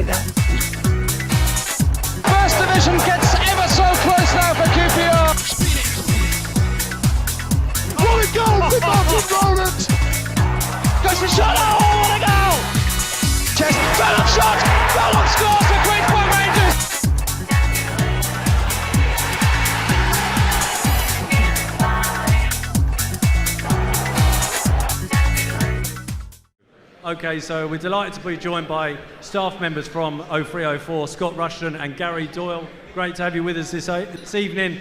First division gets ever so close now for QPR. What a goal for Martin Rowland! Goes for shot, oh what a goal! Chest, Fallon shot, Fallon scores for Queen's Park Rangers! Okay, so we're delighted to be joined by staff members from 0304, Scott Rushton and Gary Doyle. Great to have you with us this evening.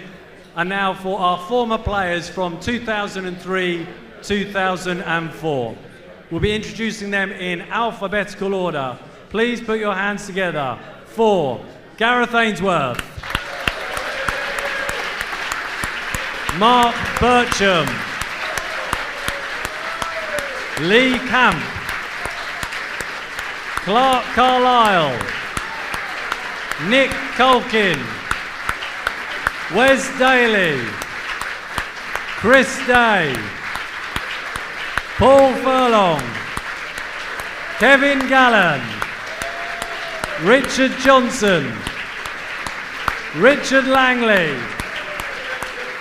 And now for our former players from 2003, 2004. We'll be introducing them in alphabetical order. Please put your hands together for Gareth Ainsworth, Mark Bircham, Lee Camp, Clark Carlisle, Nick Culkin, Wes Daly, Chris Day, Paul Furlong, Kevin Gallen, Richard Johnson, Richard Langley,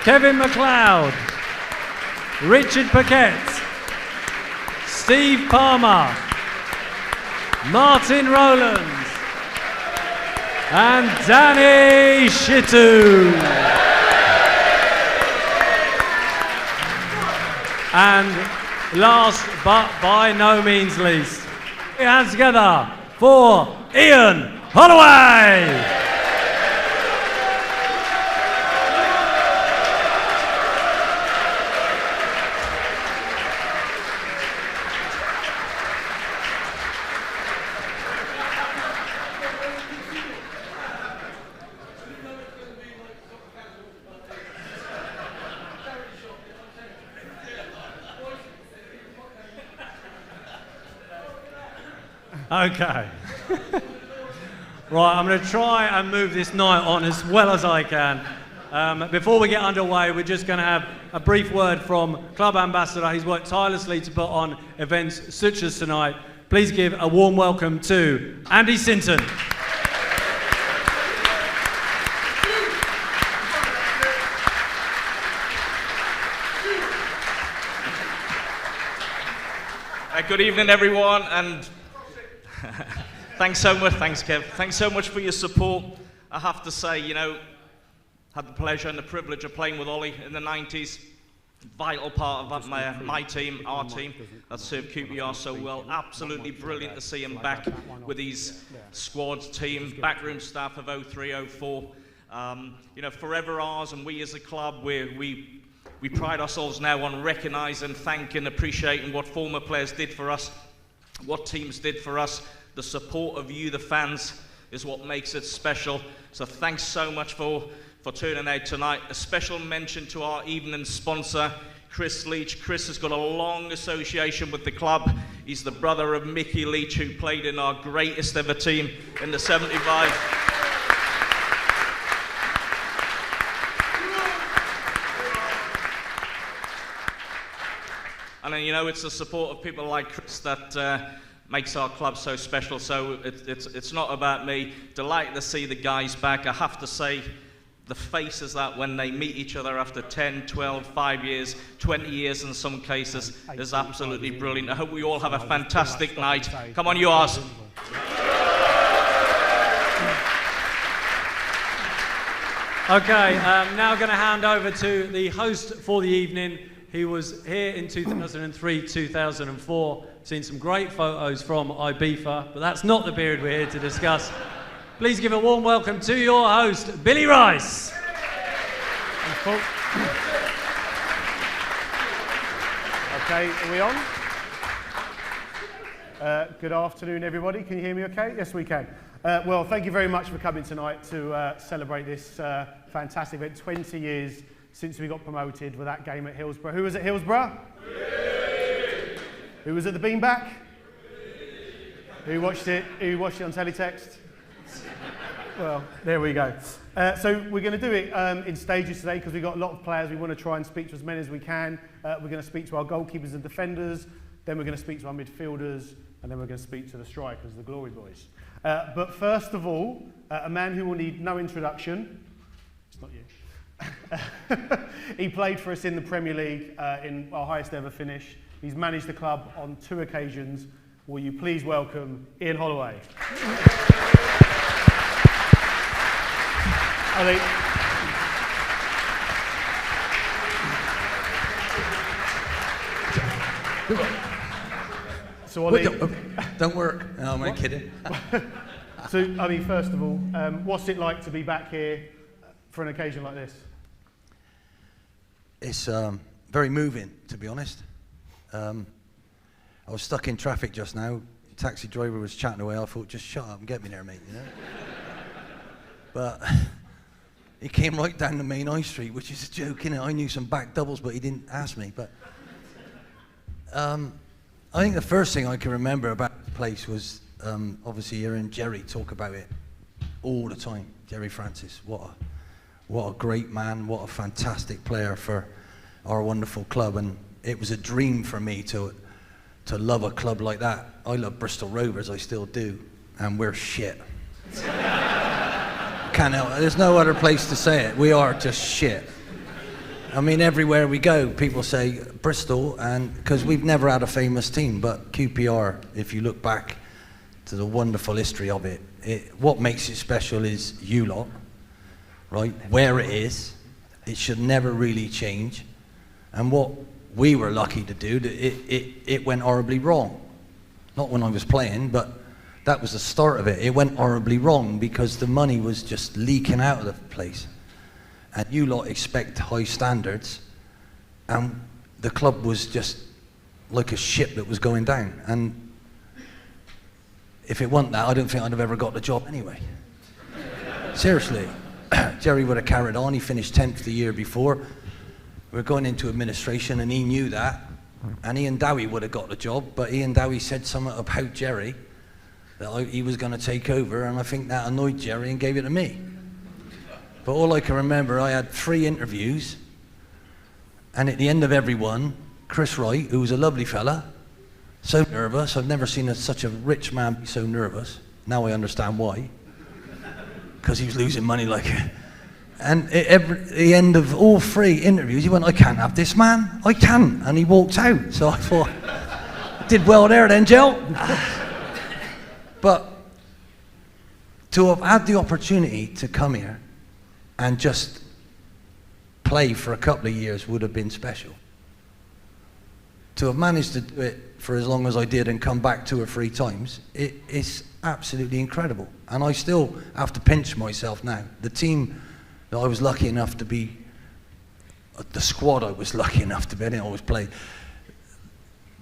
Kevin McLeod, Richard Paquette, Steve Palmer, Martin Rowlands, and Danny Shittu. And last but by no means least, put your hands together for Ian Holloway. Okay. Right, I'm going to try and move this night on as well as I can. Before we get underway, we're just going to have a brief word from Club Ambassador. He's worked tirelessly to put on events such as tonight. Please give a warm welcome to Andy Sinton. Good evening, everyone, and thanks so much. Thanks, Kev. Thanks so much for your support. I have to say, you know, had the pleasure and the privilege of playing with Ollie in the 90s. Vital part of my team, our team, that served QPR so well. Absolutely brilliant to see him back with his squad team, backroom staff of 03, 04. You know, forever ours, and we as a club, we pride ourselves now on recognising, thanking, appreciating what former players did for us, what teams did for us. The support of you, the fans, is what makes it special. So thanks so much for turning out tonight. A special mention to our evening sponsor, Chris Leach. Chris has got a long association with the club. He's the brother of Mickey Leach, who played in our greatest ever team in the 75. And then, you know, it's the support of people like Chris that makes our club so special. So it's not about me. Delighted to see the guys back. I have to say, the faces that when they meet each other after 10, 12, 5 years, 20 years in some cases, is absolutely brilliant. I hope we all have a fantastic night. Come on, yours. Okay, now going to hand over to the host for the evening. He was here in 2003, 2004. Seen some great photos from Ibiza, but that's not the period we're here to discuss. Please give a warm welcome to your host, Billy Rice. Thanks, Paul. Okay, are we on? Good afternoon, everybody. Can you hear me okay? Yes, we can. Well, thank you very much for coming tonight to celebrate this fantastic event. 20 years since we got promoted with that game at Hillsborough. Who was at Hillsborough? Who was at the Beanback? Who watched it? Who watched it on teletext? Well, there we go. So we're going to do it in stages today because we've got a lot of players. We want to try and speak to as many as we can. We're going to speak to our goalkeepers and defenders. Then we're going to speak to our midfielders, and then we're going to speak to the strikers, the Glory Boys. But first of all, a man who will need no introduction. It's not you. He played for us in the Premier League in our highest ever finish. He's managed the club on 2 occasions. Will you please welcome Ian Holloway? Ali. So Ali, don't work. No, I'm kidding. So I mean, first of all, what's it like to be back here for an occasion like this? It's very moving, to be honest. I was stuck in traffic just now. The taxi driver was chatting away. I thought, just shut up and get me there, mate. You know. But he came right down the main high street, which is a joke, innit? I knew some back doubles, but he didn't ask me. But I think the first thing I can remember about the place was obviously hearing Jerry talk about it all the time. Jerry Francis, what a great man, what a fantastic player for our wonderful club, and it was a dream for me to love a club like that. I love Bristol Rovers, I still do, and we're shit. Can't help it. There's no other place to say it. We are just shit. I mean, everywhere we go, people say Bristol, and because we've never had a famous team, but QPR, if you look back to the wonderful history of it, what makes it special is you lot, right? Where it is, it should never really change. And what we were lucky to do, it went horribly wrong. Not when I was playing, but that was the start of it. It went horribly wrong because the money was just leaking out of the place. And you lot expect high standards, and the club was just like a ship that was going down. And if it wasn't that, I don't think I'd have ever got the job anyway. Seriously. Jerry would have carried on. He finished 10th the year before. We were going into administration, and he knew that. And Ian Dowie would have got the job, but Ian Dowie said something about Jerry, that he was going to take over, and I think that annoyed Jerry and gave it to me. But all I can remember, I had 3 interviews, and at the end of every one, Chris Wright, who was a lovely fella, so nervous. I've never seen such a rich man be so nervous. Now I understand why. Because he was losing money like it. And at the end of all 3 interviews, he went, I can't have this man, I can't. And he walked out. So I thought, did well there then, Joe. But to have had the opportunity to come here and just play for a couple of years would have been special. To have managed to do it for as long as I did and come back 2 or 3 times, it's absolutely incredible. And I still have to pinch myself now. The team that I was lucky enough to be, the squad I was lucky enough to be, I didn't always play,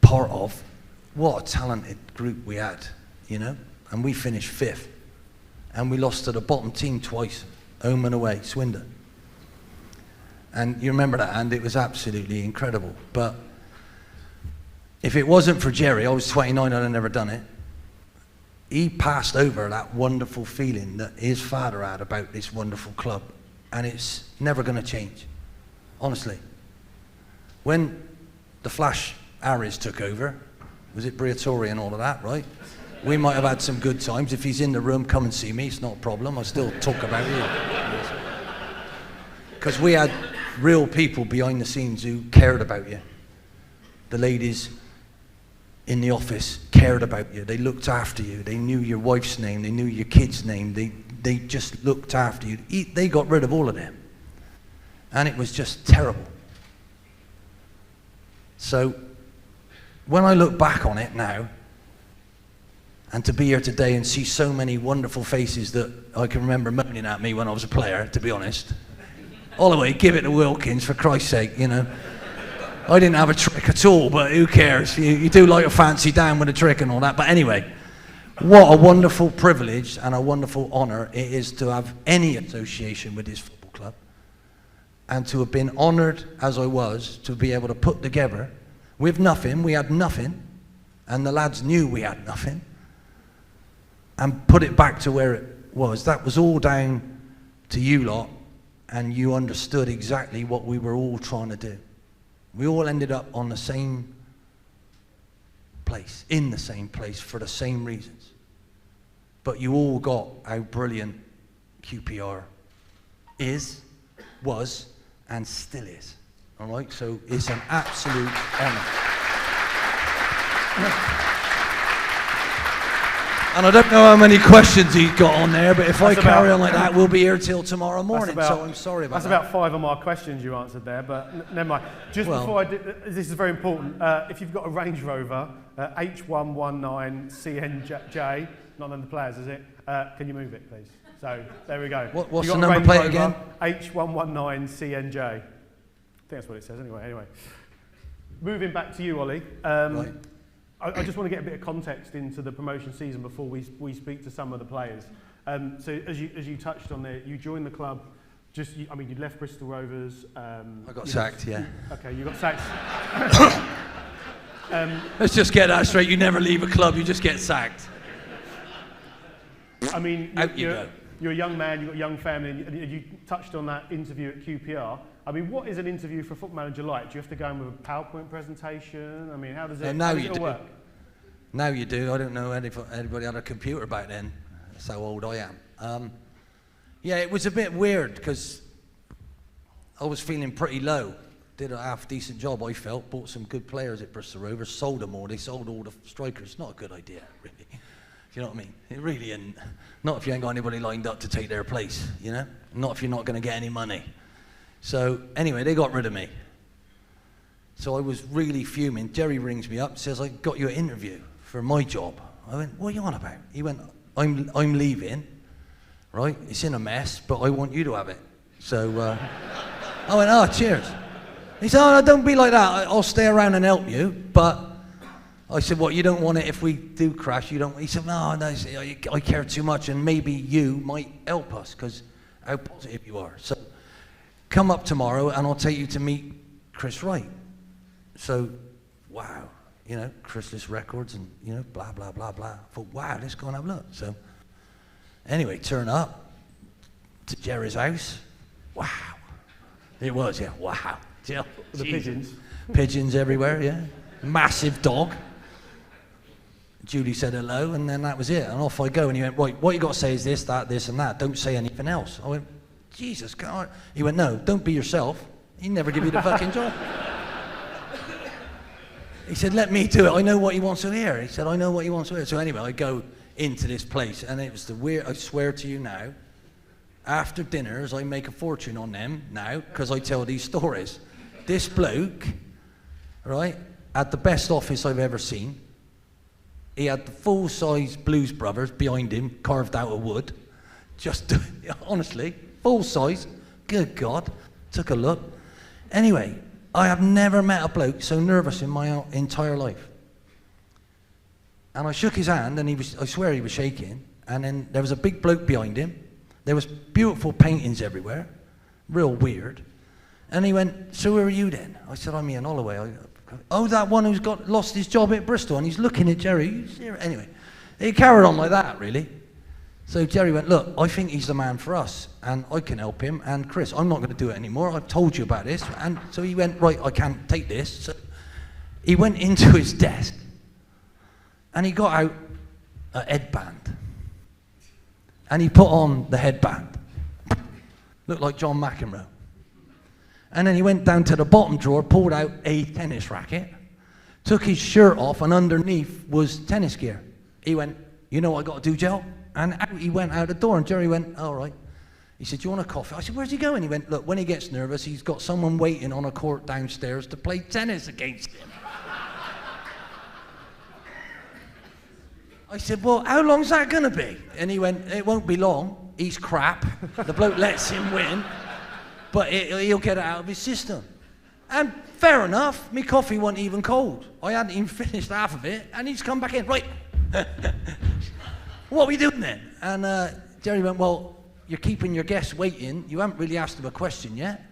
part of, what a talented group we had, you know? And we finished 5th. And we lost to the bottom team twice, home and away, Swindon. And you remember that, and it was absolutely incredible. But if it wasn't for Jerry, I was 29, I'd have never done it. He passed over that wonderful feeling that his father had about this wonderful club, and it's never going to change, honestly. When the Flash Harris took over, was it Briatore and all of that, right? We might have had some good times. If he's in the room, come and see me, it's not a problem. I'll still talk about it. Because we had real people behind the scenes who cared about you. The ladies in the office cared about you. They looked after you. They knew your wife's name. They knew your kid's name. They just looked after you. They got rid of all of them. And it was just terrible. So when I look back on it now, and to be here today and see so many wonderful faces that I can remember moaning at me when I was a player, to be honest. Holloway, give it to Wilkins, for Christ's sake, you know. I didn't have a trick at all, but who cares? You do like a fancy down with a trick and all that. But anyway, what a wonderful privilege and a wonderful honour it is to have any association with this football club. And to have been honoured as I was, to be able to put together, with nothing, we had nothing, and the lads knew we had nothing, and put it back to where it was. That was all down to you lot, and you understood exactly what we were all trying to do. We all ended up on the same place, in the same place for the same reasons. But you all got how brilliant QPR is, was, and still is. All right, so it's an absolute honour. And I don't know how many questions he's got on there, but if I carry on like that, we'll be here till tomorrow morning, so I'm sorry about that. That's about 5 of my questions you answered there, but never mind. Just before I do, this is very important. If you've got a Range Rover, H119CNJ, not none of the players, is it? Can you move it, please? So, there we go. What's the number plate again? H119CNJ. I think that's what it says anyway. Moving back to you, Ollie. Right. I just want to get a bit of context into the promotion season before we speak to some of the players. So as you touched on there, you joined the club. You'd left Bristol Rovers. I got sacked, yeah. Okay, you got sacked. Let's just get that straight. You never leave a club, you just get sacked. I mean, you're a young man, you've got a young family, and you touched on that interview at QPR. I mean, what is an interview for a Football Manager like? Do you have to go in with a PowerPoint presentation? I mean, how does it work? Now you do. I don't know anybody had a computer back then. That's how old I am. Yeah, it was a bit weird because I was feeling pretty low. Did a half-decent job, I felt. Bought some good players at Bristol Rovers. Sold them all. They sold all the strikers. Not a good idea, really. You know what I mean? It really isn't. Not if you ain't got anybody lined up to take their place, you know? Not if you're not going to get any money. So, anyway, they got rid of me. So I was really fuming. Jerry rings me up, says, I got you an interview for my job. I went, what are you on about? He went, I'm leaving, right? It's in a mess, but I want you to have it. So I went, oh, cheers. He said, oh, no, don't be like that. I'll stay around and help you, but I said, what, you don't want it if we do crash? You don't? He said, no, I care too much, and maybe you might help us, because how positive you are. So come up tomorrow, and I'll take you to meet Chris Wright. So, wow, you know, Chrysalis Records, and, you know, blah, blah, blah, blah. I thought, wow, let's go and have a look. So, anyway, turn up to Jerry's house. Wow. It was, yeah, wow. The pigeons. Pigeons everywhere, yeah. Massive dog. Judy said hello, and then that was it. And off I go, and he went, right, what you got to say is this, that, this, and that. Don't say anything else. I went, Jesus, God. He went, no, don't be yourself. He'd never give you the fucking job. He said, let me do it. I know what he wants to hear. He said, I know what he wants to hear. So anyway, I go into this place, and it was the weird, I swear to you now, after dinners, I make a fortune on them now, because I tell these stories. This bloke, right, had the best office I've ever seen. He had the full-size Blues Brothers behind him, carved out of wood. Just, honestly, full-size. Good God. Took a look. Anyway, I have never met a bloke so nervous in my entire life. And I shook his hand, and I swear he was shaking. And then there was a big bloke behind him. There was beautiful paintings everywhere. Real weird. And he went, so who are you then? I said, I'm Ian Holloway. Oh, that one who's lost his job at Bristol. And he's looking at Jerry. Anyway, he carried on like that, really. So Jerry went, look, I think he's the man for us, and I can help him. And Chris, I'm not going to do it anymore. I've told you about this. And so he went, right, I can't take this. So he went into his desk, and he got out a headband. And he put on the headband. Looked like John McEnroe. And then he went down to the bottom drawer, pulled out a tennis racket, took his shirt off, and underneath was tennis gear. He went, you know what I got to do, Joe? And out he went out the door, and Jerry went, all right. He said, do you want a coffee? I said, where's he going? He went, look, when he gets nervous, he's got someone waiting on a court downstairs to play tennis against him. I said, well, how long's that going to be? And he went, it won't be long. He's crap. The bloke lets him win. But he'll get it out of his system. And fair enough, my coffee wasn't even cold. I hadn't even finished half of it, and he's come back in. Right, what are we doing then? And Jerry went, well, you're keeping your guests waiting. You haven't really asked him a question yet.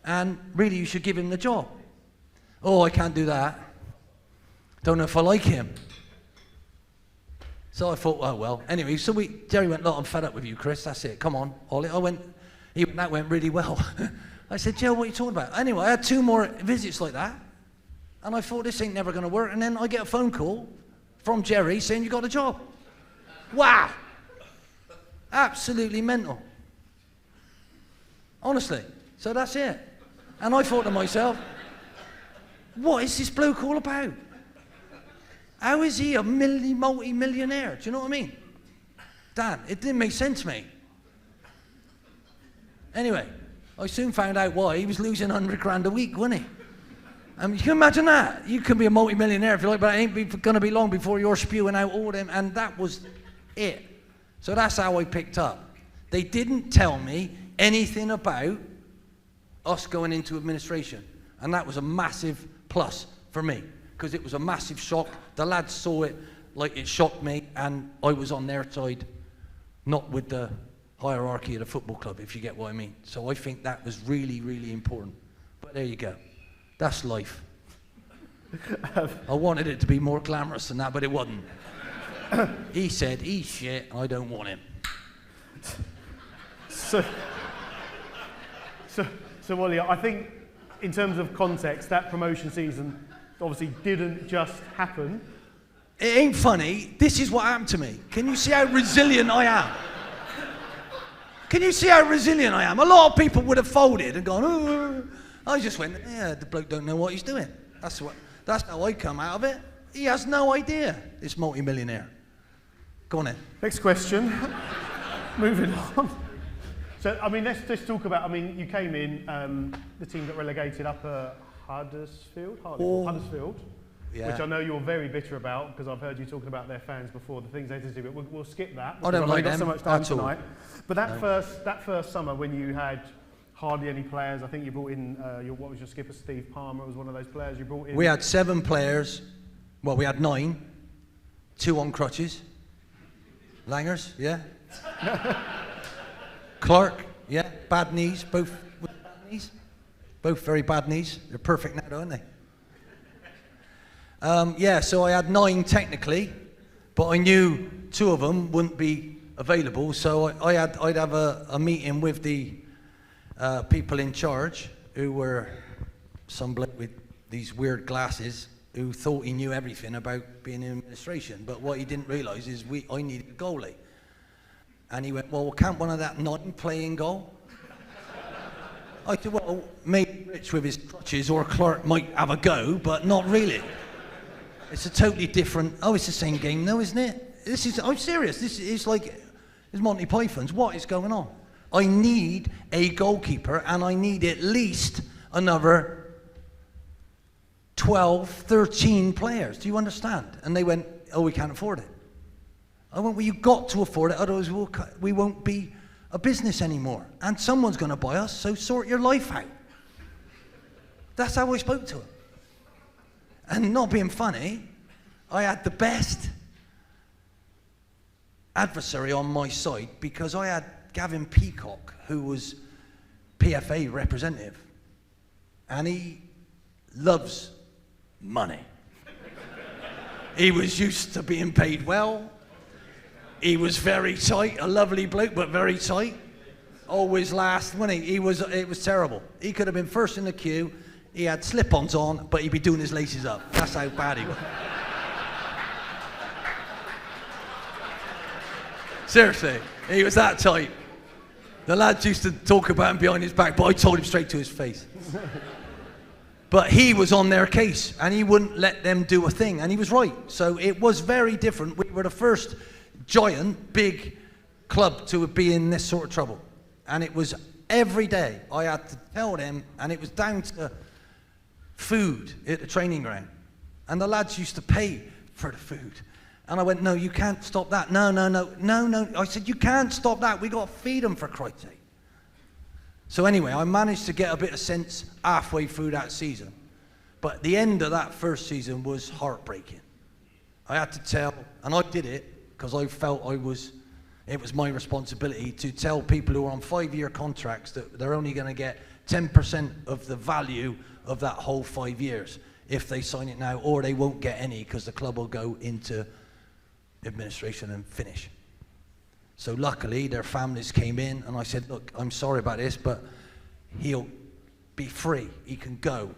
And really, you should give him the job. Oh, I can't do that. Don't know if I like him. So I thought, oh, well. Anyway, so Jerry went, look, I'm fed up with you, Chris. That's it. Come on, Ollie. That went really well. I said, Joe, what are you talking about? Anyway, I had 2 more visits like that. And I thought, this ain't never going to work. And then I get a phone call from Jerry saying, you got a job. Wow. Absolutely mental. Honestly. So that's it. And I thought to myself, what is this bloke all about? How is he a multi-millionaire? Do you know what I mean? Dan, it didn't make sense to me. Anyway, I soon found out why. He was losing 100 grand a week, wasn't he? I mean, you can imagine that. You can be a multi-millionaire if you like, but it ain't going to be long before you're spewing out all them. And that was it. So that's how I picked up. They didn't tell me anything about us going into administration. And that was a massive plus for me, because it was a massive shock. The lads saw it like it shocked me, and I was on their side, not with the hierarchy of the football club, if you get what I mean. So I think that was really, really important. But there you go. That's life. I wanted it to be more glamorous than that, but it wasn't. He said, he's shit, I don't want him. So Wally, I think in terms of context, that promotion season obviously didn't just happen. It ain't funny. This is what happened to me. Can you see how resilient I am? Can you see how resilient I am? A lot of people would have folded and gone, oh. I just went, yeah, the bloke don't know what he's doing. That's how I come out of it. He has no idea, this multi-millionaire. Go on then. Next question. Moving on. So, I mean, let's talk about, I mean, you came in, the team got relegated up at Huddersfield, Yeah. which I know you're very bitter about, because I've heard you talking about their fans before, the things they did to do, but we'll skip that. I don't like got them so much time at all. tonight. But that first summer when you had hardly any players, I think you brought in, what was your skipper, Steve Palmer, was one of those players you brought in. We had 7 players. Well, we had 9. 2 on crutches. Langers, yeah. Clark, yeah. Bad knees, both with bad knees. Both very bad knees. They're perfect now, aren't they? Yeah, so I had 9 technically, but I knew 2 of them wouldn't be available, so I'd have a meeting with the people in charge, who were some bloke with these weird glasses who thought he knew everything about being in administration, but what he didn't realise is I needed a goalie. And he went, well, can't one of that 9 play in goal? I said, well, maybe Rich with his crutches or Clark might have a go, but not really. It's a totally different, it's the same game though, isn't it? I'm serious, this is like, it's Monty Python's, what is going on? I need a goalkeeper, and I need at least another 12, 13 players. Do you understand? And they went, oh, we can't afford it. I went, well, you've got to afford it, otherwise we won't be a business anymore. And someone's going to buy us, so sort your life out. That's how I spoke to him. And not being funny, I had the best adversary on my side, because I had Gavin Peacock, who was PFA representative, and he loves money. He was used to being paid well. He was very tight, a lovely bloke, but very tight. Always last, wasn't he? It was terrible. He could have been first in the queue. He had slip-ons on, but he'd be doing his laces up. That's how bad he was. Seriously, he was that tight. The lads used to talk about him behind his back, but I told him straight to his face. But he was on their case, and he wouldn't let them do a thing, and he was right. So it was very different. We were the first giant, big club to be in this sort of trouble. And it was every day I had to tell them, and it was down to food at the training ground. And the lads used to pay for the food. And I went, no, you can't stop that. No. I said, you can't stop that. We got to feed them, for Christ's sake. So anyway, I managed to get a bit of sense halfway through that season. But the end of that first season was heartbreaking. I had to tell, and I did it because I felt it was my responsibility to tell people who are on 5-year contracts that they're only going to get 10% of the value of that whole 5 years if they sign it now, or they won't get any because the club will go into administration and finish. So luckily their families came in, and I said, look, I'm sorry about this, but he'll be free, he can go,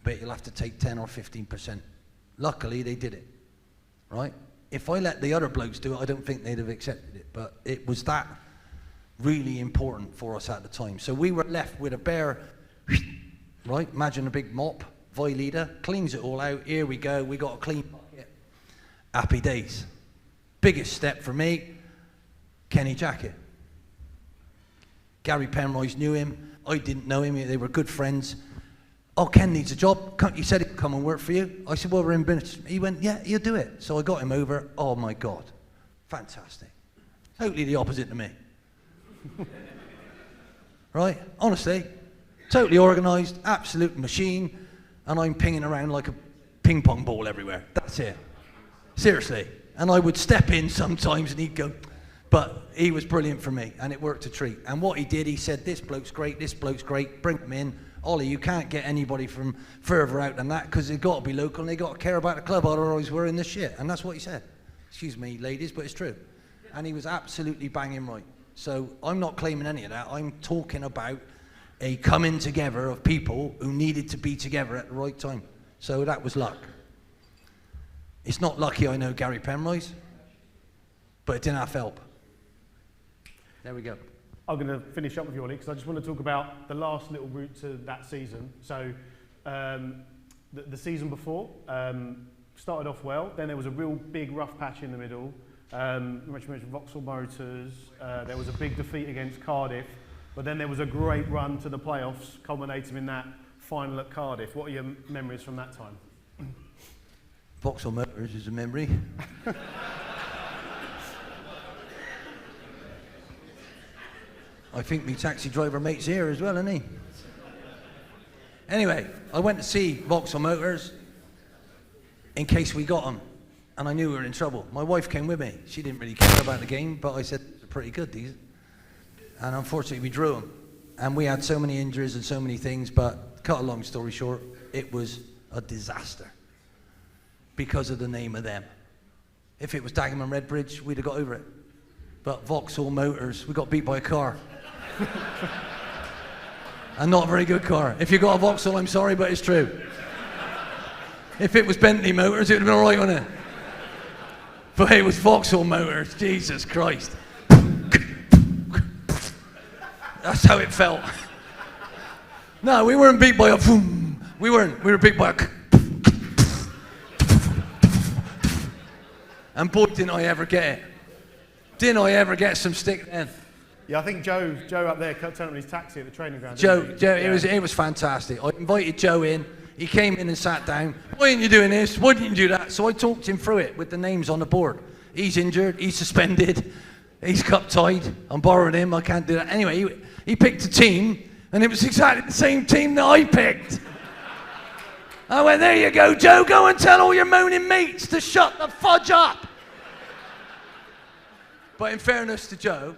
but you'll have to take 10 or 15%. Luckily, they did it, right? If I let the other blokes do it, I don't think they'd have accepted it, but it was that really important for us at the time. So we were left with a bare, right? Imagine a big mop, leader, cleans it all out. Here we go, we got a clean bucket. Happy days. Biggest step for me, Kenny Jackett. Gary Penroyce knew him. I didn't know him. They were good friends. Oh, Ken needs a job. He said he'd come and work for you. I said, well, we're in business. He went, yeah, he'll do it. So I got him over. Oh, my God. Fantastic. Totally the opposite to me. Right? Honestly. Totally organised. Absolute machine. And I'm pinging around like a ping pong ball everywhere. That's it. Seriously. And I would step in sometimes and he'd go, but he was brilliant for me and it worked a treat. And what he did, he said, this bloke's great, bring him in. Ollie, you can't get anybody from further out than that because they've got to be local and they've got to care about the club, otherwise we're in the shit. And that's what he said. Excuse me, ladies, but it's true. And he was absolutely banging right. So I'm not claiming any of that. I'm talking about a coming together of people who needed to be together at the right time. So that was luck. It's not lucky I know Gary Penroyce, but it didn't have help. There we go. I'm going to finish up with you, Ollie, because I just want to talk about the last little route to that season. So the season before started off well. Then there was a real big rough patch in the middle. Which mentioned Vauxhall Motors. There was a big defeat against Cardiff. But then there was a great run to the playoffs, culminating in that final at Cardiff. What are your memories from that time? Vauxhall Motors is a memory. I think my taxi driver mate's here as well, isn't he? Anyway, I went to see Vauxhall Motors in case we got them. And I knew we were in trouble. My wife came with me. She didn't really care about the game, but I said, they're pretty good, these. And unfortunately, we drew them. And we had so many injuries and so many things, but cut a long story short, it was a disaster because of the name of them. If it was Dagenham and Redbridge, we'd have got over it. But Vauxhall Motors, we got beat by a car. And not a very good car. If you got a Vauxhall, I'm sorry, but it's true. If it was Bentley Motors, it would have been all right, wouldn't it? But it was Vauxhall Motors, Jesus Christ. That's how it felt. No, we weren't beat by a boom. We were beat by a and boy, didn't I ever get it. Didn't I ever get some stick then. Yeah, I think Joe up there turned on his taxi at the training ground. Joe, it was fantastic. I invited Joe in. He came in and sat down. Why aren't you doing this? Why didn't you do that? So I talked him through it with the names on the board. He's injured. He's suspended. He's cup tied. I'm borrowing him. I can't do that. Anyway, he picked a team, and it was exactly the same team that I picked. I went, there you go, Joe. Go and tell all your moaning mates to shut the fudge up. But in fairness to Joe,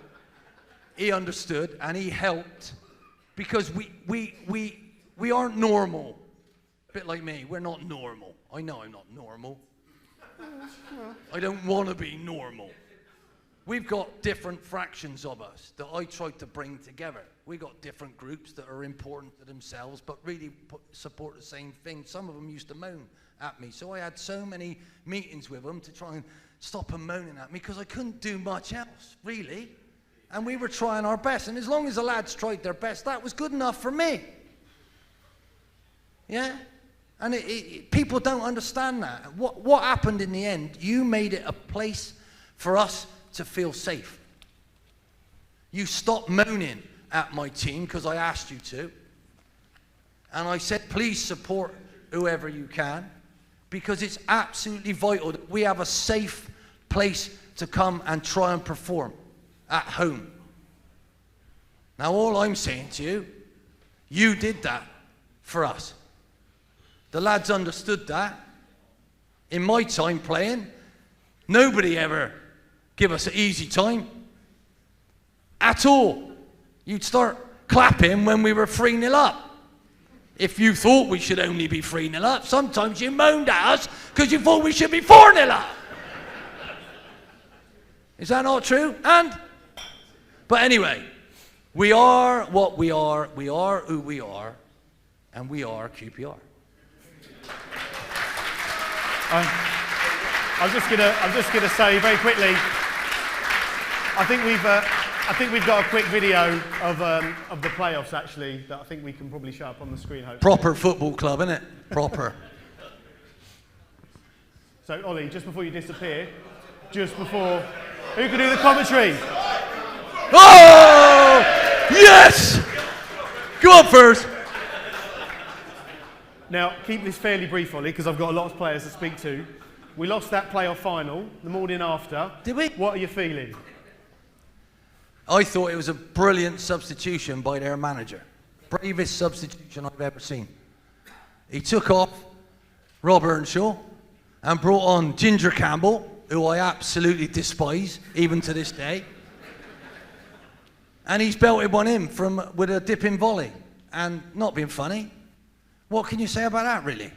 he understood and he helped because we aren't normal. A bit like me, we're not normal. I know I'm not normal. I don't want to be normal. We've got different fractions of us that I tried to bring together. We got different groups that are important to themselves, but really support the same thing. Some of them used to moan at me, so I had so many meetings with them to try and stop them moaning at me because I couldn't do much else, really. And we were trying our best, and as long as the lads tried their best, that was good enough for me. Yeah? And people don't understand that. What happened in the end, you made it a place for us to feel safe. You stopped moaning at my team because I asked you to. And I said, please support whoever you can because it's absolutely vital that we have a safe place to come and try and perform at home. Now all I'm saying to you, you did that for us. The lads understood that. In my time playing, nobody ever give us an easy time at all. You'd start clapping when we were 3-0 up. If you thought we should only be 3-0 up, sometimes you moaned at us because you thought we should be 4-0 up. Is that not true? But anyway, we are what we are who we are, and we are QPR. I'm just gonna say very quickly. I think we've got a quick video of the playoffs actually that I think we can probably show up on the screen. Hopefully. Proper football club, innit? Proper. So Ollie, just before you disappear, who can do the commentary? Oh! Yes! Go on first. Now, keep this fairly brief, Ollie, because I've got a lot of players to speak to. We lost that playoff final the morning after. Did we? What are you feeling? I thought it was a brilliant substitution by their manager. Bravest substitution I've ever seen. He took off Rob Earnshaw and brought on Ginger Campbell, who I absolutely despise, even to this day. And he's belted one in with a dipping volley. And not being funny, what can you say about that, really?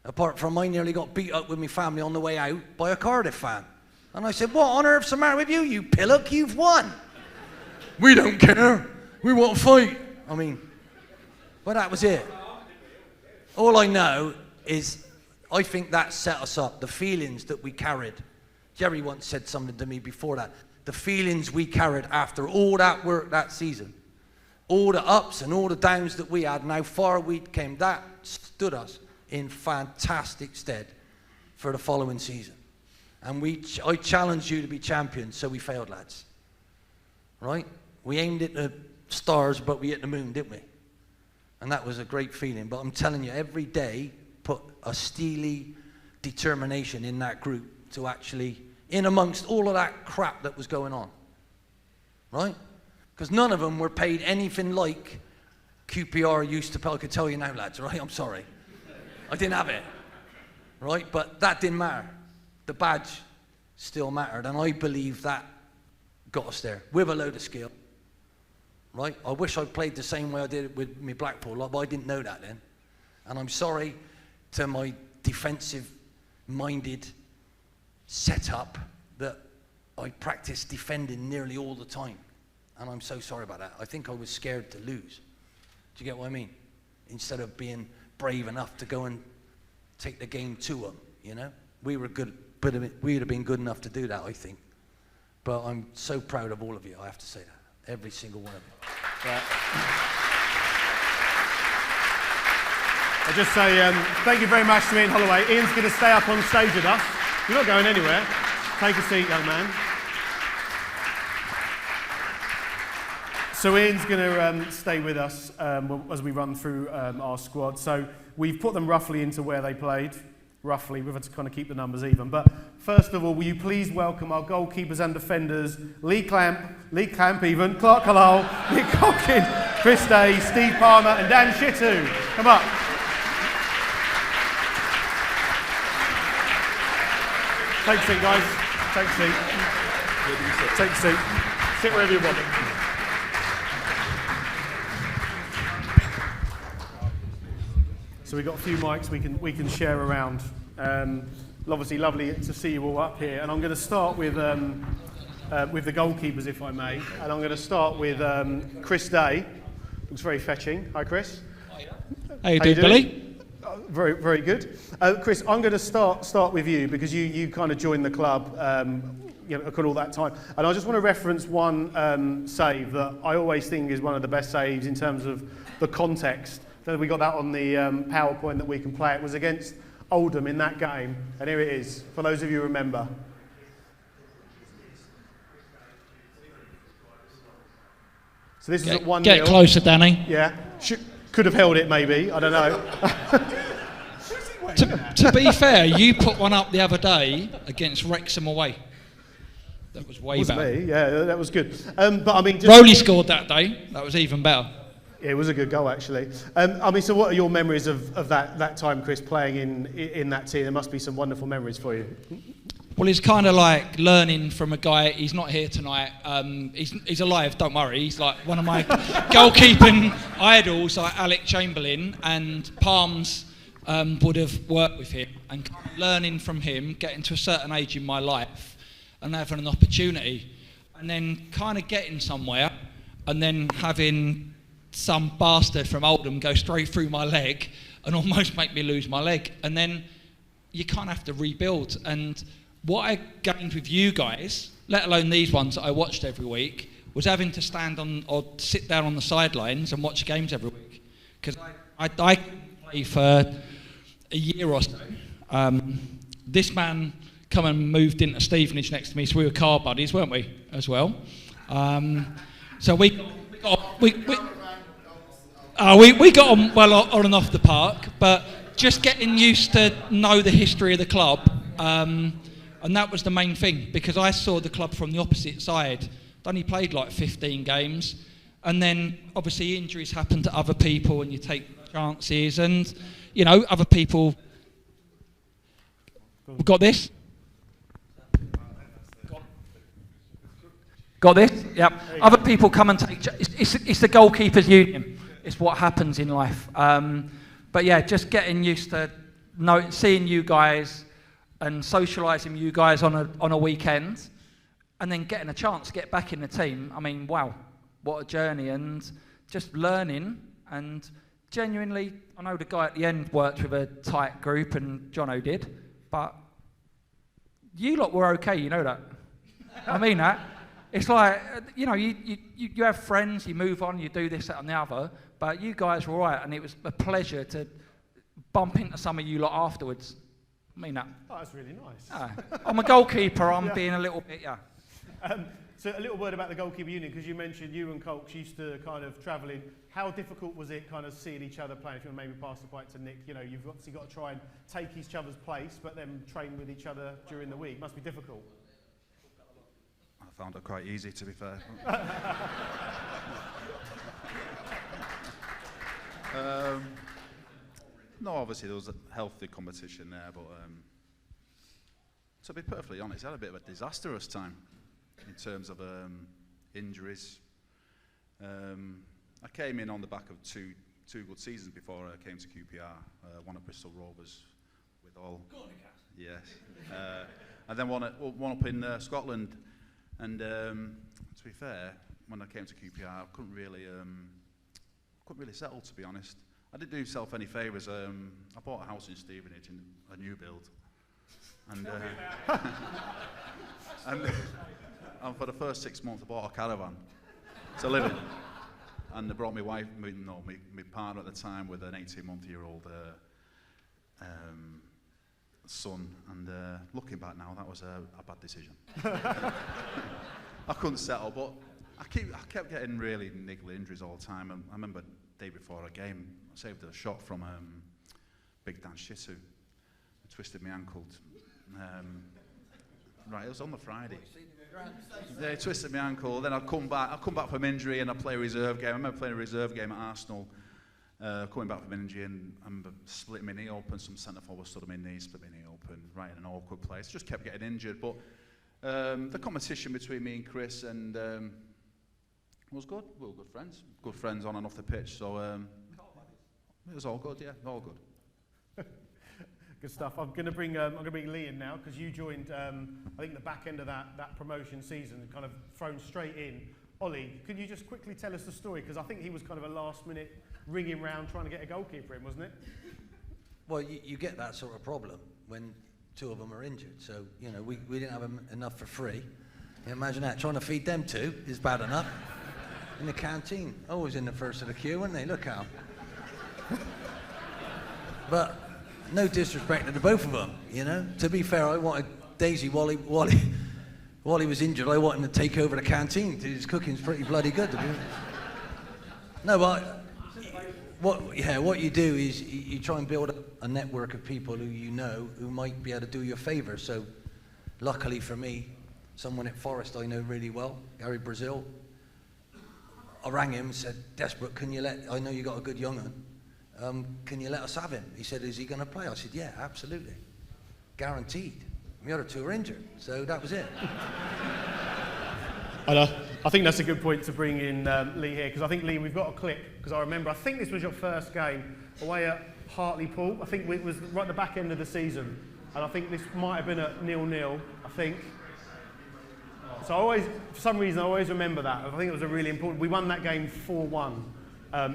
Apart from I nearly got beat up with my family on the way out by a Cardiff fan. And I said, what on earth's the matter with you, you pillock? You've won. We don't care. We want to fight. I mean, well, that was it. All I know is I think that set us up, the feelings that we carried. Jerry once said something to me before that. The feelings we carried after all that work that season, all the ups and all the downs that we had and how far we came, that stood us in fantastic stead for the following season. And I challenged you to be champions, so we failed, lads. Right? We aimed at the stars, but we hit the moon, didn't we? And that was a great feeling. But I'm telling you, every day put a steely determination in that group to actually, in amongst all of that crap that was going on. Right? Because none of them were paid anything like QPR used to pay. I could tell you now, lads, right? I'm sorry. I didn't have it. Right? But that didn't matter. The badge still mattered. And I believe that got us there with a load of skill. Right? I wish I'd played the same way I did it with my Blackpool lot, but I didn't know that then. And I'm sorry to my defensive-minded setup that I practiced defending nearly all the time. And I'm so sorry about that. I think I was scared to lose. Do you get what I mean? Instead of being brave enough to go and take the game to them, you know? We were good, but we would have been good enough to do that, I think. But I'm so proud of all of you, I have to say that. Every single one of you. Right. I'll just say thank you very much to Ian Holloway. Ian's going to stay up on stage with us. You're not going anywhere. Take a seat, young man. So Ian's going to stay with us as we run through our squad. So we've put them roughly into where they played. Roughly, we've had to kind of keep the numbers even. But first of all, will you please welcome our goalkeepers and defenders, Lee Clamp even, Clark Carlisle, Nick Hopkins, Chris Day, Steve Palmer and Dan Shittu. Come up. Take a seat, guys. Take a seat. Take a seat. Sit wherever you want. So we've got a few mics we can share around. Obviously, lovely to see you all up here. And I'm going to start with the goalkeepers, if I may. And I'm going to start with Chris Day. Looks very fetching. Hi, Chris. How you doing, Billy? Very, very good. Chris, I'm going to start with you because you kind of joined the club, all that time. And I just want to reference one save that I always think is one of the best saves in terms of the context. We got that on the PowerPoint that we can play. It was against Oldham in that game, and here it is, for those of you who remember. So this is at 1-0. Get closer, Danny. Yeah, could have held it maybe, I don't know. to be fair, you put one up the other day against Wrexham away. That was way better. Me? Yeah, that was good. But I mean, Rowley scored that day. That was even better. Yeah, it was a good goal, actually. So what are your memories of that time, Chris, playing in that team? There must be some wonderful memories for you. Well, it's kind of like learning from a guy. He's not here tonight. He's alive, don't worry. He's like one of my goalkeeping idols, like Alec Chamberlain, and Palms would have worked with him. And kind of learning from him, getting to a certain age in my life, and having an opportunity. And then kind of getting somewhere, and then having some bastard from Oldham go straight through my leg and almost make me lose my leg. And then you kind of have to rebuild. And what I gained with you guys, let alone these ones that I watched every week, was having to stand on or sit down on the sidelines and watch games every week. Because I couldn't play for a year or so. This man come and moved into Stevenage next to me, so we were car buddies, weren't we, as well? So we got on well on and off the park, but just getting used to know the history of the club, and that was the main thing, because I saw the club from the opposite side. I'd only played like 15 games, and then obviously injuries happen to other people and you take chances, and you know, other people. We've got this? Got this? Yep. Other people come and take... It's the goalkeepers' union. It's what happens in life. But yeah, just getting used to seeing you guys and socialising with you guys on a weekend, and then getting a chance to get back in the team. I mean, wow, what a journey. And just learning, and genuinely, I know the guy at the end worked with a tight group, and Jono did, but you lot were okay, you know that. I mean that. It's like, you know, you have friends, you move on, you do this, that and the other, but you guys were all right, and it was a pleasure to bump into some of you lot afterwards. I mean that. Oh, that's really nice. I'm a goalkeeper, I'm being a little bit, So a little word about the goalkeeper union, because you mentioned you and Colch used to kind of travel in. How difficult was it kind of seeing each other playing? If you want to maybe pass the bike to Nick, you know, you've obviously got to try and take each other's place, but then train with each other during the week. Must be difficult. I found it quite easy, to be fair. No, obviously there was a healthy competition there, but to be perfectly honest, I had a bit of a disastrous time in terms of injuries. I came in on the back of two good seasons before I came to QPR. One at Bristol Rovers with all. Yes. And then one up in Scotland. And to be fair, when I came to QPR, I couldn't really settle, to be honest. I didn't do myself any favours. I bought a house in Stevenage, in a new build, and for the first 6 months, I bought a caravan to live in. And they brought my wife, my partner at the time, with an 18-month-year-old son. And looking back now, that was a bad decision. I couldn't settle, but I kept getting really niggly injuries all the time. And I remember the day before a game, I saved a shot from Big Dan Shitu. I twisted my ankle. Right, it was on the Friday. They twisted my ankle. Then I come back from injury and I play a reserve game. I remember playing a reserve game at Arsenal, coming back from injury, and I remember splitting my knee open. Some centre forward stood on my knee, split my knee open, right in an awkward place. Just kept getting injured. But the competition between me and Chris and was good. We were good friends on and off the pitch. So it was all good. Yeah, all good. Good stuff. I'm going to bring Lee in now, because you joined, I think, the back end of that promotion season, kind of thrown straight in. Ollie, could you just quickly tell us the story? Because I think he was kind of a last-minute ringing round trying to get a goalkeeper in, wasn't it? Well, you get that sort of problem when two of them are injured. So, you know, we didn't have enough for free. You imagine that. Trying to feed them two is bad enough. In the canteen. Always in the first of the queue, weren't they? Look how. But no disrespect to the both of them, you know. To be fair, I wanted Daisy while he was injured. I wanted him to take over the canteen. His cooking's pretty bloody good. No, but what you do is you try and build a network of people who you know who might be able to do you a favour. So, luckily for me, someone at Forest I know really well, Gary Brazil. I rang him and said, "Desperate, I know you got a good young un. Can you let us have him?" He said, "Is he going to play?" I said, "Yeah, absolutely. Guaranteed." The other two are injured, so that was it. And I think that's a good point to bring in Lee here, because I think, Lee, we've got a clip, because I remember, I think this was your first game away at Hartlepool. I think it was right at the back end of the season, and I think this might have been at 0-0, I think. So for some reason, I always remember that. I think it was a really important, we won that game 4-1.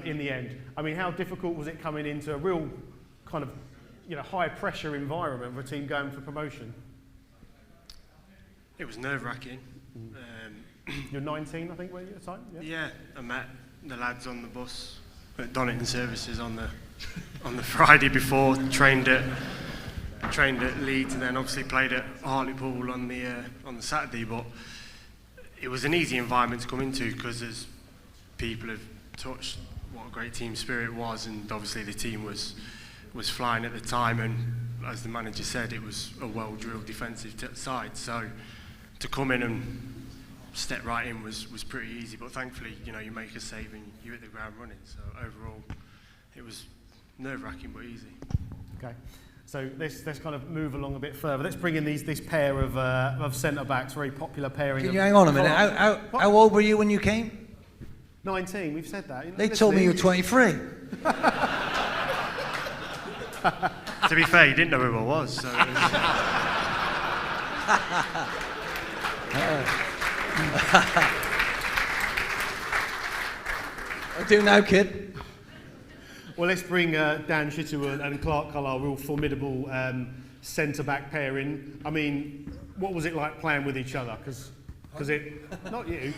In the end. I mean, how difficult was it coming into a real kind of high pressure environment for a team going for promotion? It was nerve-wracking. You're 19, I think, were you at the time? Yeah, I met the lads on the bus at Donington Services on the Friday before. Trained at Leeds, and then obviously played at Hartlepool on the Saturday. But it was an easy environment to come into because as people have touched what a great team spirit was, and obviously the team was flying at the time, and as the manager said, it was a well-drilled defensive side. So to come in and step right in was pretty easy, but thankfully, you make a save and you hit the ground running. So overall, it was nerve-wracking but easy. Okay, so let's kind of move along a bit further. Let's bring in this pair of centre backs, very popular pairing. Can you hang on a minute? How old were you when you came? 19. We've said that. They told me you were 23. To be fair, he didn't know who I was. So it was I do now, kid. Well, let's bring Dan Shittu and Clark Carlisle, real formidable centre-back pairing. I mean, what was it like playing with each other? Because not you.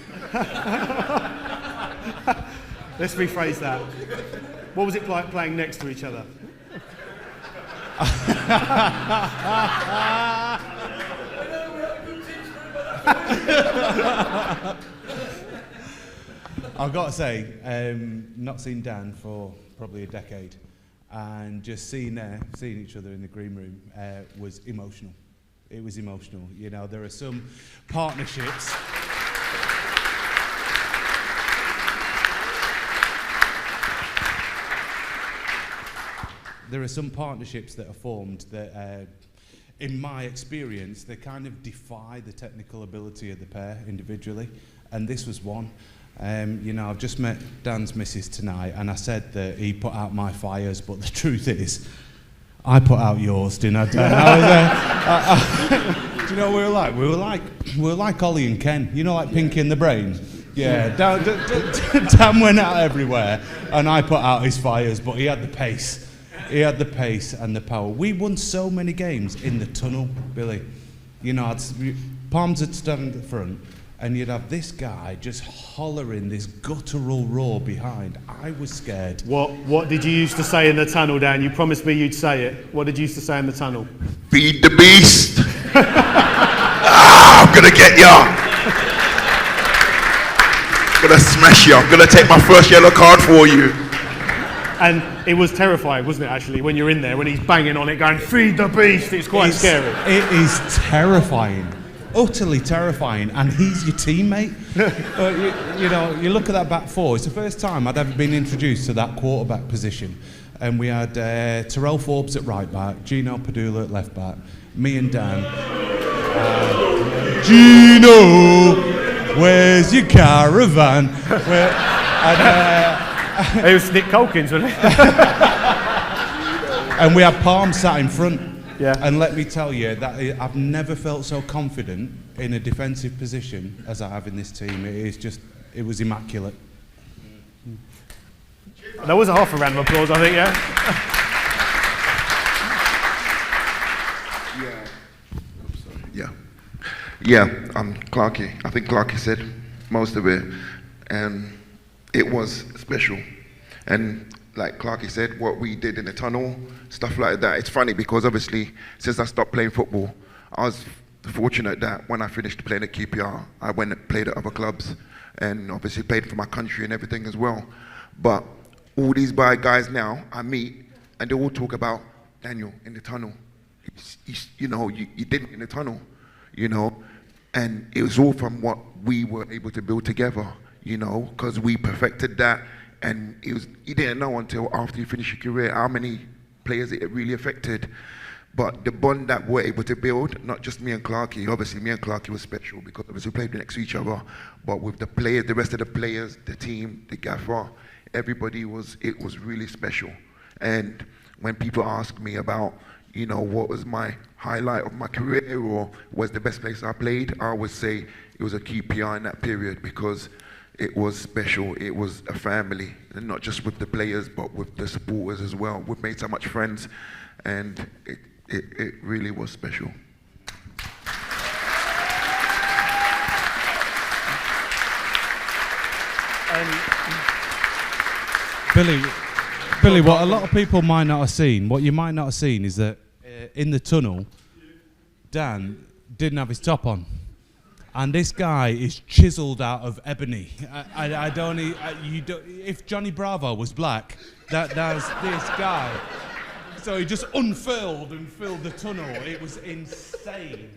Let's rephrase that. What was it like playing next to each other? I've got to say, not seen Dan for probably a decade, and just seeing each other in the green room was emotional. It was emotional. There are some partnerships. There are some partnerships that are formed that, in my experience, they kind of defy the technical ability of the pair individually, and this was one. I've just met Dan's missus tonight, and I said that he put out my fires, but the truth is, I put out yours, didn't I, Dan? Do you know what we were like? We were like Ollie and Ken, like Pinky and the Brain. Yeah, Dan went out everywhere, and I put out his fires, but he had the pace. He had the pace and the power. We won so many games in the tunnel, Billy. Palms would stand at the front, and you'd have this guy just hollering this guttural roar behind. I was scared. What did you used to say in the tunnel, Dan? You promised me you'd say it. What did you used to say in the tunnel? Feed the beast. I'm gonna get ya. I'm gonna smash you. I'm gonna take my first yellow card for you. And it was terrifying, wasn't it, actually, when you're in there, when he's banging on it, going, feed the beast, it's quite scary. It is terrifying, utterly terrifying, and he's your teammate. You look at that back four, it's the first time I'd ever been introduced to that quarterback position. And we had Terrell Forbes at right back, Gino Padula at left back, me and Dan. Gino, where's your caravan? It was Nick Colkins, wasn't it? And we had Palm sat in front. Yeah. And let me tell you that I've never felt so confident in a defensive position as I have in this team. It was immaculate. That was a half a round of applause, I think, yeah? Yeah, Clarky. I think Clarky said most of it. And it was special. And like Clarky said, what we did in the tunnel, stuff like that. It's funny because obviously, since I stopped playing football, I was fortunate that when I finished playing at QPR, I went and played at other clubs and obviously played for my country and everything as well. But all these guys now I meet and they all talk about Daniel in the tunnel. You did it in the tunnel, and it was all from what we were able to build together, because we perfected that. And you didn't know until after you finish your career how many players it really affected. But the bond that we're able to build, not just me and Clarky, obviously me and Clarky was special because obviously we played next to each other, but with the players, the rest of the players, the team, the gaffer, it was really special. And when people ask me about, what was my highlight of my career or was the best place I played, I always say it was a QPR in that period because it was special. It was a family, and not just with the players, but with the supporters as well. We've made so much friends, and it really was special. Billy, what a lot of people might not have seen, what you might not have seen is that in the tunnel, Dan didn't have his top on. And this guy is chiseled out of ebony. I don't, if Johnny Bravo was black, that's this guy. So he just unfurled and filled the tunnel. It was insane.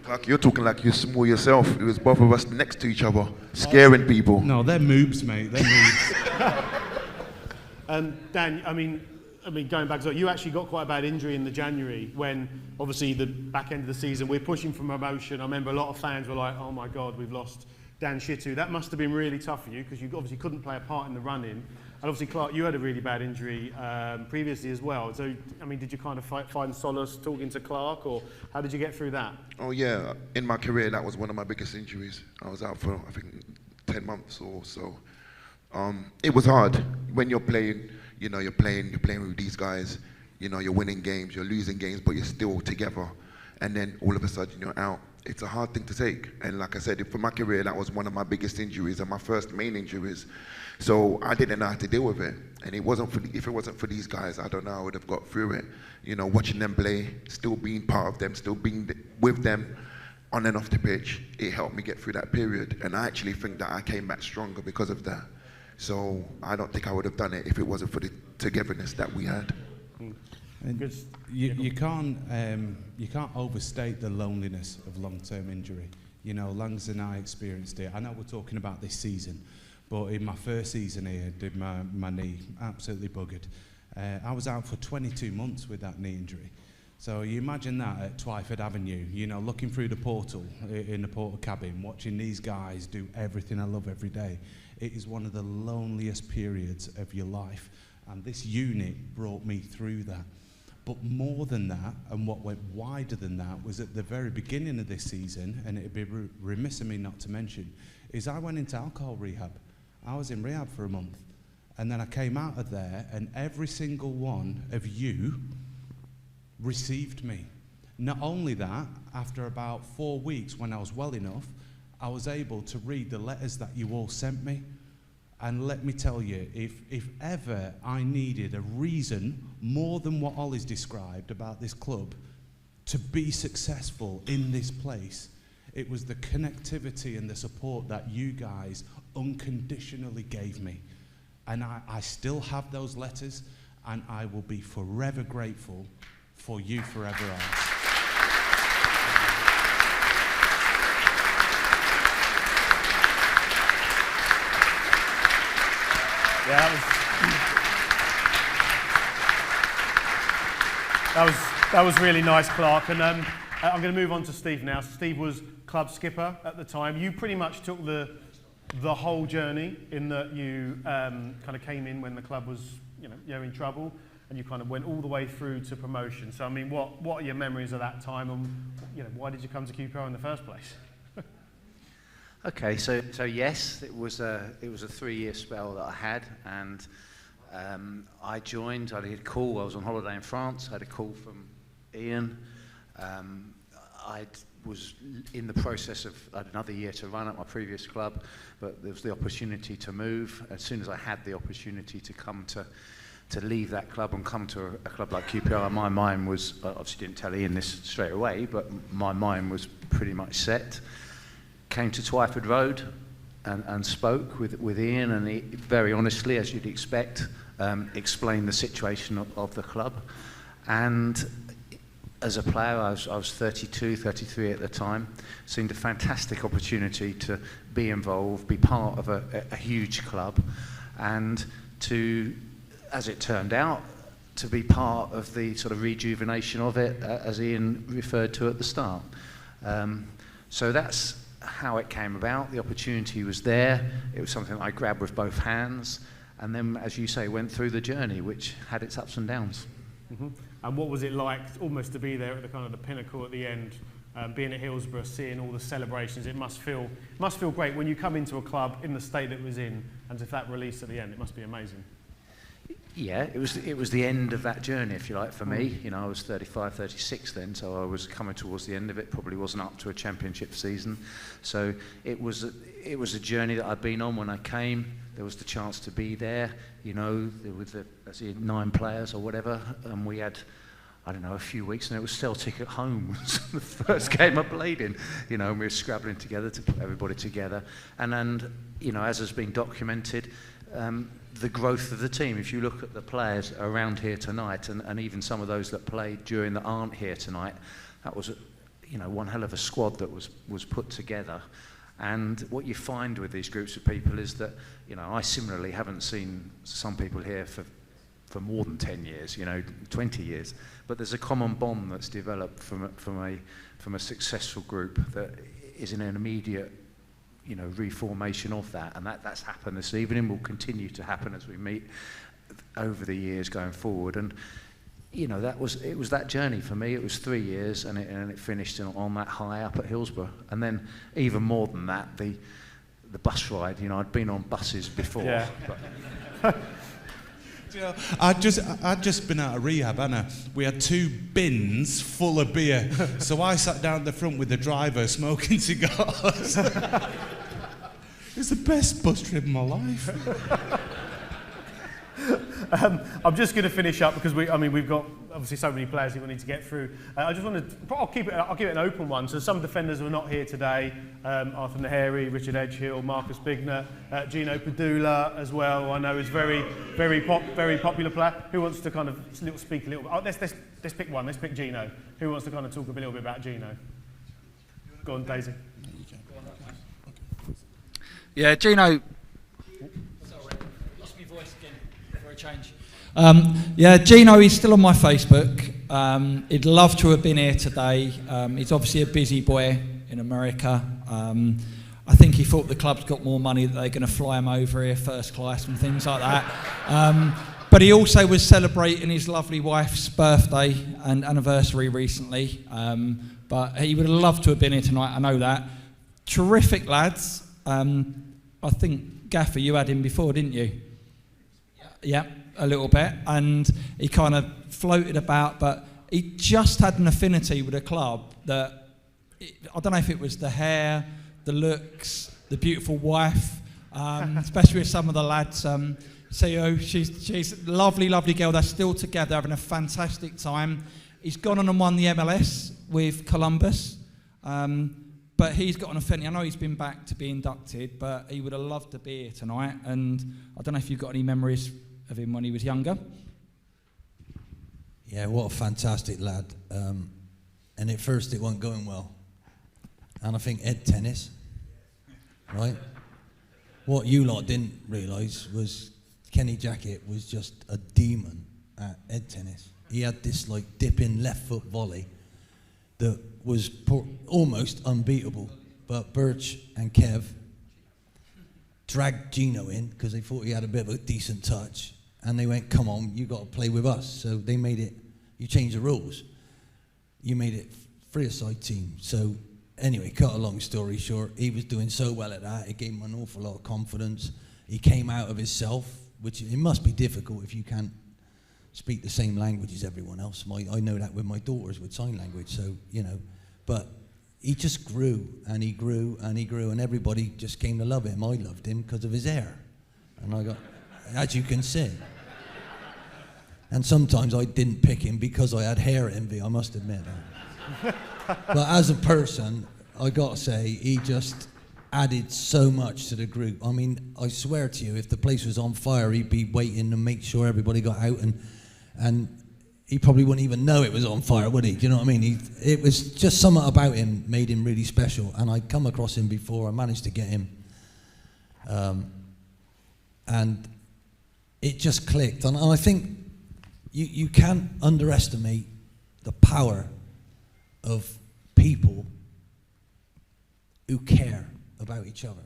Clark, you're talking like you're small yourself. It was both of us next to each other, scaring people. No, they're moobs, mate. They're moobs. Dan, I mean, going back, so you actually got quite a bad injury in the January when, obviously, the back end of the season, we're pushing for promotion. I remember a lot of fans were like, oh my God, we've lost Dan Shittu. That must have been really tough for you because you obviously couldn't play a part in the run-in. And obviously, Clark, you had a really bad injury previously as well. So, I mean, did you kind of find solace talking to Clark, or how did you get through that? Oh yeah, in my career, that was one of my biggest injuries. I was out for, I think, 10 months or so. It was hard when you're playing, you're playing with these guys, you're winning games, you're losing games, but you're still together. And then all of a sudden you're out. It's a hard thing to take. And like I said, for my career, that was one of my biggest injuries and my first main injuries. So I didn't know how to deal with it. And if it wasn't for these guys, I don't know how I would have got through it. Watching them play, still being part of them, still being with them on and off the pitch, it helped me get through that period. And I actually think that I came back stronger because of that. So I don't think I would have done it if it wasn't for the togetherness that we had. And you can't overstate the loneliness of long-term injury. Langs and I experienced it. I know we're talking about this season, but in my first season here, did my knee absolutely buggered. I was out for 22 months with that knee injury. So you imagine that at Twyford Avenue, looking through the portal in the portal cabin, watching these guys do everything I love every day. It is one of the loneliest periods of your life. And this unit brought me through that. But more than that, and what went wider than that, was at the very beginning of this season, and it'd be remiss of me not to mention, is I went into alcohol rehab. I was in rehab for a month. And then I came out of there, and every single one of you received me. Not only that, after about 4 weeks, when I was well enough, I was able to read the letters that you all sent me. And let me tell you, if ever I needed a reason, more than what Ollie's described about this club, to be successful in this place, it was the connectivity and the support that you guys unconditionally gave me. And I still have those letters, and I will be forever grateful for you forever on. Yeah, that was really nice, Clark. And I'm going to move on to Steve now. So Steve was club skipper at the time. You pretty much took the whole journey in that you kind of came in when the club was in trouble, and you kind of went all the way through to promotion. So I mean, what are your memories of that time, and why did you come to QPR in the first place? Okay, so yes, it was a 3-year spell that I had, and I joined. I had a call. I was on holiday in France. I had a call from Ian. I was in the process of another year to run at my previous club, but there was the opportunity to move. As soon as I had the opportunity to come to leave that club and come to a club like QPR, my mind was, obviously didn't tell Ian this straight away, but my mind was pretty much set. Came to Twyford Road and spoke with Ian, and he, very honestly, as you'd expect, explained the situation of the club. And as a player, I was 32, 33 at the time, seemed a fantastic opportunity to be involved, be part of a huge club, and to, as it turned out, to be part of the sort of rejuvenation of it, as Ian referred to at the start. So that's how it came about. The opportunity was there. It was something I grabbed with both hands, and then, as you say, went through the journey, which had its ups and downs. Mm-hmm. And what was it like almost to be there at the kind of the pinnacle at the end, being at Hillsborough, seeing all the celebrations, it must feel great when you come into a club in the state that it was in, and if that release at the end, it must be amazing. Yeah, it was the end of that journey, if you like, for me. You know, I was 35, 36 then, so I was coming towards the end of it. Probably wasn't up to a championship season, so it was a journey that I'd been on when I came. There was the chance to be there, you know, with the 9 players or whatever, and we had, I don't know, a few weeks, and it was Celtic at home. Was the first game I played in, you know, and we were scrabbling together to put everybody together, and you know, as has been documented. The growth of the team. If you look at the players around here tonight, and even some of those that played during that aren't here tonight, that was, you know, one hell of a squad that was put together. And what you find with these groups of people is that, you know, I similarly haven't seen some people here for more than 10 years, you know, 20 years. But there's a common bond that's developed from a successful group that is in an immediate, you know, reformation of that, and that's happened this evening, will continue to happen as we meet over the years going forward. And you know, it was that journey for me. It was 3 years, and it finished on that high up at Hillsborough. And then even more than that, the bus ride. You know, I'd been on buses before. Yeah. But you know, I'd just been out of rehab, hadn't I? We had 2 bins full of beer, so I sat down at the front with the driver smoking cigars. It's the best bus trip of my life. I'm just going to finish up because we've got obviously so many players who we need to get through. I'll keep it an open one. So some defenders who are not here today: Arthur Naheri, Richard Edgehill, Marcus Bigner, Gino Padula as well. I know is very popular player. Who wants to kind of speak a little bit? Oh, let's pick one. Let's pick Gino. Who wants to kind of talk a little bit about Gino? Go on, Daisy. Yeah, Gino. Sorry, lost my voice again for a change. Yeah, Gino is still on my Facebook. He'd love to have been here today. He's obviously a busy boy in America. I think he thought the club's got more money that they're going to fly him over here first class and things like that. But he also was celebrating his lovely wife's birthday and anniversary recently. But he would have loved to have been here tonight, I know that. Terrific lads. I think, Gaffer, you had him before, didn't you? Yeah, a little bit. And he kind of floated about, but he just had an affinity with a club that, I don't know if it was the hair, the looks, the beautiful wife, especially with some of the lads. CEO, she's a lovely, lovely girl. They're still together, having a fantastic time. He's gone on and won the MLS with Columbus. But he's got an affinity. I know he's been back to be inducted, but he would have loved to be here tonight. And I don't know if you've got any memories of him when he was younger. Yeah, what a fantastic lad. And at first it wasn't going well. And I think Ed Tennis, right? What you lot didn't realise was Kenny Jackett was just a demon at Ed Tennis. He had this like dipping left foot volley that was almost unbeatable. But Birch and Kev dragged Gino in because they thought he had a bit of a decent touch. And they went, come on, you got to play with us. So they made it, you changed the rules. You made it three-a-side team. So anyway, cut a long story short, he was doing so well at that, it gave him an awful lot of confidence. He came out of himself, which it must be difficult if you can't speak the same language as everyone else. I know that with my daughters with sign language, so, you know. But he just grew, and he grew, and he grew, and everybody just came to love him. I loved him because of his hair. And I got, as you can see. And sometimes I didn't pick him because I had hair envy, I must admit that. But as a person, I got to say, he just added so much to the group. I mean, I swear to you, if the place was on fire, he'd be waiting to make sure everybody got out, and he probably wouldn't even know it was on fire, would he? Do you know what I mean? It was just something about him made him really special. And I'd come across him before, I managed to get him. And it just clicked. And I think you can't underestimate the power of people who care about each other.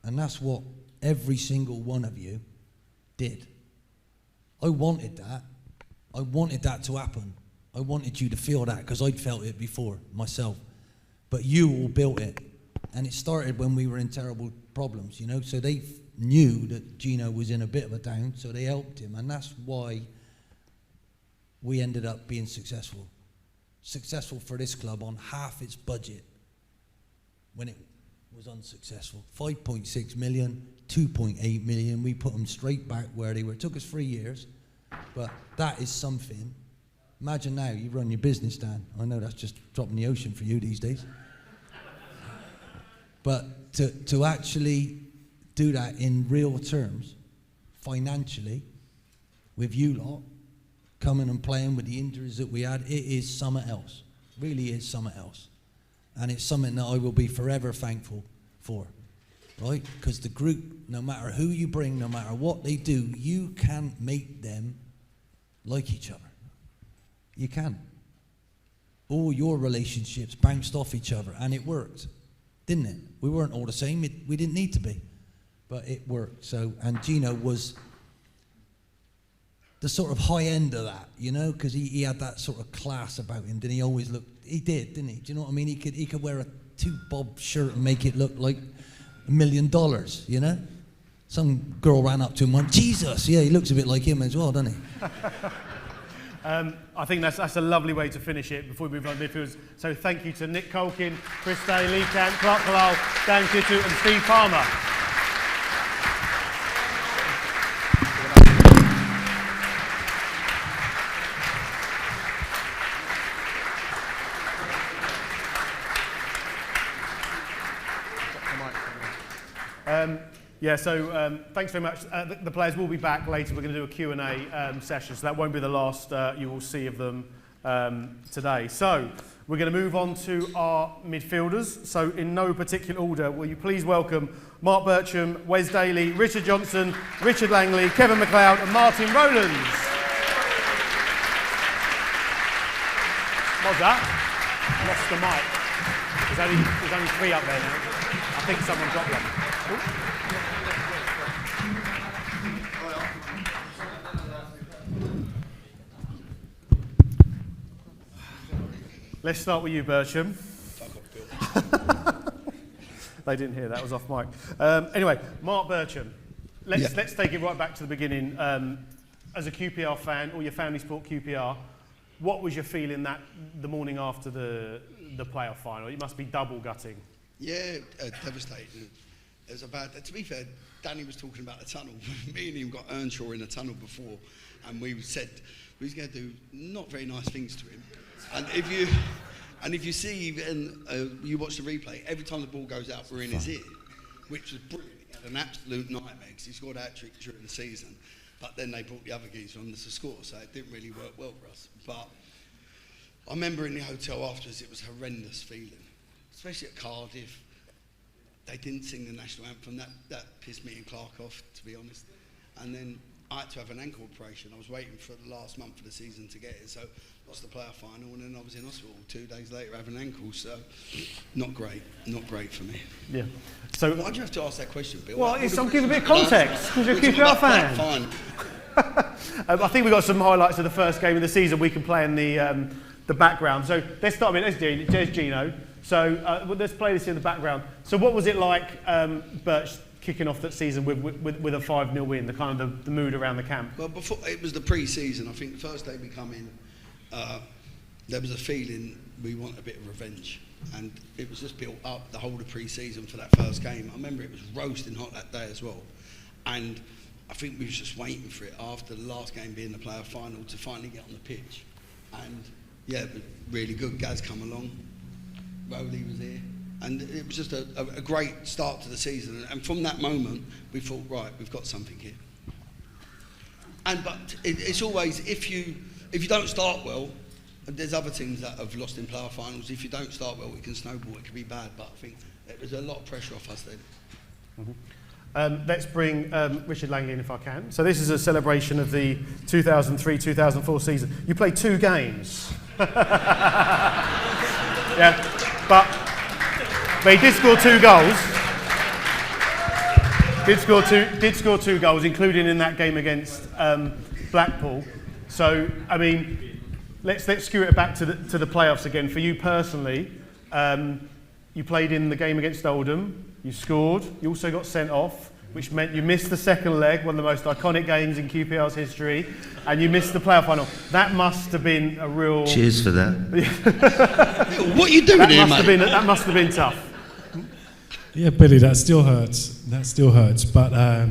And that's what every single one of you did. I wanted that. I wanted that to happen. I wanted you to feel that because I'd felt it before myself. but you all built it. And it started when we were in terrible problems, you know. So they knew that Gino was in a bit of a down, so they helped him. And that's why we ended up being successful. Successful for this club on half its budget when it was unsuccessful. 5.6 million, 2.8 million. We put them straight back where they were. It took us 3 years, but that is something. Imagine now you run your business, Dan. I know that's just dropping the ocean for you these days. But to actually do that in real terms, financially, with you lot, coming and playing with the injuries that we had, it is something else. Really is something else. And it's something that I will be forever thankful for, right? Because the group, no matter who you bring, no matter what they do, you can make them like each other. You can. All your relationships bounced off each other, and it worked, didn't it? We weren't all the same. We didn't need to be, but it worked. So, and Gino was the sort of high end of that, you know, because he had that sort of class about him. Didn't he? Always look. He did, didn't he? Do you know what I mean? He could wear a 2-bob shirt and make it look like $1 million, you know. Some girl ran up to him and went, Jesus, yeah, he looks a bit like him as well, doesn't he? I think that's a lovely way to finish it before we move on to midfielders. So thank you to Nick Culkin, Chris Day, Lee Camp, Clark Carlisle, Dan Kittu and Steve Palmer. Thanks very much. The players will be back later. We're going to do a Q&A session, so that won't be the last you will see of them today. So we're going to move on to our midfielders. So in no particular order, will you please welcome Mark Bircham, Wes Daly, Richard Johnson, Richard Langley, Kevin McLeod and Martin Rowlands. What's that? Lost the mic. There's only 3 up there now. I think someone dropped one. Ooh. Let's start with you, Bircham. They didn't hear that, was off mic. Anyway, Mark Bircham, let's take it right back to the beginning. As a QPR fan, or your family support QPR, what was your feeling the morning after the playoff final? It must be double gutting. Yeah, devastating. It was about, to be fair, Danny was talking about the tunnel. Me and him got Earnshaw in the tunnel before, and we said we was going to do not very nice things to him. And if you see and you watch the replay, every time the ball goes out, we're in his ear, which was brilliant. He had an absolute nightmare because he scored a hat-trick during the season, but then they brought the other geezer on to score, so it didn't really work well for us. But I remember in the hotel afterwards, it was a horrendous feeling, especially at Cardiff. They didn't sing the national anthem. That pissed me and Clark off, to be honest. And then I had to have an ankle operation. I was waiting for the last month of the season to get it, so lost the playoff final, and then I was in hospital 2 days later having an ankle, so not great for me. Yeah. So why'd you have to ask that question, Bill? Well, I'm giving a bit of context, because you're a QPR fan. Fine. I think we've got some highlights of the first game of the season we can play in the background. So let's start with, there's Gino. So let's play this in the background. So what was it like, Birch, kicking off that season with a 5-0 win, the kind of the mood around the camp? Well, before it was the pre-season. I think the first day we come in, there was a feeling we want a bit of revenge, and it was just built up the whole of pre-season for that first game. I remember it was roasting hot that day as well, and I think we was just waiting for it after the last game being the playoff final to finally get on the pitch. And yeah, it was really good. Gaz come along, Rowley was here. And it was just a great start to the season. And from that moment, we thought, right, we've got something here. But it's always, if you don't start well, there's other teams that have lost in playoff finals. If you don't start well, it can snowball, it can be bad. But I think there was a lot of pressure off us then. Mm-hmm. Let's bring Richard Langley in if I can. So this is a celebration of the 2003-2004 season. You played 2 games. Yeah, but he did score 2 goals. Did score 2 goals, including in that game against Blackpool. So I mean, let's skew it back to the playoffs again. For you personally, You played in the game against Oldham, you scored, you also got sent off, which meant you missed the second leg, one of the most iconic games in QPR's history, and you missed the playoff final. That must have been a real... Cheers for that. What are you doing here, mate? That must have been tough. Yeah, Billy, that still hurts. That still hurts. But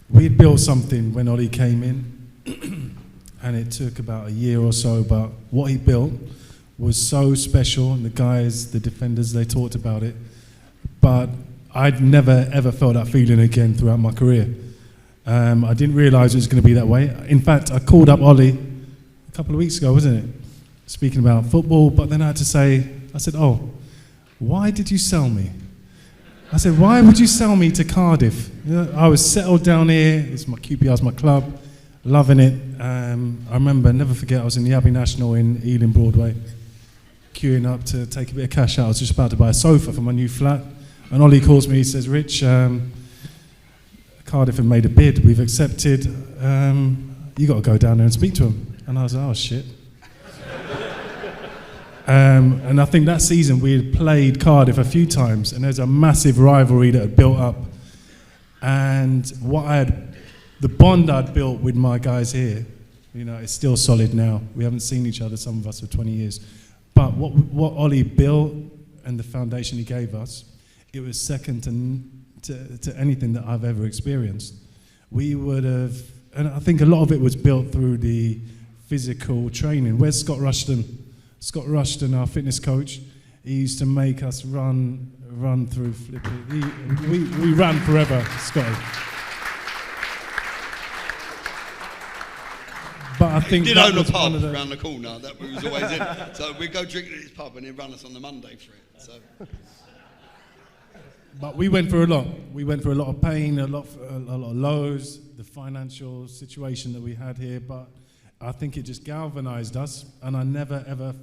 we'd built something when Ollie came in, and it took about a year or so, but what he built was so special, and the guys, the defenders, they talked about it. But I'd never, ever felt that feeling again throughout my career. I didn't realise it was going to be that way. In fact, I called up Ollie a couple of weeks ago, wasn't it? Speaking about football, but then I had to say, I said, oh, why did you sell me? I said, why would you sell me to Cardiff? You know, I was settled down here, QPR's my club, loving it. I remember, never forget, I was in the Abbey National in Ealing Broadway, queuing up to take a bit of cash out. I was just about to buy a sofa for my new flat. And Ollie calls me, he says, Rich, Cardiff have made a bid, we've accepted, you got to go down there and speak to them. And I was like, oh shit. And I think that season we had played Cardiff a few times, and there's a massive rivalry that had built up. And the bond I'd built with my guys here, you know, it's still solid now. We haven't seen each other, some of us, for 20 years. But what Ollie built and the foundation he gave us, it was second to anything that I've ever experienced. We would have, and I think a lot of it was built through the physical training. Where's Scott Rushton? Scott Rushton, our fitness coach, he used to make us run through flipping. We ran forever, Scotty. But I think he did own a pub around the corner that we was always in. So we'd go drinking at his pub and he'd run us on the Monday for it. So. But we went through a lot. We went through a lot of pain, a lot of lows, the financial situation that we had here. But I think it just galvanised us, and I never ever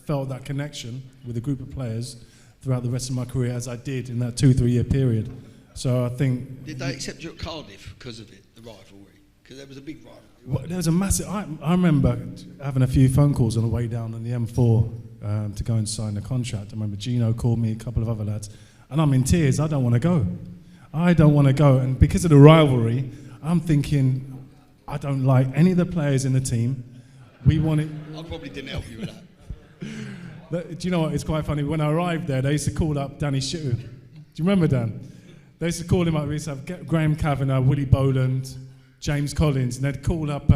felt that connection with a group of players throughout the rest of my career as I did in that 2-3 year period. So I think... Did they accept you at Cardiff because of it, the rivalry? Because there was a big rivalry. Well, there was a massive... I remember having a few phone calls on the way down on the M4 to go and sign the contract. I remember Gino called me, a couple of other lads, and I'm in tears. I don't want to go. I don't want to go. And because of the rivalry, I'm thinking, I don't like any of the players in the team. We wanted... I probably didn't help you with that. Do you know what? It's quite funny. When I arrived there, they used to call up Danny Shittu. Do you remember Dan? They used to call him up. We used to have Graham Kavanagh, Willie Boland, James Collins, and they'd call up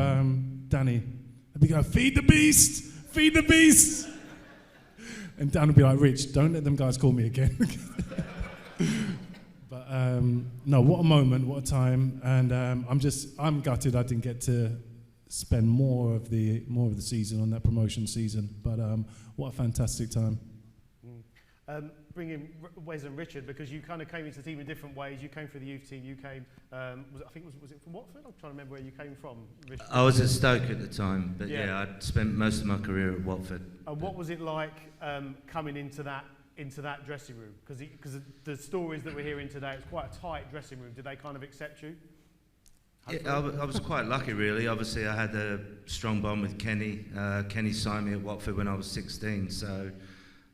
Danny. They'd be going, feed the beast! Feed the beast! And Dan would be like, Rich, don't let them guys call me again. But no, what a moment, what a time. And I'm gutted I didn't get to spend more of the season on that promotion season. But what a fantastic time. Bring in Wes and Richard, because you kind of came into the team in different ways. You came through the youth team. You came, was it from Watford? I'm trying to remember where you came from. Richard. I was at Stoke at the time, but yeah, I'd spent most of my career at Watford. And what was it like coming into that dressing room? Because the stories that we're hearing today, it's quite a tight dressing room. Did they kind of accept you? Yeah, I was quite lucky, really. Obviously, I had a strong bond with Kenny. Kenny signed me at Watford when I was 16, so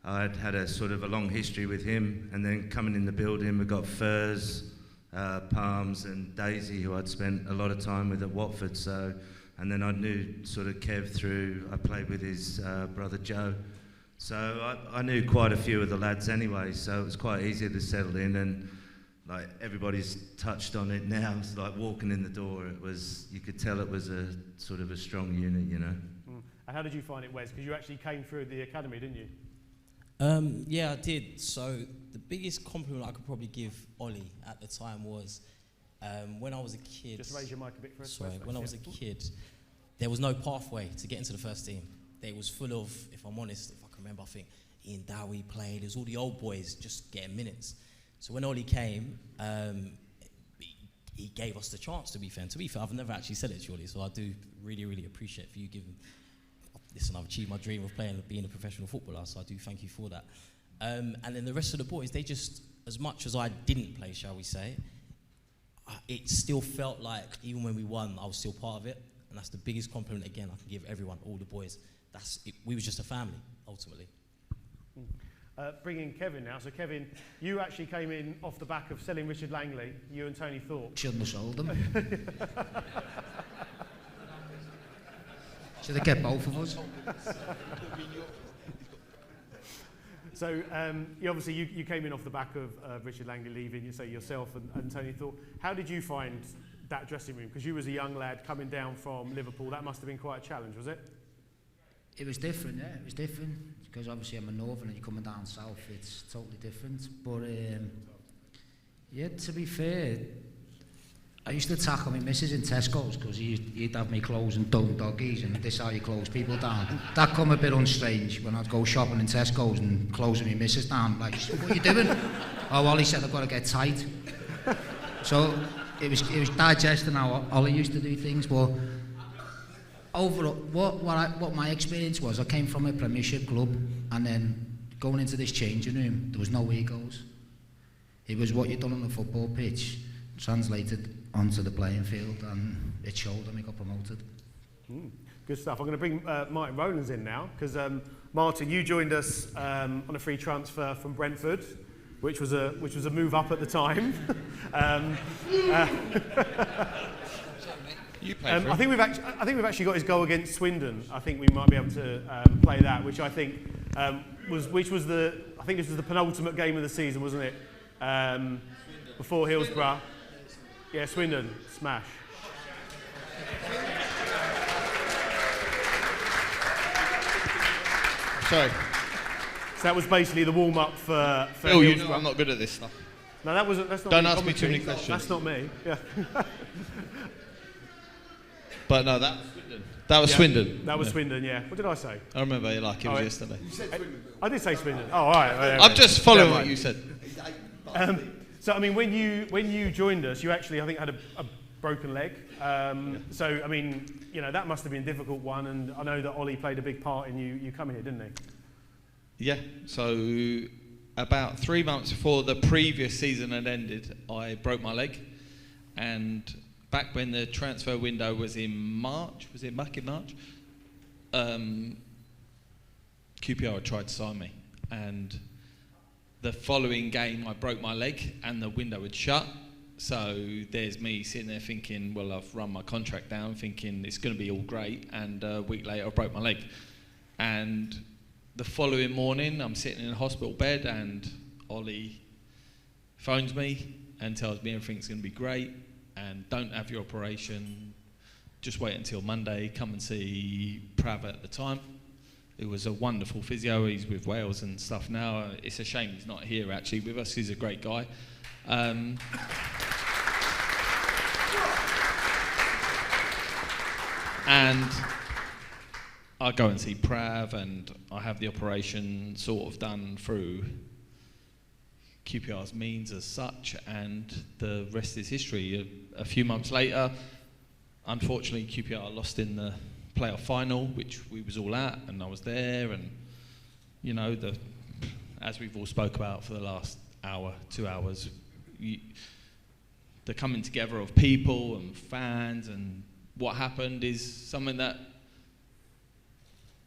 I'd had a sort of a long history with him. And then coming in the building, we got Furs, Palms, and Daisy, who I'd spent a lot of time with at Watford. So, and then I knew sort of Kev through. I played with his brother Joe, so I knew quite a few of the lads anyway. So it was quite easy to settle in and. Like everybody's touched on it now. It's like walking in the door. You could tell it was a sort of a strong unit, you know. And how did you find it, Wes? Because you actually came through the academy, didn't you? Yeah, I did. So the biggest compliment I could probably give Ollie at the time was when I was a kid. Just raise your mic a bit for us. Sorry, when I was a kid, there was no pathway to get into the first team. It was full of, if I'm honest, if I can remember, I think Ian Dowie played. It was all the old boys just getting minutes. So when Ollie came, he gave us the chance, to be fair. And to be fair, I've never actually said it to Ollie, so I do really, really appreciate for you giving... Listen, I've achieved my dream of being a professional footballer, so I do thank you for that. And then the rest of the boys, they just, as much as I didn't play, shall we say, it still felt like, even when we won, I was still part of it. And that's the biggest compliment, again, I can give everyone, all the boys. We was just a family, ultimately. bring in Kevin now. So Kevin, you actually came in off the back of selling Richard Langley, you and Tony Thorpe. Shouldn't have sold them. Should have kept both of us. So you obviously you came in off the back of Richard Langley leaving, you say yourself and Tony Thorpe. How did you find that dressing room? Because you was a young lad coming down from Liverpool. That must have been quite a challenge, was it? It was different, yeah. It was different because obviously I'm a northern and you're coming down south. It's totally different. But yeah, to be fair, I used to tackle my missus in Tesco's because he'd have me closing down doggies and this is how you close people down. That come a bit unstrange when I'd go shopping in Tesco's and closing my missus down. Like, what are you doing? Oh, Ollie said I've got to get tight. So it was digesting how Ollie used to do things. But overall, what my experience was, I came from a Premiership club and then going into this changing room, there was no egos. It was what you'd done on the football pitch translated onto the playing field, and it showed, and we got promoted. Good stuff. I'm going to bring Martin Rowlands in now, because Martin, you joined us on a free transfer from Brentford, which was a move up at the time. You played for I think we've actually got his goal against Swindon. I think we might be able to play that, which I think was the penultimate game of the season, wasn't it? Before Hillsborough. Yeah, Swindon, smash. Sorry. So that was basically the warm-up for Phil, you Hillsborough. know I'm not good at this stuff. No, that's not Don't me ask me too commenting. many questions. That's not me. Yeah. But no, that was Swindon. That was Swindon. That was Swindon, yeah. What did I say? I remember it like it was yesterday. You said Swindon. I did say Swindon. Oh, all right. I'm just following what you said. So, I mean, when you joined us, you actually, I think, had a broken leg. So, I mean, you know, that must have been a difficult one, and I know that Ollie played a big part in you coming here, didn't he? Yeah, so about 3 months before the previous season had ended, I broke my leg, and back when the transfer window was in March, was it back in March? QPR had tried to sign me, and the following game I broke my leg and the window had shut. So there's me sitting there thinking, well, I've run my contract down, thinking it's going to be all great, and a week later I broke my leg. And the following morning I'm sitting in a hospital bed and Ollie phones me and tells me everything's going to be great and don't have your operation, just wait until Monday, come and see Prav at the time. It was a wonderful physio, he's with Wales and stuff now. It's a shame he's not here actually with us, he's a great guy. And I go and see Prav and I have the operation sort of done through QPR's means as such, and the rest is history. A few months later, unfortunately QPR lost in the playoff final, which we was all at, and I was there, and you know, as we've all spoke about for the last hour, 2 hours, the coming together of people and fans, and what happened is something that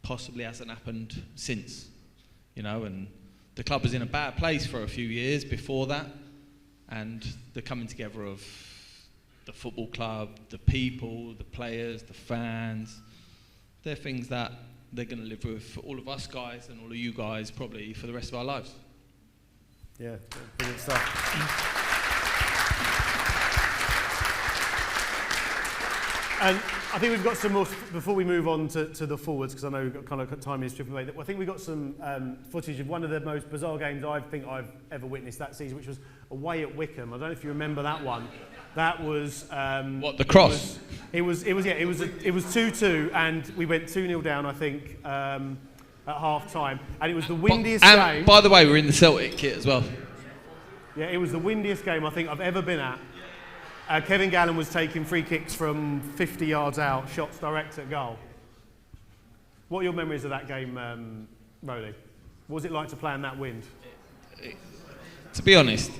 possibly hasn't happened since, you know, and the club was in a bad place for a few years before that, and the coming together of the football club, the people, the players, the fans, they're things that they're going to live with for all of us guys and all of you guys probably for the rest of our lives. Yeah, brilliant stuff. And I think we've got some more, before we move on to the forwards, because I know we've got kind of time is stripping away, I think we've got some footage of one of the most bizarre games I think I've ever witnessed that season, which was away at Wickham. I don't know if you remember that one. That was... what, the cross? It was 2-2, and we went 2-0 down, I think, at half-time. And it was the windiest game... By the way, we're in the Celtic kit as well. Yeah, it was the windiest game I think I've ever been at. Kevin Gallen was taking free kicks from 50 yards out, shots direct at goal. What are your memories of that game, Rowley? What was it like to play in that wind? To be honest,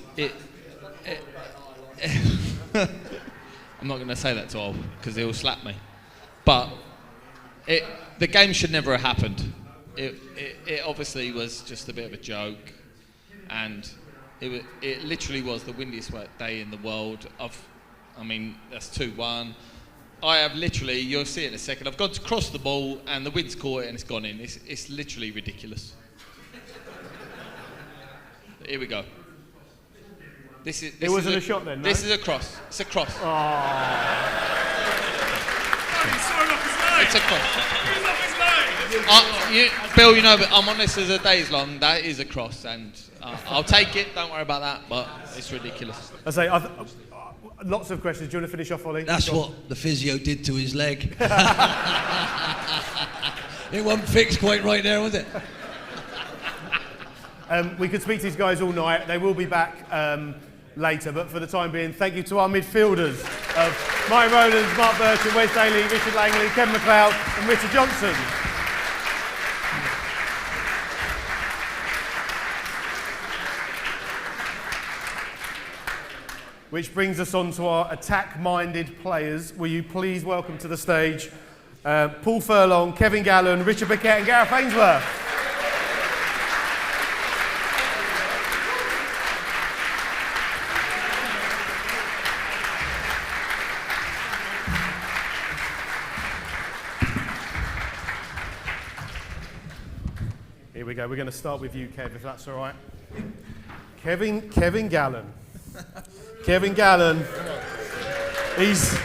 I'm not going to say that to Ol because he'll slap me. But the game should never have happened. it obviously was just a bit of a joke, and it literally was the windiest day in the world. I mean, that's 2-1. I have literally, you'll see it in a second, I've gone to cross the ball and the wind's caught it and it's gone in. It's literally ridiculous. Here we go. It wasn't a shot then, no? This is a cross. It's a cross. Oh. It's a cross. Bill, you know, but I'm honest as a day's long. That is a cross, and I'll take it. Don't worry about that. But it's ridiculous. I say, lots of questions. Do you want to finish off, Ollie? That's what the physio did to his leg. It wasn't fixed quite right there, was it? We could speak to these guys all night. They will be back later, but for the time being, thank you to our midfielders of Mike Rowlands, Mark Burton, Wes Daly, Richard Langley, Kevin McLeod and Richard Johnson. Which brings us on to our attack-minded players. Will you please welcome to the stage Paul Furlong, Kevin Gallen, Richard Paquette and Gareth Ainsworth. Here we go. We're going to start with you, Kev, if that's all right. Kevin Gallen. Kevin Gallen. He's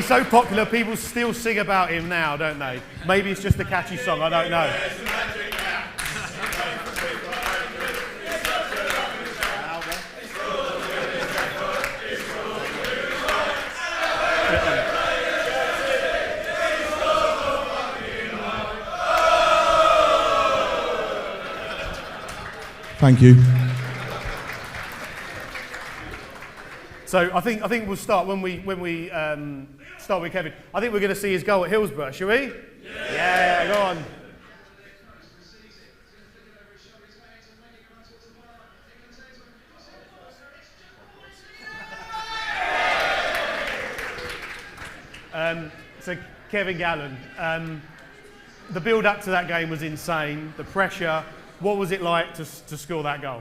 so popular, people still sing about him now, don't they? Maybe it's just a catchy song, I don't know. Thank you. So I think we'll start when we start with Kevin. I think we're going to see his goal at Hillsborough, shall we? Yeah, go on. So Kevin Gallen, the build up to that game was insane. The pressure. What was it like to score that goal?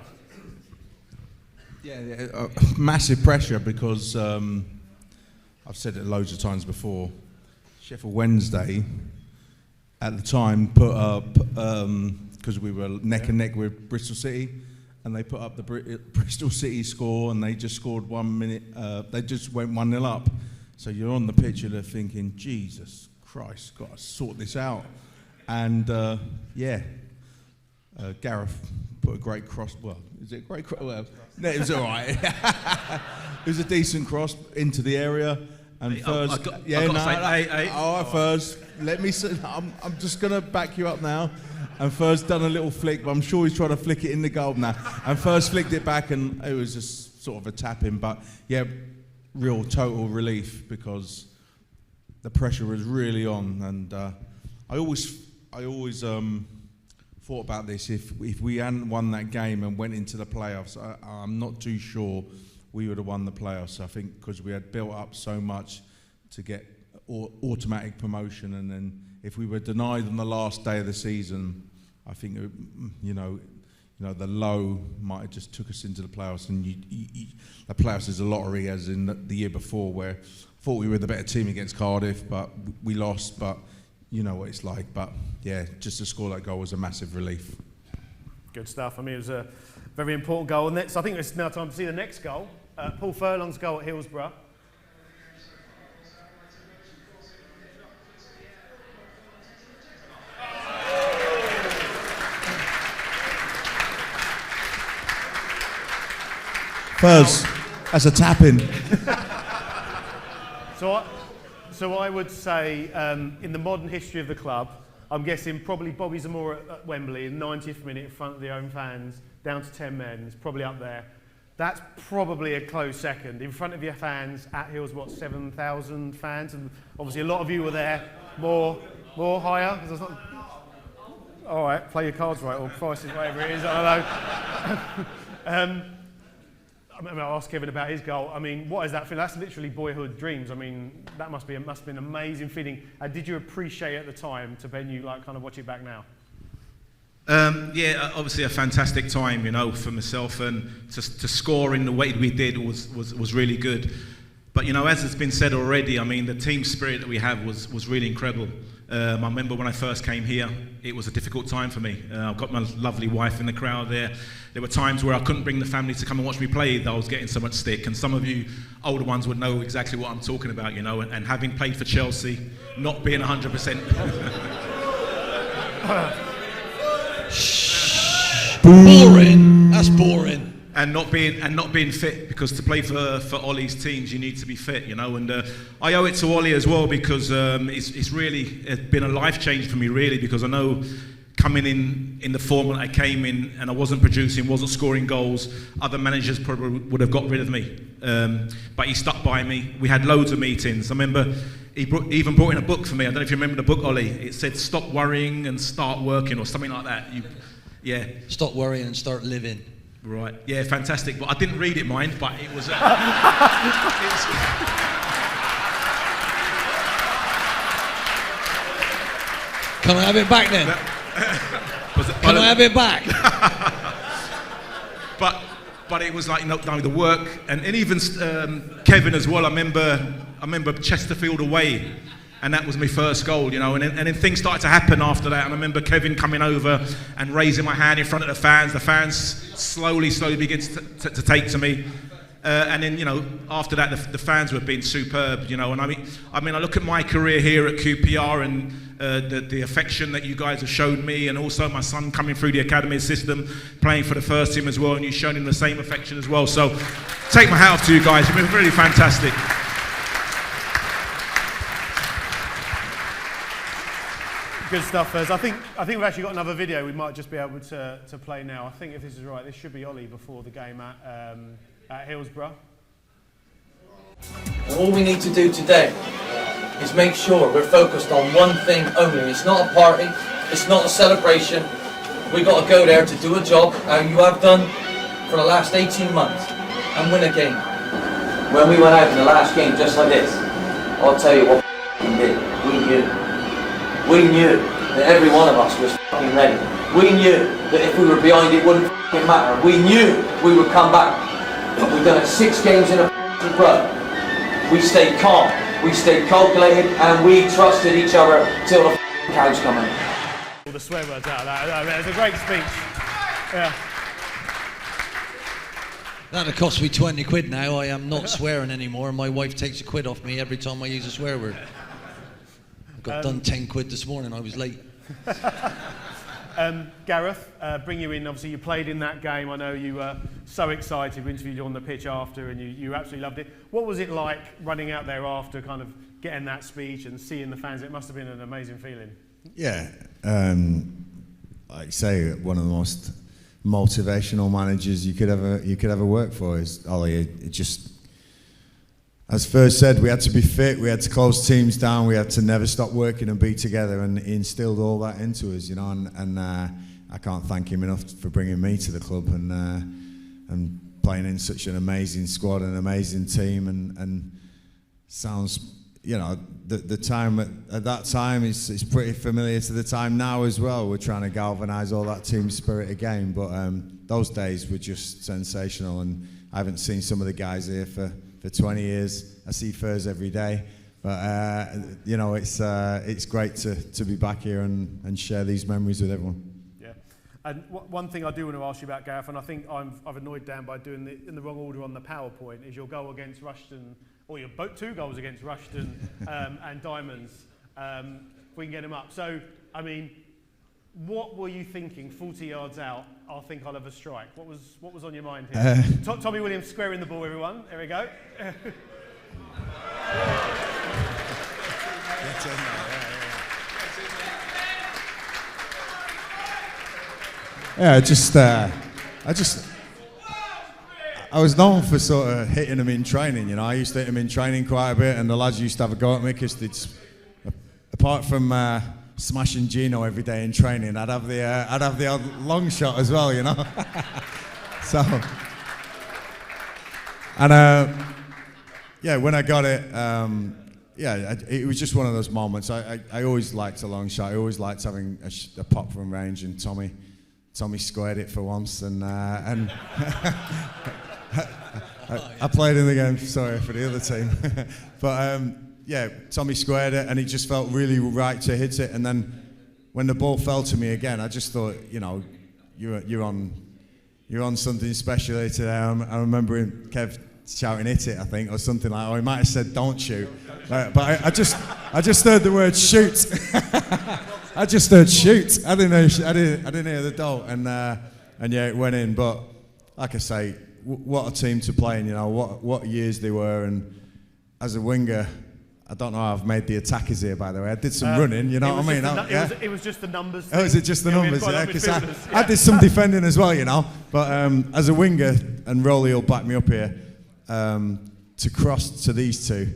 Yeah, massive pressure because I've said it loads of times before. Sheffield Wednesday, at the time, put up because we were neck and neck with Bristol City, and they put up the Bristol City score, and they just scored 1 minute. They just went 1-0 up. So you're on the pitch, and you're thinking, Jesus Christ, got to sort this out. And Gareth put a great cross. Well, is it a great cross? Well, no, it was all right. It was a decent cross into the area. And first, first, let me. I'm just gonna back you up now. And first done a little flick, but I'm sure he's trying to flick it in the goal now. And first flicked it back, and it was just sort of a tap in. But yeah, real total relief because the pressure was really on. And I always thought about this. If we hadn't won that game and went into the playoffs, I'm not too sure we would have won the playoffs. I think because we had built up so much to get automatic promotion, and then if we were denied on the last day of the season, I think the low might have just took us into the playoffs. And the playoffs is a lottery, as in the year before, where I thought we were the better team against Cardiff, but we lost. But you know what it's like. But yeah, just to score that goal was a massive relief. Good stuff. I mean, it was a very important goal. And so I think it's now time to see the next goal. Paul Furlong's goal at Hillsborough. Furs, as a tap-in. So I would say, in the modern history of the club, I'm guessing probably Bobby Zamora at Wembley in the 90th minute in front of the home fans, down to 10 men, it's probably up there. That's probably a close second. In front of your fans at Hillsborough, 7,000 fans, and obviously a lot of you were there. More, higher? All right, play your cards right, or prices, whatever it is, I don't know. I'll ask Kevin about his goal. I mean, what is that feeling? That's literally boyhood dreams. I mean, that must have been an amazing feeling. Did you appreciate at the time, to when you like kind of watch it back now? Yeah, obviously a fantastic time, you know, for myself, and to score in the way we did was really good. But you know, as it's been said already, I mean, the team spirit that we have was really incredible. I remember when I first came here, it was a difficult time for me. I've got my lovely wife in the crowd there. There were times where I couldn't bring the family to come and watch me play. I was getting so much stick, and some of you older ones would know exactly what I'm talking about, you know. And having played for Chelsea, not being 100%. Boring. That's boring. And not being fit, because to play for Ollie's teams you need to be fit, you know. And I owe it to Ollie as well, because it's been a life change for me, really, because I know coming in the form that I came in and I wasn't producing, wasn't scoring goals, other managers probably would have got rid of me. But he stuck by me. We had loads of meetings. I remember he even brought in a book for me. I don't know if you remember the book, Ollie. It said "Stop worrying and start working" or something like that. Yeah. Stop worrying and start living. Right. Yeah, fantastic. But I didn't read it, mind. But it was. Can I have it back then? Can I have it back? But it was like, you know, the work, and even Kevin as well. I remember Chesterfield away, and that was my first goal, you know. And then things started to happen after that. And I remember Kevin coming over and raising my hand in front of the fans. The fans slowly begins to take to me. And then, you know, after that, the fans were being superb, you know. And I mean, I look at my career here at QPR and the affection that you guys have shown me, and also my son coming through the academy system, playing for the first team as well, and you've shown him the same affection as well. So, take my hat off to you guys. You've been really fantastic. Good stuff, Fez. I think we've actually got another video we might just be able to play now. I think if this is right, this should be Ollie before the game at Hillsborough. And all we need to do today is make sure we're focused on one thing only. It's not a party, it's not a celebration. We've got to go there to do a job, as you have done for the last 18 months, and win a game. When we went out in the last game just like this, I'll tell you what we did. We knew that every one of us was fucking ready. We knew that if we were behind it wouldn't fucking matter. We knew we would come back. We've done it 6 games in a row. We stayed calm, we stayed calculated, and we trusted each other till the cows come in. All the swear words out of that. I mean, it's a great speech. Yeah. That'll cost me 20 quid now. I am not swearing anymore, and my wife takes a quid off me every time I use a swear word. I got done 10 quid this morning, I was late. Gareth, bring you in. Obviously, you played in that game. I know you were so excited. We interviewed you on the pitch after, and you absolutely loved it. What was it like running out there after, kind of getting that speech and seeing the fans? It must have been an amazing feeling. Yeah, like I say, one of the most motivational managers you could ever work for is Ollie. It just, as Furs said, we had to be fit, we had to close teams down, we had to never stop working and be together, and he instilled all that into us, you know. And I can't thank him enough for bringing me to the club and playing in such an amazing squad, an amazing team, and sounds, you know, the time at that time is pretty familiar to the time now as well. We're trying to galvanise all that team spirit again, but those days were just sensational, and I haven't seen some of the guys here for 20 years. I see Furs every day, but you know, it's great to be back here and share these memories with everyone. Yeah, and one thing I do want to ask you about, Gareth, and I think I've annoyed Dan by doing it in the wrong order on the PowerPoint, is your goal against Rushden, or your 2 goals against Rushden and Diamonds. If we can get them up. So, I mean, what were you thinking 40 yards out? I think I'll have a strike. What was on your mind here? Tommy Williams squaring the ball, everyone. There we go. I was known for sort of hitting them in training, you know. I used to hit them in training quite a bit, and the lads used to have a go at me because apart from smashing Gino every day in training, I'd have the odd long shot as well, you know. So And yeah, when I got it, it was just one of those moments. I always liked a long shot. I always liked having a pop from range, and Tommy squared it for once, and I played in the game. Sorry for the other team, but yeah, Tommy squared it, and it just felt really right to hit it. And then when the ball fell to me again, I just thought, you know, you're on something special here today. I remember him, Kev, shouting "hit it," I think, or something like that. Or he might have said "don't shoot," but I just heard the word "shoot." I just heard "shoot." I didn't hear the "don't," and yeah, it went in. But like I say, what a team to play in. You know what years they were, and as a winger, I don't know how I've made the attackers here, by the way. I did some running, you know what I mean? It was just the numbers. Oh, is it just the numbers? Yeah, because I did some defending as well, you know. But as a winger, and Rolly will back me up here, to cross to these two,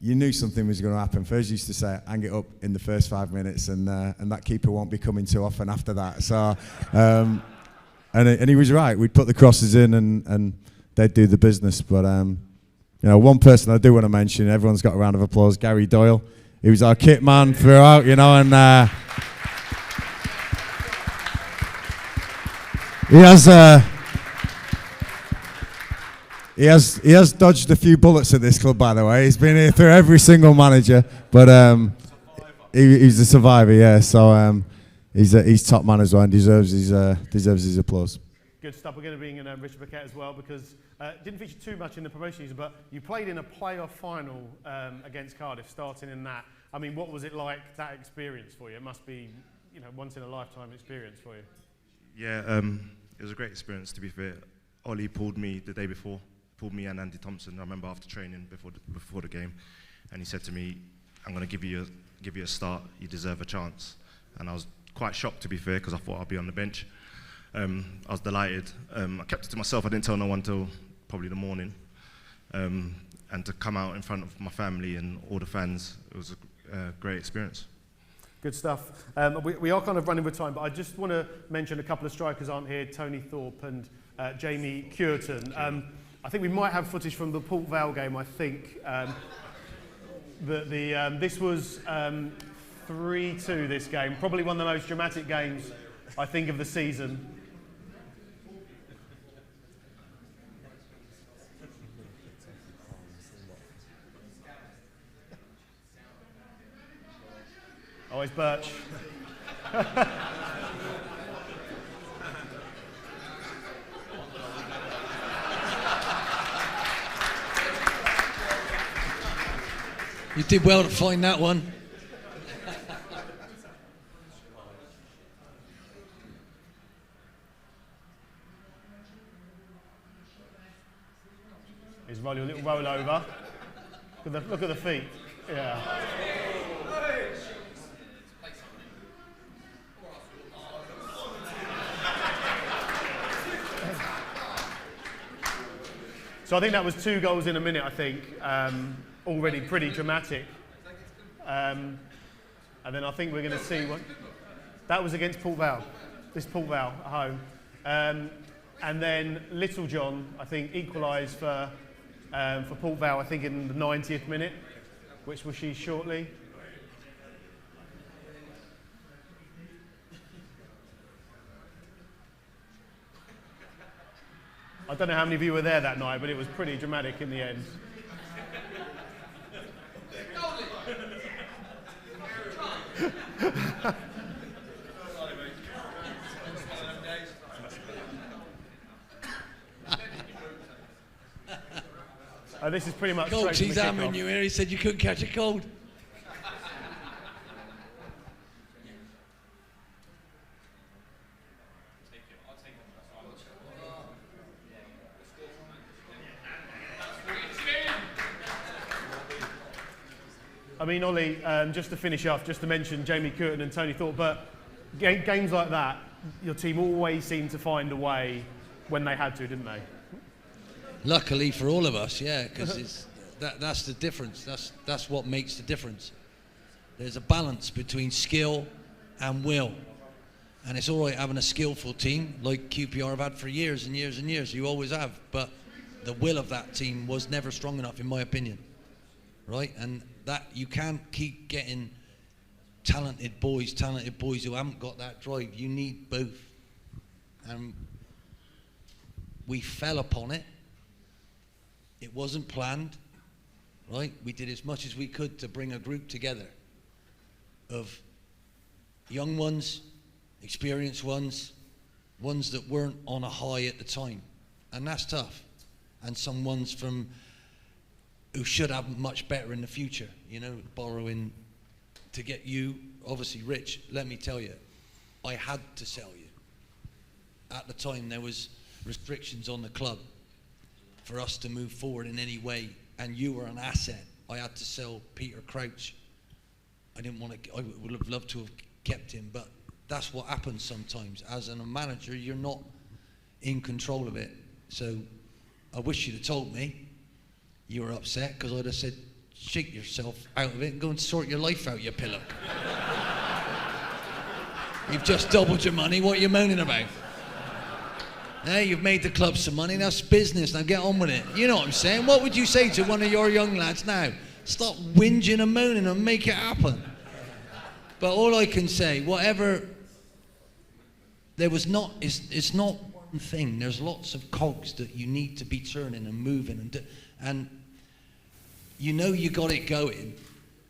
you knew something was going to happen. First, used to say, hang it up in the first 5 minutes, and that keeper won't be coming too often after that. So, and he was right. We'd put the crosses in, and they'd do the business. But you know, one person I do want to mention, everyone's got a round of applause, Gary Doyle. He was our kit man throughout, you know, and he has dodged a few bullets at this club, by the way. He's been here through every single manager, but he's a survivor, yeah. So he's top man as well, and deserves his applause. Good stuff. We're going to bring in Richard Paquette as well, because didn't feature too much in the promotion season, but you played in a playoff final against Cardiff, starting in that. I mean, what was it like, that experience for you? It must be, you know, once in a lifetime experience for you. Yeah, it was a great experience, to be fair. Ollie pulled me the day before, pulled me and Andy Thompson. I remember after training before the game, and he said to me, "I'm going to give you a start. You deserve a chance." And I was quite shocked, to be fair, because I thought I'd be on the bench. I was delighted. I kept it to myself. I didn't tell no one till probably the morning. And to come out in front of my family and all the fans, it was a great experience. Good stuff. We are kind of running with time, but I just want to mention a couple of strikers aren't here, Tony Thorpe and Jamie Cureton. I think we might have footage from the Port Vale game, I think. This was 3-2, this game. Probably one of the most dramatic games, I think, of the season. Oh, it's Birch. You did well to find that one. He's rolling a little roll over. Look at the feet. Yeah. So I think that was 2 goals in a minute, I think. Already pretty dramatic. And then I think we're going to see one. That was against Port Vale. This Port Vale at home. And then Little John, I think, equalised for Port Vale, I think, in the 90th minute, which will see shortly. I don't know how many of you were there that night, but it was pretty dramatic in the end. This is pretty much Coach, straight he's from the hammering kickoff. you here. He said you couldn't catch a cold. I mean, Ollie, just to finish off, just to mention Jamie Curtin and Tony Thorpe, but games like that, your team always seemed to find a way when they had to, didn't they? Luckily for all of us, yeah, because that's the difference. That's what makes the difference. There's a balance between skill and will. And it's all right having a skillful team like QPR have had for years and years and years. You always have. But the will of that team was never strong enough, in my opinion. Right? And that you can't keep getting talented boys who haven't got that drive. You need both. And we fell upon it. It wasn't planned, right? We did as much as we could to bring a group together of young ones, experienced ones, ones that weren't on a high at the time. And that's tough. And some ones who should have much better in the future, you know, borrowing to get you. Obviously, Rich, let me tell you, I had to sell you. At the time, there was restrictions on the club for us to move forward in any way, and you were an asset. I had to sell Peter Crouch. I would have loved to have kept him, but that's what happens sometimes. As a manager, you're not in control of it. So I wish you'd have told me you were upset, because I'd have said, shake yourself out of it and go and sort your life out, you pillock. You've just doubled your money, what are you moaning about? Hey, you've made the club some money, that's business, now get on with it. You know what I'm saying? What would you say to one of your young lads now? Stop whinging and moaning and make it happen. But all I can say, whatever, it's not one thing. There's lots of cogs that you need to be turning and moving. And you know you got it going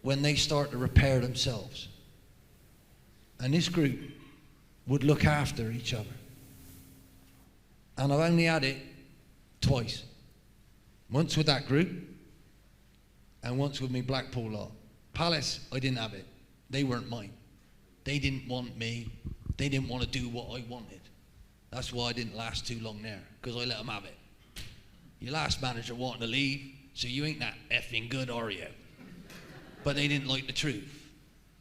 when they start to repair themselves. And this group would look after each other. And I've only had it twice. Once with that group, and once with me Blackpool lot. Palace, I didn't have it. They weren't mine. They didn't want me. They didn't want to do what I wanted. That's why I didn't last too long there, because I let them have it. Your last manager wanted to leave, so you ain't that effing good, are you? But they didn't like the truth.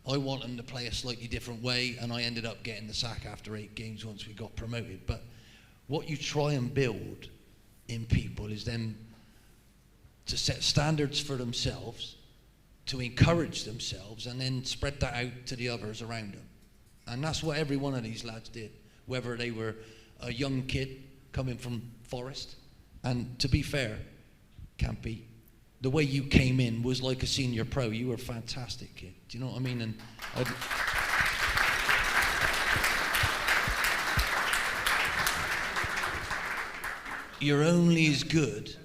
I want them to play a slightly different way, and I ended up getting the sack after 8 games once we got promoted. But what you try and build in people is them to set standards for themselves, to encourage themselves, and then spread that out to the others around them. And that's what every one of these lads did, whether they were a young kid coming from Forest. And to be fair, Campy, the way you came in was like a senior pro. You were a fantastic kid. Do you know what I mean? And you're only as good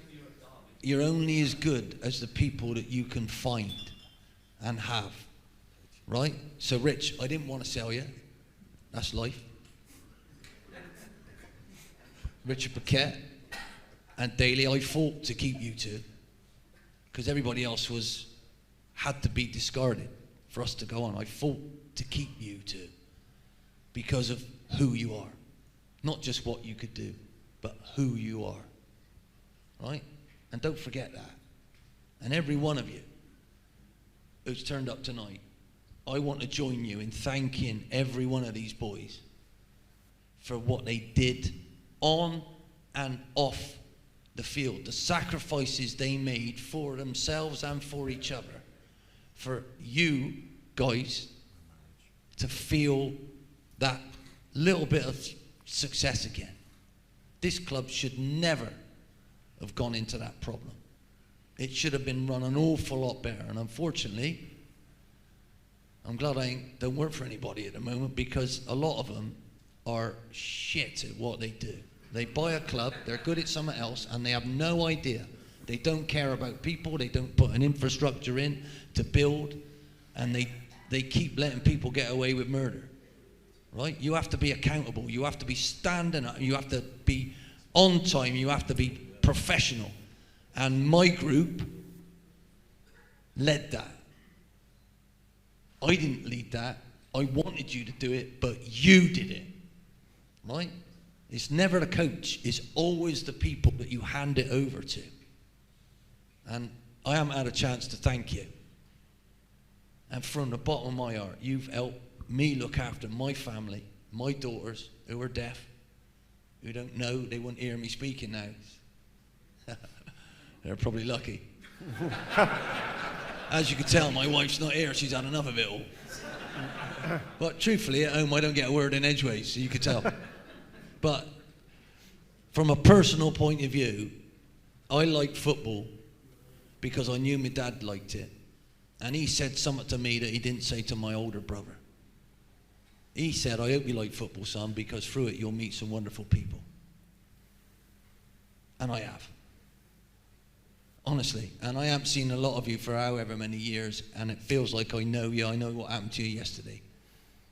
as the people that you can find and have, right? So Rich, I didn't want to sell you. That's life. Richard Paquette and Daly, I fought to keep you two, because everybody else had to be discarded for us to go on. I fought to keep you two because of who you are. Not just what you could do, but who you are, right? And don't forget that. And every one of you who's turned up tonight, I want to join you in thanking every one of these boys for what they did on and off the field, the sacrifices they made for themselves and for each other, for you guys to feel that little bit of success again. This club should never have gone into that problem. It should have been run an awful lot better. And unfortunately, I'm glad I don't work for anybody at the moment, because a lot of them are shit at what they do. They buy a club, they're good at something else, and they have no idea. They don't care about people, they don't put an infrastructure in to build, and they keep letting people get away with murder. Right? You have to be accountable, you have to be standing up, you have to be on time, you have to be professional. And my group led that. I didn't lead that. I wanted you to do it, but you did it. Right? It's never the coach, it's always the people that you hand it over to. And I haven't had a chance to thank you. And from the bottom of my heart, you've helped me look after my family, my daughters who are deaf, who don't know, they wouldn't hear me speaking now. They're probably lucky. As you can tell, my wife's not here, she's had enough of it all. But truthfully, at home I don't get a word in edgeways, so you could tell. But from a personal point of view, I liked football because I knew my dad liked it. And he said something to me that he didn't say to my older brother. He said, I hope you like football, son, because through it you'll meet some wonderful people. And I have. Honestly. And I haven't seen a lot of you for however many years, and it feels like I know you. I know what happened to you yesterday.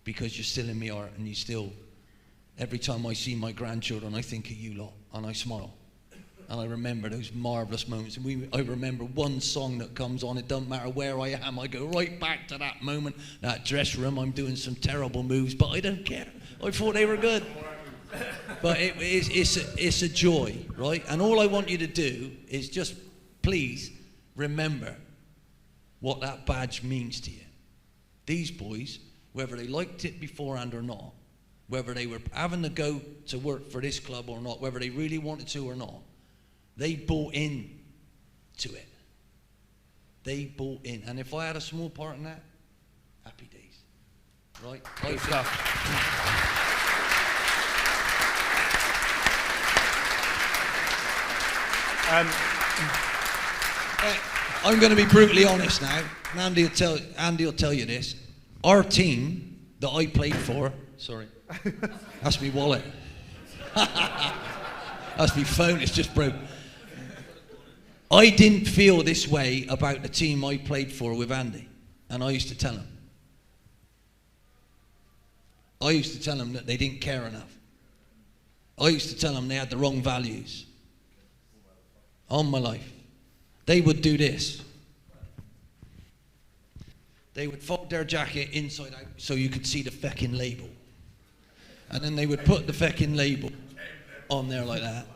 Because you're still in my heart, and you still, every time I see my grandchildren, I think of you lot, and I smile. And I remember those marvellous moments. And I remember one song that comes on, it doesn't matter where I am, I go right back to that moment, that dress room, I'm doing some terrible moves, but I don't care. I thought they were good. But it's a joy, right? And all I want you to do is just, please, remember what that badge means to you. These boys, whether they liked it beforehand or not, whether they were having to go to work for this club or not, whether they really wanted to or not, they bought in to it. They bought in. And if I had a small part in that, happy days. Right? Good stuff. I'm going to be brutally honest now. Andy will tell you this. Our team that I played for, sorry, that's me wallet. That's me phone, it's just broke. I didn't feel this way about the team I played for with Andy, and I used to tell him. I used to tell them that they didn't care enough. I used to tell them they had the wrong values. On my life. They would do this. They would fold their jacket inside out so you could see the feckin' label. And then they would put the feckin' label on there like that.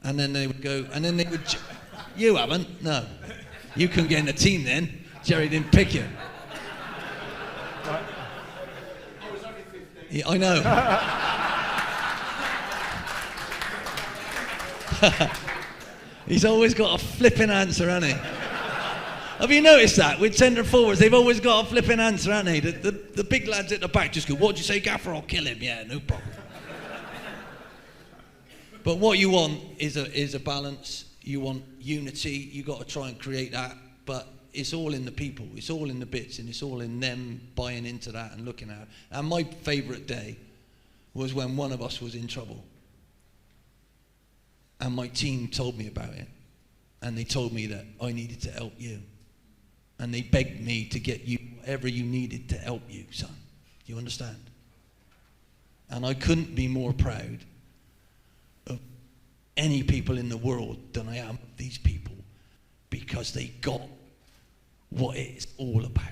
And then they would go, and then they would, you haven't? No. You couldn't get in the team then. Jerry didn't pick you. Yeah, I know. He's always got a flipping answer, hasn't he? Have you noticed that? With centre forwards, they've always got a flipping answer, haven't they? The big lads at the back just go, what'd you say, Gaffer? I'll kill him. Yeah, no problem. But what you want is a balance. You want unity. You got to try and create that. But it's all in the people. It's all in the bits, and it's all in them buying into that and looking at it. And my favourite day was when one of us was in trouble. And my team told me about it. And they told me that I needed to help you. And they begged me to get you whatever you needed to help you, son. You understand? And I couldn't be more proud of any people in the world than I am of these people, because they got what it's all about.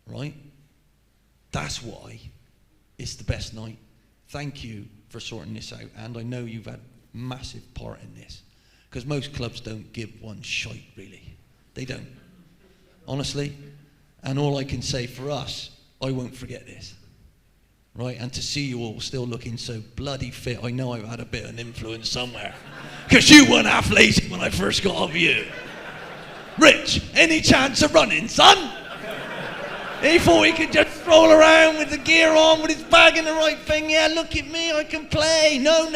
Right? That's why it's the best night. Thank you for sorting this out. And I know you've had massive part in this, because most clubs don't give one shite, really. They don't, honestly. And all I can say for us, I won't forget this, right? And to see you all still looking so bloody fit, I know I've had a bit of an influence somewhere, because you weren't half lazy when I first got of you. Rich, any chance of running, son? He thought he could just stroll around with the gear on, with his bag in the right thing. Yeah, look at me, I can play. No.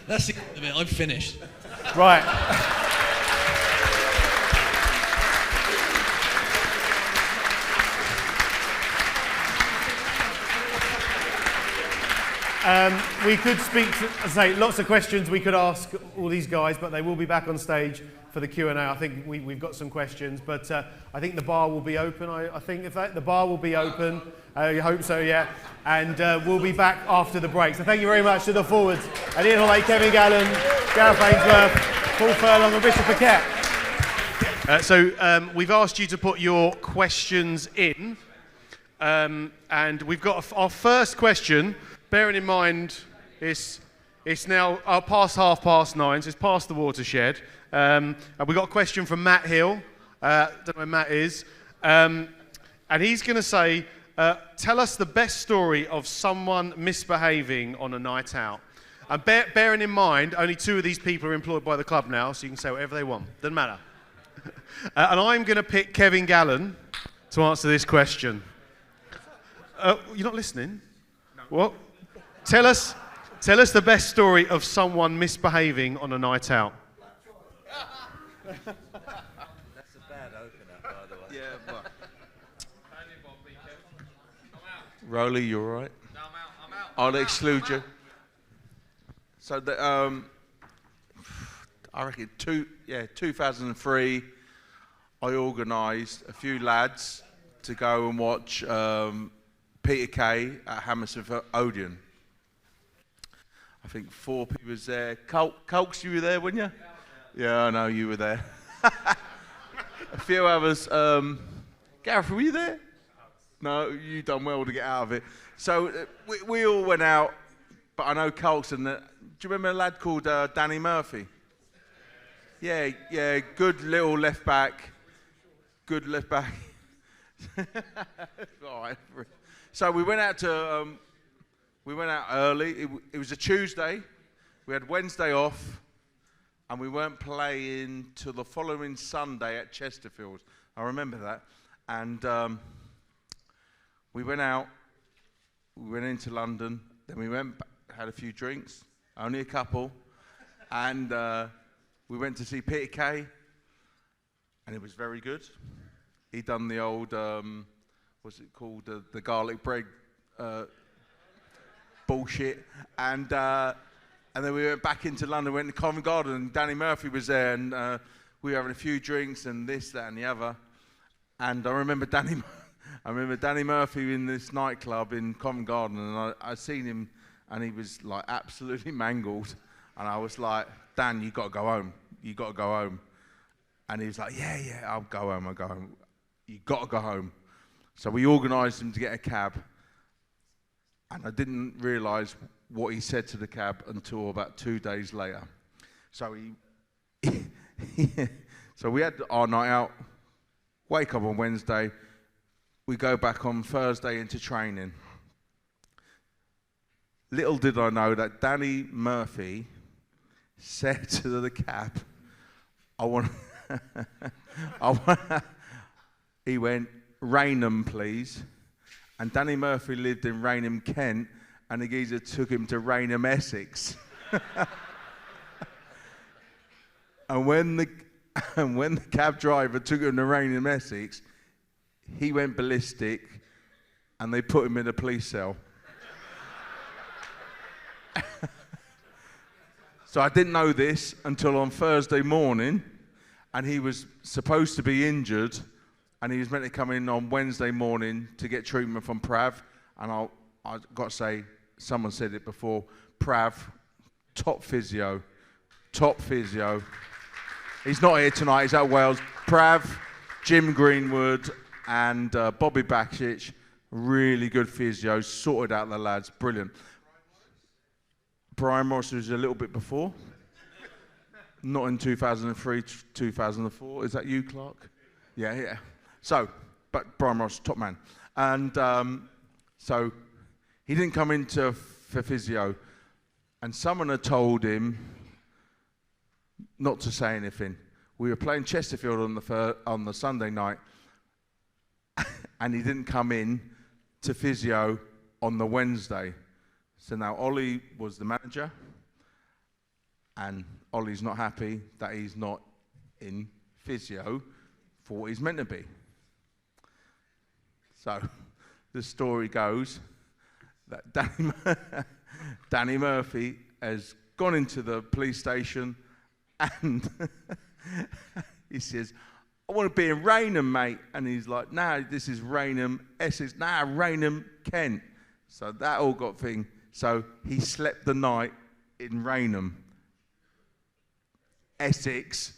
That's the end of it, I'm finished. Right. We could speak to, say, lots of questions we could ask all these guys, but they will be back on stage for the Q&A. I think we've got some questions, but I think the bar will be open. I think the bar will be open. I hope so, yeah. And we'll be back after the break. So thank you very much to the forwards. Ian Holloway, Kevin Gallen, Gareth Ainsworth, Paul Furlong and Bishop Paquette. So we've asked you to put your questions in. And we've got our first question. Bearing in mind, it's now past 9:30, so it's past the watershed. And we've got a question from Matt Hill. Don't know where Matt is. And he's going to say, tell us the best story of someone misbehaving on a night out. And bearing in mind, only 2 of these people are employed by the club now, so you can say whatever they want. Doesn't matter. And I'm going to pick Kevin Gallen to answer this question. You're not listening? No. What? Tell us the best story of someone misbehaving on a night out. That's a bad opener, by the way. Yeah, but... Rolly, you all right? No, I'm out. I'll exclude you. So, I reckon 2003, I organised a few lads to go and watch Peter Kay at Hammersmith Odeon. I think 4 people was there. Colks, you were there, weren't you? Yeah, I know you were there. A few others. Gareth, were you there? No, you done well to get out of it. So we all went out, but I know Colks and do you remember a lad called Danny Murphy? Yeah, good little left back. Good left back. All right. So we went out early. It was a Tuesday. We had Wednesday off, and we weren't playing till the following Sunday at Chesterfield. I remember that. And we went out. We went into London. Then we went, had a few drinks, only a couple, and we went to see Peter Kay, and it was very good. He done the old, what's it called, the garlic bread bullshit, and then we went back into London, went to Covent Garden, and Danny Murphy was there, and we were having a few drinks and this, that, and the other. And I remember Danny Murphy in this nightclub in Covent Garden, and I seen him, and he was like absolutely mangled, and I was like, Dan, you got to go home. You got to go home. And he was like, yeah, I'll go home. You got to go home. So we organised him to get a cab, and I didn't realise what he said to the cab until about 2 days later. So so we had our night out, wake up on Wednesday, we go back on Thursday into training. Little did I know that Danny Murphy said to the cab, he went, Rainham, please. And Danny Murphy lived in Rainham, Kent, and the geezer took him to Rainham, Essex. And when the cab driver took him to Rainham, Essex, he went ballistic, and they put him in a police cell. So I didn't know this until on Thursday morning, and he was supposed to be injured, and he was meant to come in on Wednesday morning to get treatment from Prav. And I got to say, someone said it before, Prav, top physio. He's not here tonight, he's at Wales. Prav, Jim Greenwood, and Bobby Bakic, really good physio, sorted out the lads, brilliant. Brian Morris was a little bit before. Not in 2003, 2004. Is that you, Clark? Yeah. So, but Brian Morris, top man. And so he didn't come into for physio. And someone had told him not to say anything. We were playing Chesterfield on the Sunday night, and he didn't come in to physio on the Wednesday. So now Ollie was the manager, and Ollie's not happy that he's not in physio for what he's meant to be. So the story goes that Danny Murphy has gone into the police station, and he says, I want to be in Rainham, mate. And he's like, no, this is Rainham, Essex. Nah, Rainham, Kent. So that all got thing. So he slept the night in Rainham, Essex,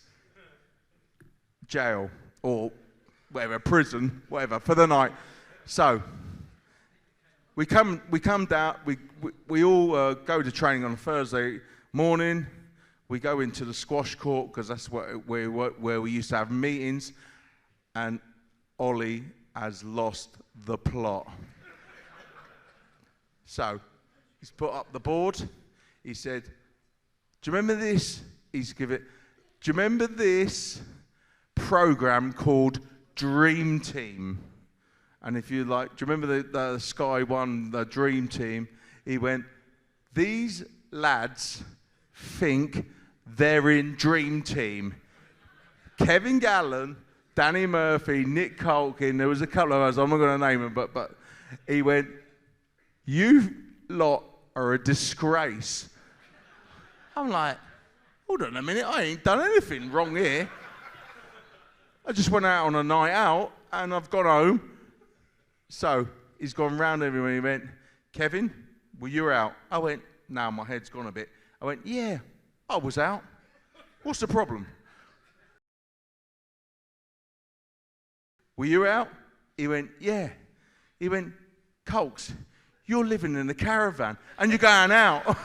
jail, or whatever, prison, whatever, for the night. So we come down, we all go to training on a Thursday morning. We go into the squash court, because that's where we used to have meetings, and Ollie has lost the plot. So he's put up the board. He said, do you remember this? Do you remember this program called Dream Team? And if you like, do you remember the Sky One, the Dream Team? He went, these lads think they're in Dream Team. Kevin Gallen, Danny Murphy, Nick Colkin, there was a couple of us, I'm not going to name them, but he went, you lot are a disgrace. I'm like, hold on a minute, I ain't done anything wrong here. I just went out on a night out and I've gone home. So he's gone round everywhere. He went, Kevin, well, you're out. I went, now my head's gone a bit. I went, yeah, I was out. What's the problem? Were you out? He went, yeah. He went, Colks, you're living in a caravan and you're going out.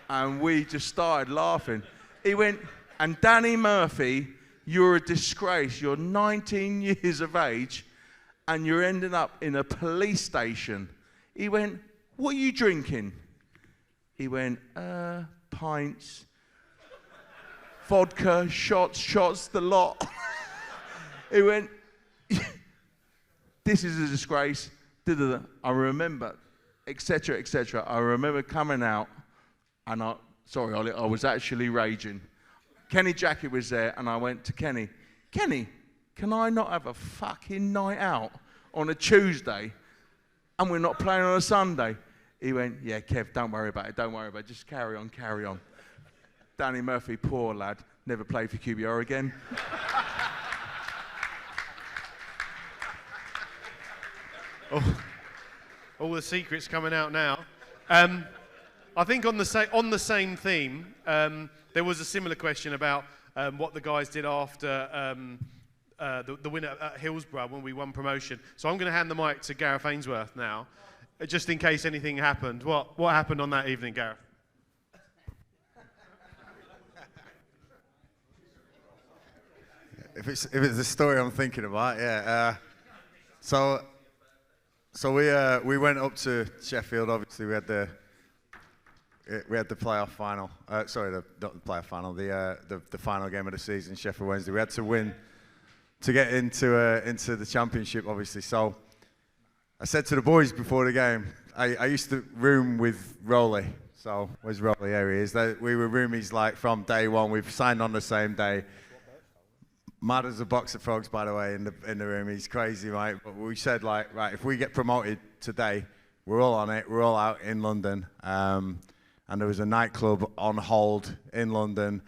And we just started laughing. He went, and Danny Murphy, you're a disgrace. You're 19 years of age and you're ending up in a police station. He went, what are you drinking? He went, pints, vodka, shots, the lot. He went, this is a disgrace. I remember, etc., etc. I remember coming out and sorry, Ollie, I was actually raging. Kenny Jackett was there, and I went to Kenny, can I not have a fucking night out on a Tuesday and we're not playing on a Sunday? He went, yeah, Kev, don't worry about it, just carry on. Danny Murphy, poor lad, never played for QPR again. All the secrets coming out now. I think on the same theme, there was a similar question about what the guys did after the win at Hillsborough when we won promotion. So I'm going to hand the mic to Gareth Ainsworth now, just in case anything happened. What happened on that evening, Gareth? If it's the story I'm thinking about, yeah. So we went up to Sheffield. Obviously, we had the playoff final. Not the playoff final. The final game of the season, Sheffield Wednesday. We had to win to get into the championship, obviously. So I said to the boys before the game, I used to room with Rowley. So where's Rowley? Here he is. We were roomies like from day one. We've signed on the same day. Mad as a box of frogs, by the way, in the room. He's crazy, right? But we said, like, right, if we get promoted today, we're all on it. We're all out in London. And there was a nightclub on hold in London.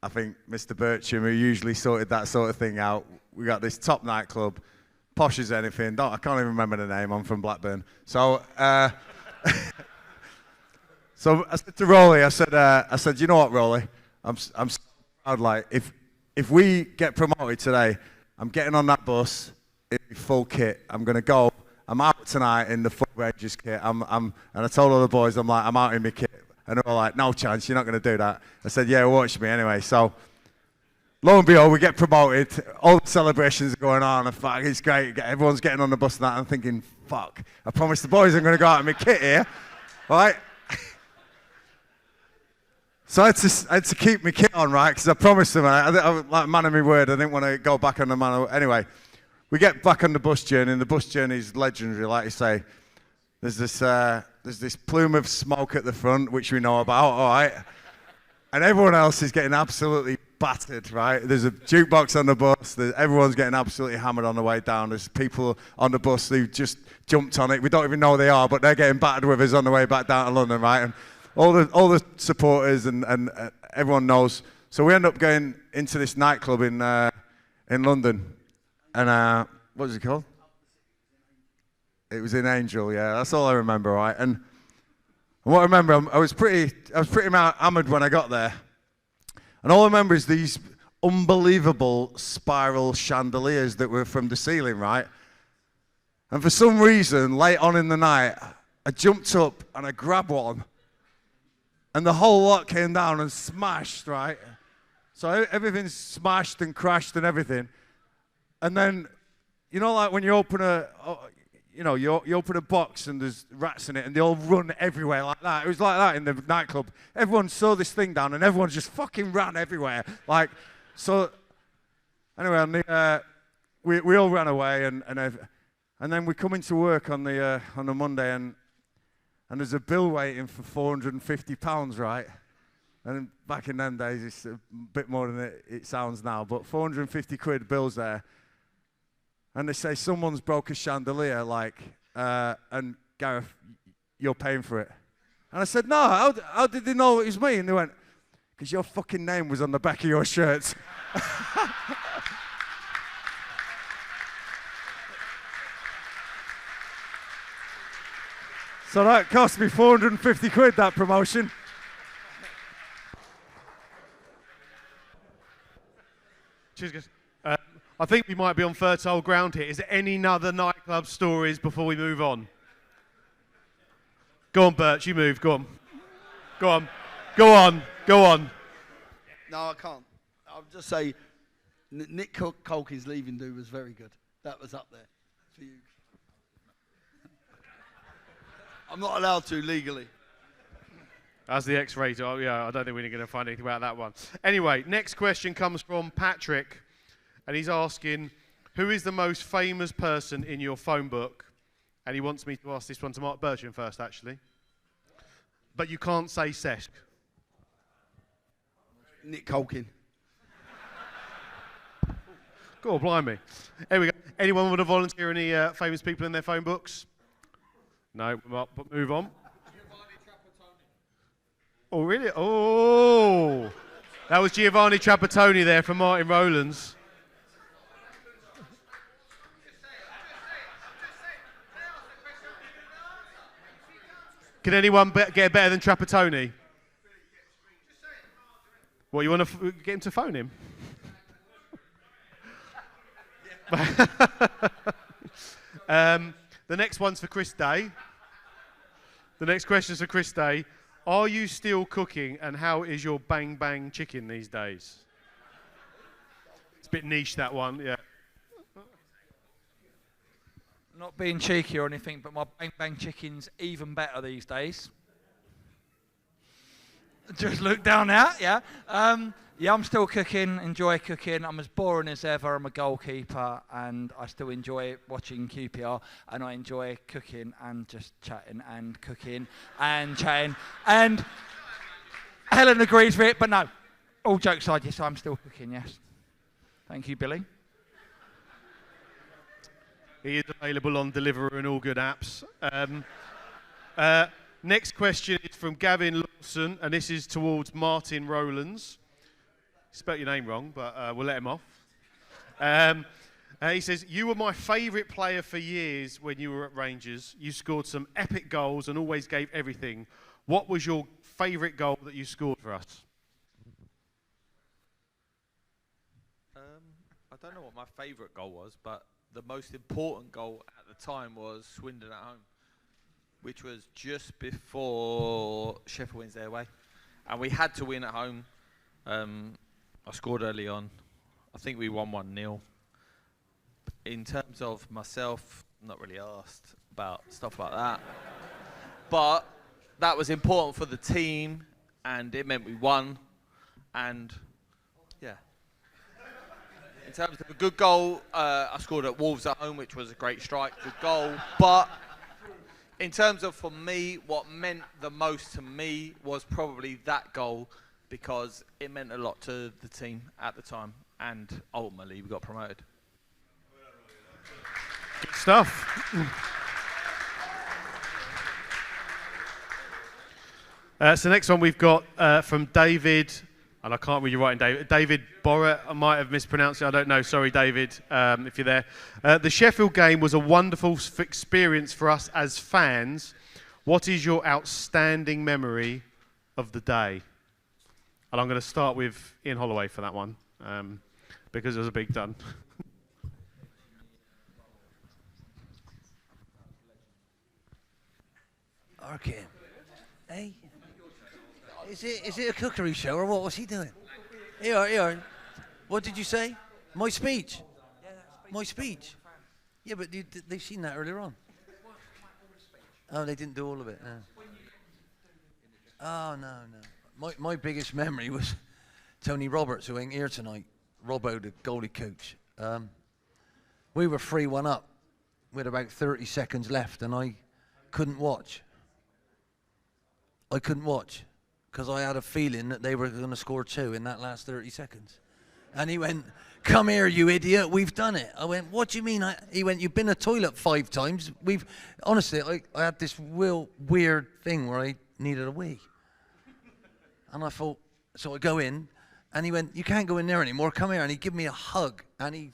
I think Mr. Bircham, who usually sorted that sort of thing out, we got this top nightclub, posh as anything. I can't even remember the name. I'm from Blackburn. So, so I said to Rowley, I said, you know what, Rowley? I'm so proud, like, if we get promoted today, I'm getting on that bus in full kit. I'm going to go. I'm out tonight in the full Rangers kit. And I told all the boys, I'm out in my kit. And they were like, no chance, you're not going to do that. I said, yeah, watch me anyway. So, lo and behold, we get promoted. All the celebrations are going on. And fuck, it's great. Everyone's getting on the bus and that. I'm thinking, fuck, I promised the boys I'm going to go out in my kit here. Right? So I had to keep my kit on, right? Because I promised them, I was like man of my word. I didn't want to go back on the man. Anyway, we get back on the bus journey, and the bus journey is legendary, like you say. There's this plume of smoke at the front, which we know about, all right? And everyone else is getting absolutely battered, right? There's a jukebox on the bus. Everyone's getting absolutely hammered on the way down. There's people on the bus who just jumped on it. We don't even know who they are, but they're getting battered with us on the way back down to London, right? And all the supporters and everyone knows. So we end up going into this nightclub in London, and what was it called? It was in Angel, yeah. That's all I remember, right? And what I remember, I was pretty hammered when I got there, and all I remember is these unbelievable spiral chandeliers that were from the ceiling, right? And for some reason, late on in the night, I jumped up and I grabbed one. And the whole lot came down and smashed, right? So everything's smashed and crashed and everything. And then, you know, like when you open you open a box and there's rats in it and they all run everywhere like that. It was like that in the nightclub. Everyone saw this thing down and everyone just fucking ran everywhere. Like, so, anyway, we all ran away and then we come into work on the Monday and and there's a bill waiting for £450, right? And back in them days, it's a bit more than it sounds now, but 450 quid bill's there. And they say someone's broke a chandelier, like, and Gareth, you're paying for it. And I said, no, how did they know it was me? And they went, because your fucking name was on the back of your shirt. So that cost me 450 quid, that promotion. Cheers, guys. I think we might be on fertile ground here. Is there any other nightclub stories before we move on? Go on, Bert, you move. Go on. Go on. Go on. Go on. No, I can't. I'll just say Nick Culkin's leaving do was very good. That was up there for you. I'm not allowed to legally. As the X-rated, oh yeah, I don't think we're going to find anything about that one. Anyway, next question comes from Patrick, and he's asking, who is the most famous person in your phone book? And he wants me to ask this one to Mark Bertrand first, actually. But you can't say Sesh. Nick Culkin. Go on, blimey. Here we go. Anyone want to volunteer any famous people in their phone books? No, but move on. Oh, really? Oh! That was Giovanni Trapattoni there from Martin Rowlands. Can anyone get better than Trapattoni? What, you want to get him to phone him? The next one's for Chris Day. The next question's for Chris Day. Are you still cooking, and how is your bang bang chicken these days? It's a bit niche, that one, yeah. Not being cheeky or anything, but my bang bang chicken's even better these days. Just look down there, yeah. Yeah, I'm still cooking, enjoy cooking. I'm as boring as ever. I'm a goalkeeper, and I still enjoy watching QPR, and I enjoy cooking and just chatting and cooking and chatting. And Helen agrees with it, but no. All jokes aside, yes, I'm still cooking, yes. Thank you, Billy. He is available on Deliveroo and all good apps. Next question is from Gavin Lawson, and this is towards Martin Rowlands. Spelt your name wrong, but we'll let him off. He says, you were my favourite player for years when you were at Rangers. You scored some epic goals and always gave everything. What was your favourite goal that you scored for us? I don't know what my favourite goal was, but the most important goal at the time was Swindon at home, which was just before Sheffield Wednesday away. And we had to win at home. I scored early on. I think we won 1-0. In terms of myself, not really asked about stuff like that. But that was important for the team, and it meant we won. And, yeah. In terms of a good goal, I scored at Wolves at home, which was a great strike, good goal. But in terms of, for me, what meant the most to me was probably that goal, because it meant a lot to the team at the time, and ultimately we got promoted. Good stuff. So next one we've got from David, and I can't read your writing, David Borrett. I might have mispronounced it, I don't know. Sorry, David, if you're there. The Sheffield game was a wonderful experience for us as fans. What is your outstanding memory of the day? And I'm going to start with Ian Holloway for that one, because it was a big done. Okay. Hey, is it a cookery show, or what was he doing? Here. What did you say? My speech? My speech? Yeah, but they've seen that earlier on. Oh, they didn't do all of it. Oh, no. My biggest memory was Tony Roberts, who ain't here tonight. Robbo, the goalie coach. We were 3-1 up with about 30 seconds left, and I couldn't watch. I couldn't watch because I had a feeling that they were going to score 2 in that last 30 seconds. And he went, "Come here, you idiot, we've done it." I went, "What do you mean?" He went, "You've been to the toilet 5 times. Honestly, I had this real weird thing where I needed a wee." And I thought, so I go in, and he went, "You can't go in there anymore, come here." And he gave me a hug, and he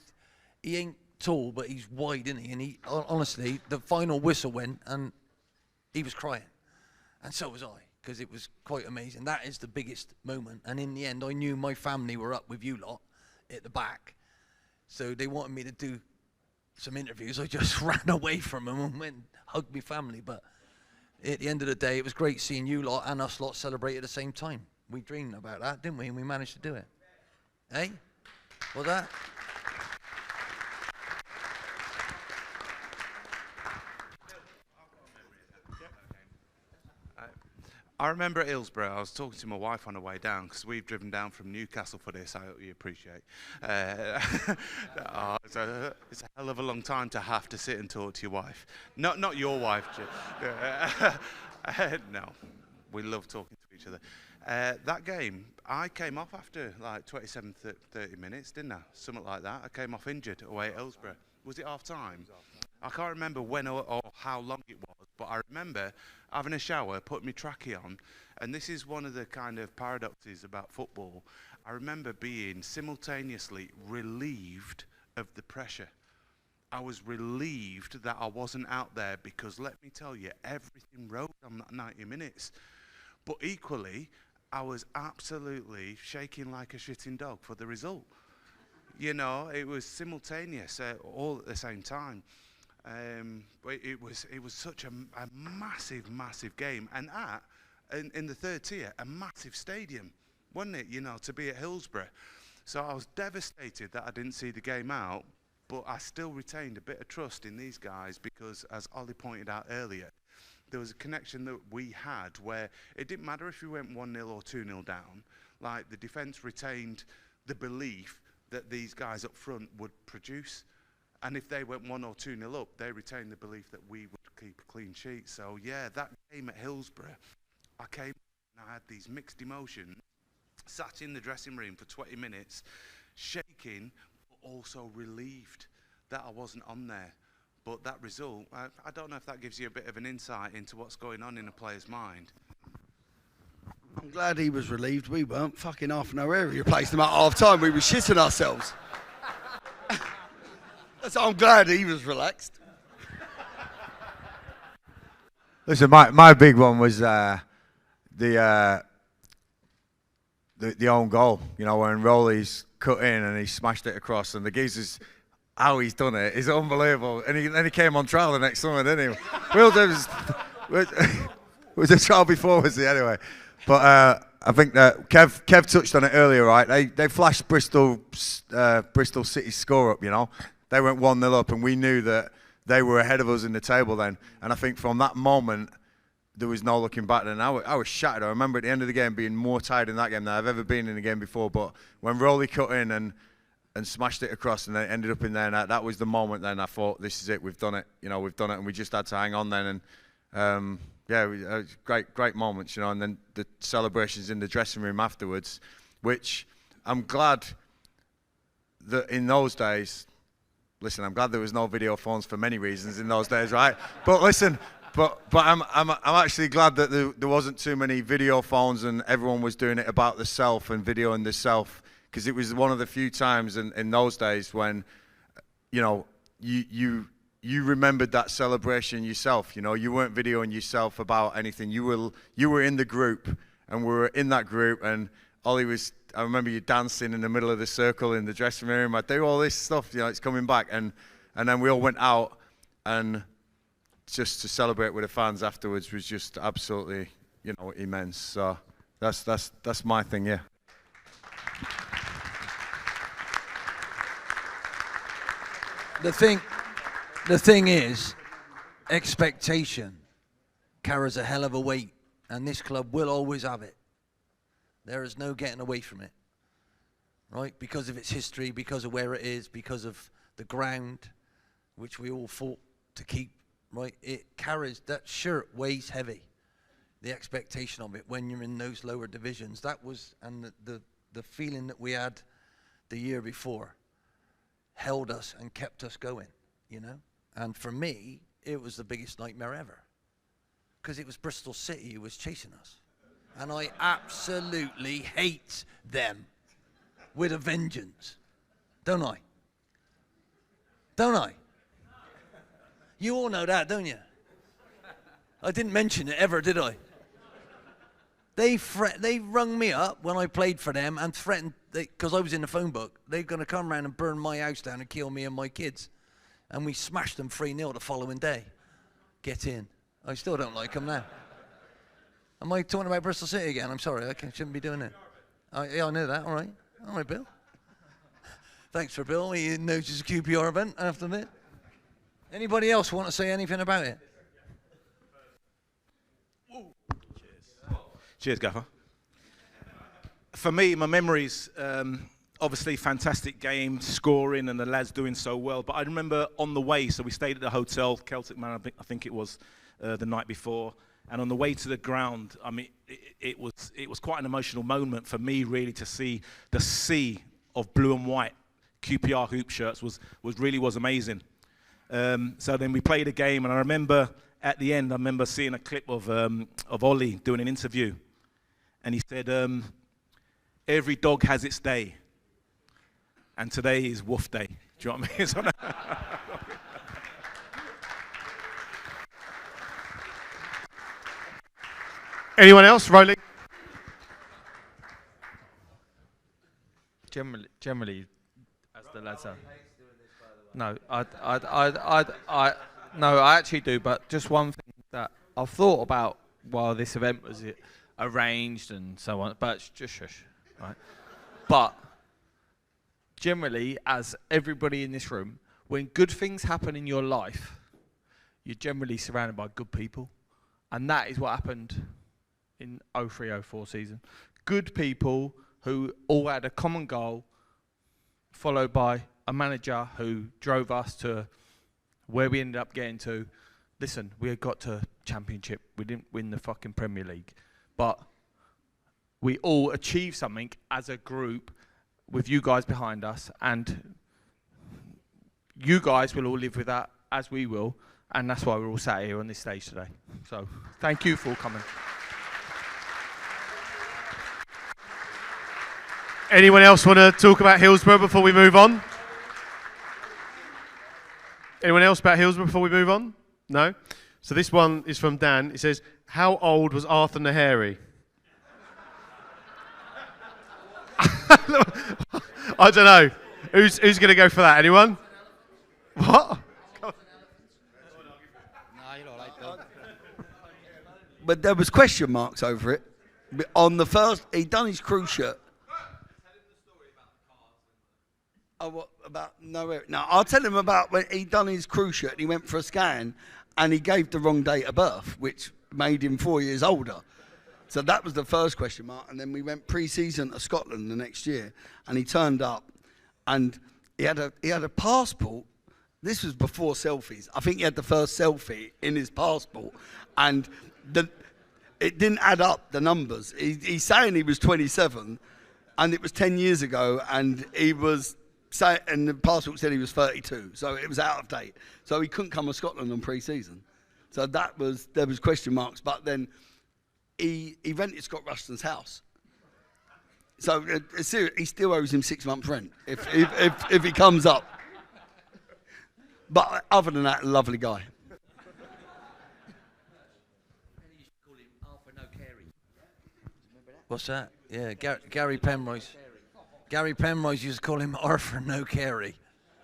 ain't tall, but he's wide, isn't he? And he, honestly, the final whistle went, and he was crying. And so was I, because it was quite amazing. That is the biggest moment. And in the end, I knew my family were up with you lot at the back. So they wanted me to do some interviews. I just ran away from them and went and hugged my family. But at the end of the day, it was great seeing you lot and us lot celebrate at the same time. We dreamed about that, didn't we? And we managed to do it. Eh? What's that? I remember at Hillsborough, I was talking to my wife on the way down, because we've driven down from Newcastle for this, I hope you appreciate. It's a hell of a long time to have to sit and talk to your wife. Not your wife, no, we love talking to each other. That game, I came off after like 27, 30 minutes, didn't I? Something like that. I came off injured away at Hillsborough. Was it half time? I can't remember when or how long it was, but I remember having a shower, putting my trackie on, and this is one of the kind of paradoxes about football. I remember being simultaneously relieved of the pressure. I was relieved that I wasn't out there, because let me tell you, everything rode on that 90 minutes. But equally, I was absolutely shaking like a shitting dog for the result. You know, it was simultaneous all at the same time. But it was such a massive game, and in the third tier, a massive stadium, wasn't it? You know, to be at Hillsborough. So I was devastated that I didn't see the game out, but I still retained a bit of trust in these guys, because, as Ollie pointed out earlier, there was a connection that we had where it didn't matter if we went 1-0 or 2-0 down. Like, the defence retained the belief that these guys up front would produce. And if they went 1 or 2-0 up, they retained the belief that we would keep a clean sheet. So, yeah, that game at Hillsborough, I came and I had these mixed emotions, sat in the dressing room for 20 minutes, shaking, but also relieved that I wasn't on there. But that result, I don't know if that gives you a bit of an insight into what's going on in a player's mind. I'm glad he was relieved. We weren't. Fucking half an hour area replaced them at half time. We were shitting ourselves. So I'm glad he was relaxed. Listen, my big one was the own goal. You know, when Rowley's cut in and he smashed it across, and the geezer's how he's done it is unbelievable. And then he came on trial the next summer, didn't he? Will was a trial before, was he anyway? But I think that Kev touched on it earlier, right? They flashed Bristol City's score up, you know. They went 1-0 up, and we knew that they were ahead of us in the table then. And I think from that moment, there was no looking back then. I was shattered. I remember at the end of the game being more tired in that game than I've ever been in a game before. But when Rowley cut in and smashed it across and then ended up in there, and that was the moment then I thought, this is it, we've done it. You know, we've done it, and we just had to hang on then. And it was great moments, you know. And then the celebrations in the dressing room afterwards, which I'm glad that in those days, listen, I'm glad there was no video phones for many reasons in those days, right? But listen, but I'm actually glad that there wasn't too many video phones and everyone was doing it about the self and videoing the self, because it was one of the few times in those days when, you know, you remembered that celebration yourself. You know, you weren't videoing yourself about anything. You were in the group, and we were in that group, and Ollie was. I remember you dancing in the middle of the circle in the dressing room. I do all this stuff, you know, it's coming back. And then we all went out, and just to celebrate with the fans afterwards was just absolutely, you know, immense. So that's my thing, yeah. The thing is, expectation carries a hell of a weight, and this club will always have it. There is no getting away from it, right? Because of its history, because of where it is, because of the ground, which we all fought to keep, right? It carries, that shirt weighs heavy. the expectation of it when you're in those lower divisions. That was, and the feeling that we had the year before held us and kept us going, you know? And for me, it was the biggest nightmare ever, because it was Bristol City who was chasing us. And I absolutely hate them with a vengeance. Don't I? Don't I? You all know that, don't you? I didn't mention it ever, did I? They rung me up when I played for them and threatened, because I was in the phone book, they're going to come around and burn my house down and kill me and my kids. And we smashed them 3-0 the following day. Get in. I still don't like them now. Am I talking about Bristol City again? I'm sorry, I shouldn't be doing it. Yeah, I know that, all right. All right, Bill. Thanks for Bill, he knows it's a QPR event, I have to admit. Anybody else want to say anything about it? Cheers, Gaffer. For me, my memories, obviously fantastic game, scoring, and the lads doing so well. But I remember on the way, so we stayed at the hotel, Celtic Man, I think it was the night before. And on the way to the ground, I mean, it was quite an emotional moment for me, really, to see the sea of blue and white QPR hoop shirts was amazing. So then we played a game, and I remember at the end, I remember seeing a clip of Ollie doing an interview, and he said, "Every dog has its day, and today is Wolf Day." Do you know what I mean? Anyone else? Rolling. Generally, as the lads are. No, I actually do. But just one thing that I've thought about while this event was arranged and so on. But just shush, right? But generally, as everybody in this room, when good things happen in your life, you're generally surrounded by good people, and that is what happened in 03-04 season. Good people who all had a common goal, followed by a manager who drove us to where we ended up getting to. Listen, we had got to Championship. We didn't win the fucking Premier League. But we all achieved something as a group with you guys behind us. And you guys will all live with that, as we will. And that's why we're all sat here on this stage today. So thank you for coming. Anyone else want to talk about Hillsborough before we move on? Anyone else about Hillsborough before we move on? No? So this one is from Dan. It says, how old was Arthur Naheri? I don't know. Who's going to go for that? Anyone? What? But there was question marks over it. On the first, he'd done his crew shirt. Oh, what about nowhere? No, I'll tell him about when he'd done his crew shirt and he went for a scan and he gave the wrong date of birth, which made him 4 years older. So that was the first question mark. And then we went pre-season to Scotland the next year and he turned up and he had a passport. This was before selfies. I think he had the first selfie in his passport and it didn't add up, the numbers. He's saying he was 27 and it was 10 years ago and he was... and the passport said he was 32, so it was out of date. So he couldn't come to Scotland on pre-season. So there was question marks. But then he rented Scott Rushton's house. So he still owes him 6 months' rent if he comes up. But other than that, lovely guy. What's that? Yeah, Gary Penrose. Gary Penrose used to call him Arthur No Carey,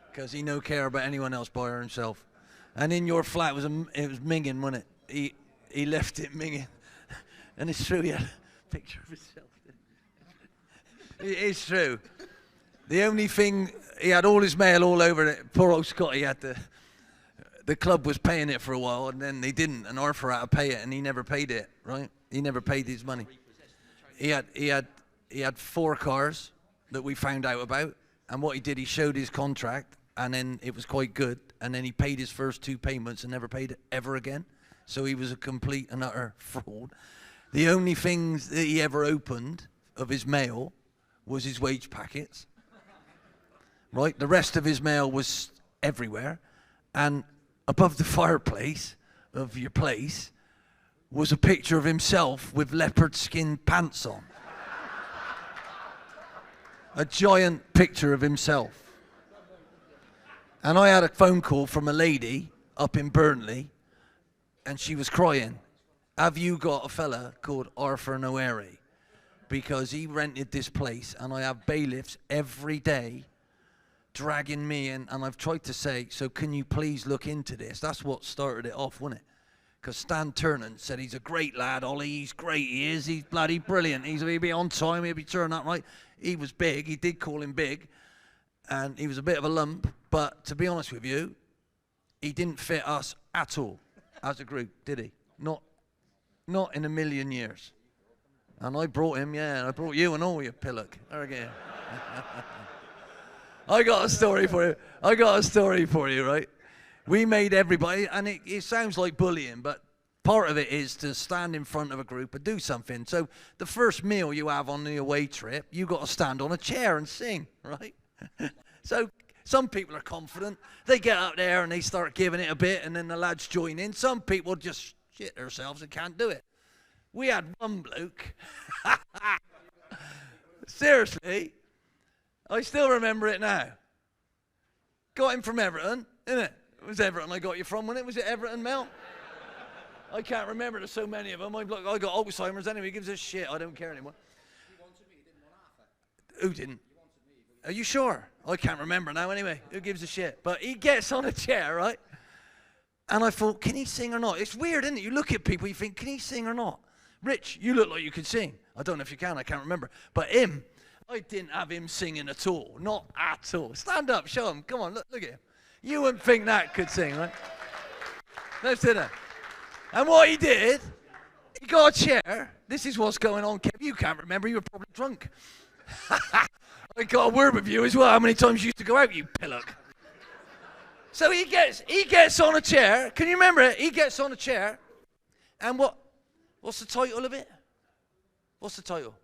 because he no care about anyone else but himself. And in your flat it was minging, wasn't it? He left it minging, and it's true. He had a picture of himself. It is true. The only thing, he had all his mail all over it. Poor old Scott. He had the club was paying it for a while, and then they didn't, and Arthur had to pay it, and he never paid it. Right? He never paid his money. He had 4 cars that we found out about, and what he did, he showed his contract, and then it was quite good, and then he paid his first 2 payments and never paid it ever again. So he was a complete and utter fraud. The only things that he ever opened of his mail was his wage packets. Right? The rest of his mail was everywhere. And above the fireplace of your place was a picture of himself with leopard skin pants on. A giant picture of himself. And I had a phone call from a lady up in Burnley, and she was crying. Have you got a fella called Arthur Noeri? Because he rented this place, and I have bailiffs every day dragging me in, and I've tried to say, so can you please look into this? That's what started it off, wasn't it? Because Stan Turnant said he's a great lad, Ollie, he's great, he is, he's bloody brilliant, he'll be on time, he'll be turning up right. He was big, he did call him big, and he was a bit of a lump, but to be honest with you, he didn't fit us at all as a group, did he? Not in a million years. And I brought him, I brought you and all, you pillock. There again. I got a story for you, right? We made everybody, and it sounds like bullying, but part of it is to stand in front of a group and do something. So the first meal you have on the away trip, you got to stand on a chair and sing, right? So some people are confident. They get up there and they start giving it a bit, and then the lads join in. Some people just shit themselves and can't do it. We had one bloke. Seriously, I still remember it now. Got him from Everton, innit? It was Everton I got you from, wasn't it? Was it Everton, Mel? I can't remember, there's so many of them. I got Alzheimer's anyway, gives a shit, I don't care anymore. Who didn't? Are you sure? I can't remember now anyway, who gives a shit? But he gets on a chair, right? And I thought, can he sing or not? It's weird, isn't it? You look at people, you think, can he sing or not? Rich, you look like you can sing. I don't know if you can, I can't remember. But him, I didn't have him singing at all, not at all. Stand up, show him, come on, look at him. You wouldn't think that could sing, right? Let's do that. And what he did, he got a chair. This is what's going on, Kev. You can't remember, you were probably drunk. I got a word with you as well. How many times you used to go out, you pillock? So he gets on a chair. Can you remember it? He gets on a chair. And what's the title of it? What's the title?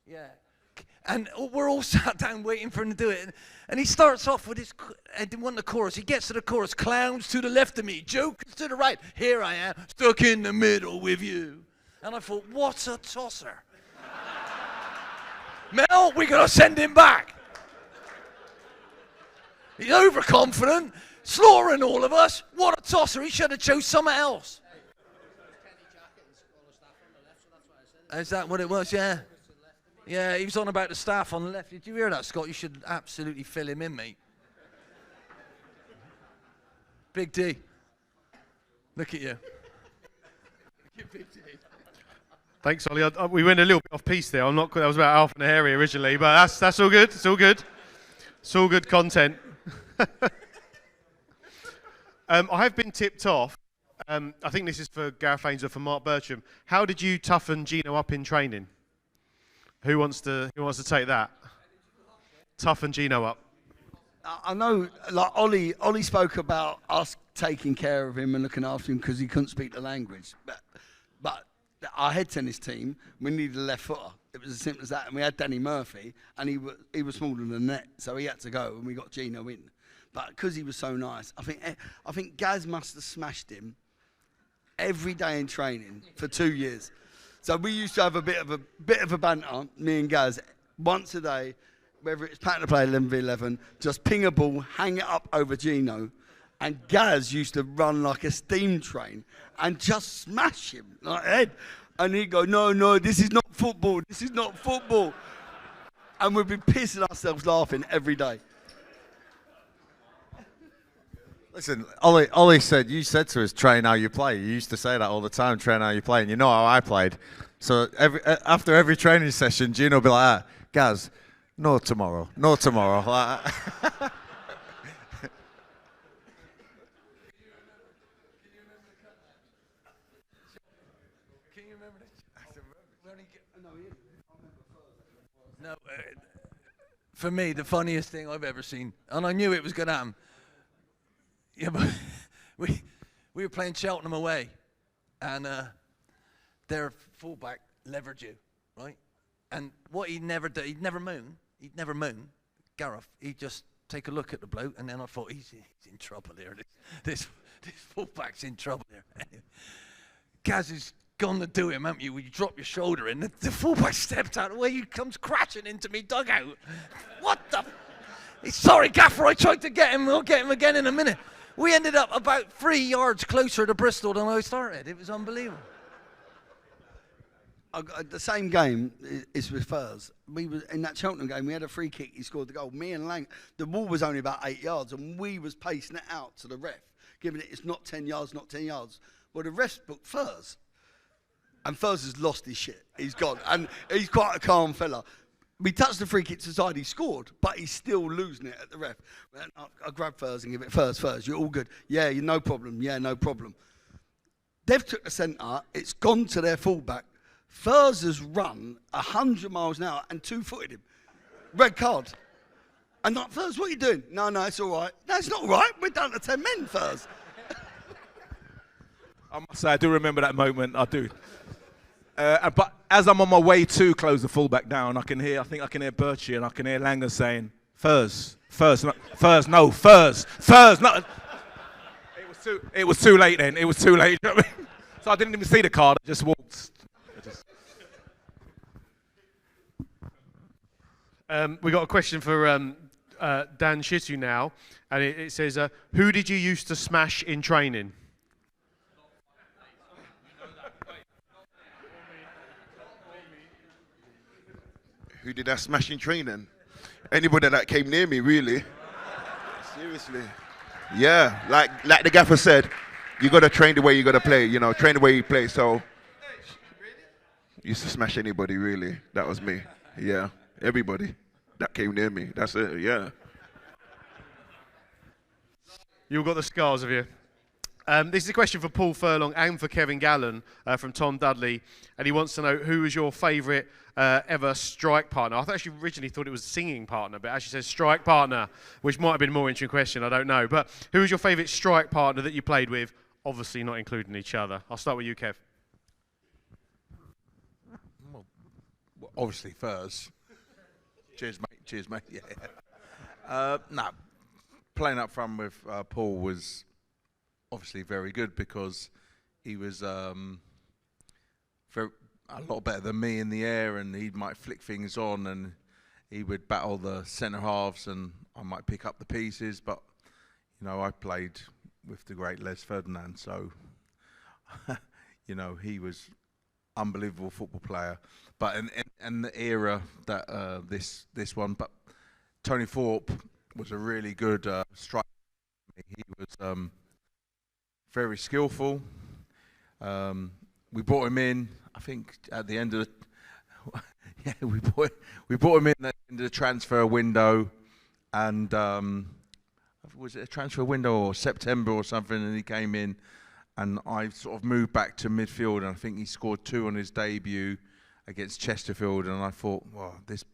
Yeah. And we're all sat down waiting for him to do it. And he starts off with his, I didn't want the chorus. He gets to the chorus. Clowns to the left of me, jokers to the right. Here I am, stuck in the middle with you. And I thought, what a tosser. Mel, we got to send him back. He's overconfident, slaughtering all of us. What a tosser. He should have chose something else. Is that what it was? Yeah. Yeah, he was on about the staff on the left. Did you hear that, Scott? You should absolutely fill him in, mate. Big D. Look at you. Thanks, Ollie. We went a little bit off piece there. That was about Alf and Harry originally, but that's all good. It's all good. It's all good content. I have been tipped off. I think this is for Gareth Ainsworth or for Mark Bertram. How did you toughen Gino up in training? Who wants to take that? Toughen Gino up. I know, like Ollie spoke about us taking care of him and looking after him because he couldn't speak the language. But our head tennis team, we needed a left footer. It was as simple as that. And we had Danny Murphy, and he was smaller than the net, so he had to go, and we got Gino in. But because he was so nice, I think Gaz must have smashed him every day in training for 2 years. So we used to have a bit of a banter, me and Gaz, once a day, whether it's pattern to play 11v11, just ping a ball, hang it up over Gino, and Gaz used to run like a steam train and just smash him like head. And he'd go, no, this is not football, this is not football. And we'd be pissing ourselves laughing every day. Listen, Ollie said, you said to us, train how you play. You used to say that all the time, train how you play, and you know how I played. So after every training session, Gino would be like, Gaz, no tomorrow. Like, No, for me, the funniest thing I've ever seen, and I knew it was going to happen. Yeah, but we were playing Cheltenham away, and their fullback levered you, right? And what he'd never do, he'd never moan, Gareth. He'd just take a look at the bloke, and then I thought, he's in trouble here. This fullback's in trouble here. Gaz has gone to do him, haven't you? You drop your shoulder in. The fullback stepped out of the way. He comes crashing into me dugout. What the? Sorry, Gaffer, I tried to get him. I'll get him again in a minute. We ended up about 3 yards closer to Bristol than I started. It was unbelievable. The same game is with Furs. We were in that Cheltenham game. We had a free kick. He scored the goal. Me and Lang. The ball was only about 8 yards, and we was pacing it out to the ref, giving it's not 10 yards, not 10 yards. Well, the refs booked Furs, and Furs has lost his shit. He's gone, and he's quite a calm fella. We touched the free kick to the side. He scored, but he's still losing it at the ref. And I grab Furs and give it Furs. You're all good. Yeah, no problem. Yeah, no problem. They've took the centre. It's gone to their fullback. Furs has run 100 miles an hour and 2-footed him. Red card. And like, Furs, what are you doing? No, it's all right. No, it's not all right. We're down to 10 men, Furs. I must say, I do remember that moment. I do. But as I'm on my way to close the fullback down, I think I can hear Birchie and I can hear Langer saying, Furs, no. It was too late then. It was too late. You know what I mean? So I didn't even see the card. I just walked. We got a question for Dan Shitu now, and it says, who did you used to smash in training? Who did I smash in training? Anybody that came near me, really. Seriously. Yeah, like the gaffer said, you got to train the way you got to play, train the way you play. So, used to smash anybody, really. That was me. Yeah, everybody that came near me. That's it, yeah. You all got the scars, have you? This is a question for Paul Furlong and for Kevin Gallen from Tom Dudley, and he wants to know who was your favourite ever strike partner. I actually originally thought it was singing partner, but it actually says strike partner, which might have been a more interesting question, I don't know. But who was your favourite strike partner that you played with? Obviously not including each other. I'll start with you, Kev. Well, obviously Furs. Cheers, mate. Yeah. Playing up front with Paul was obviously very good because he was a lot better than me in the air, and he might flick things on and he would battle the centre halves and I might pick up the pieces, but I played with the great Les Ferdinand, so he was unbelievable football player. But in the era that this one, but Tony Thorpe was a really good striker. He was very skillful. We brought him in, I think, at the end of the we brought him in at the end of the transfer window, and was it a transfer window or September or something? And he came in, and I sort of moved back to midfield, and I think he scored 2 on his debut against Chesterfield, and I thought, well, this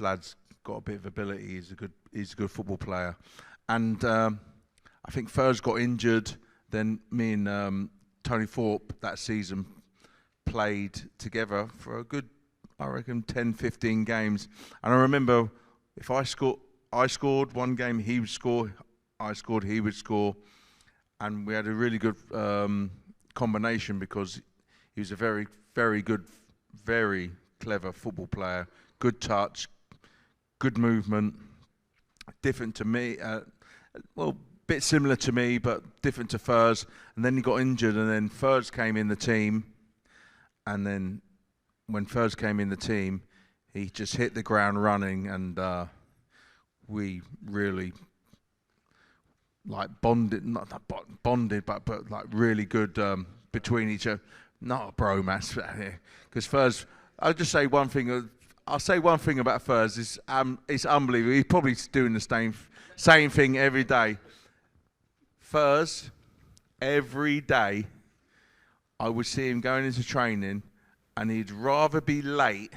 lad's got a bit of ability. He's a good football player, and I think Furs got injured. Then me and Tony Thorpe that season played together for a good, I reckon, 10, 15 games. And I remember if I scored one game, he would score. I scored, he would score. And we had a really good combination because he was a very, very good, very clever football player. Good touch, good movement, different to me. Bit similar to me, but different to Furs. And then he got injured, and then Furs came in the team. And then when Furs came in the team, he just hit the ground running, and we really bonded, not bonded, but like really good between each other. Not a bromance, because Furs. I'll just say one thing. I'll say one thing about Furs is it's unbelievable. He's probably doing the same thing every day. Furs, every day, I would see him going into training, and he'd rather be late,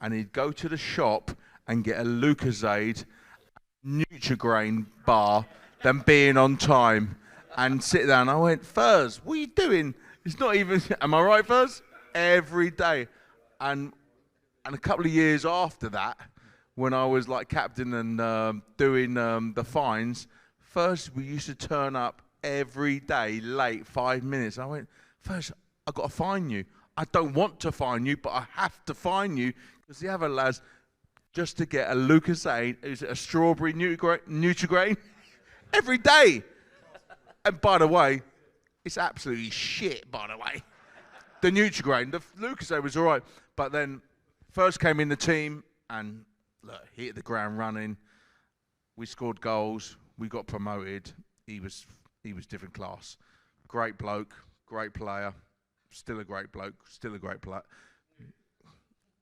and he'd go to the shop and get a Lucozade Nutrigrain bar than being on time and sit down. I went, Furs, what are you doing? It's not even, am I right, Fuzz? Every day. And a couple of years after that, when I was like captain and doing the fines, first we used to turn up every day late, 5 minutes. I went, first, I've got to fine you. I don't want to fine you, but I have to fine you because the other lads, just to get a Lucasade, is it a strawberry Nutrigrain? Every day. And by the way, it's absolutely shit, by the way. The Nutrigrain, the Lucasade was all right. But then first came in the team and look, he hit the ground running. We scored goals. We got promoted. He was different class. Great bloke, great player. Still a great bloke, still a great player.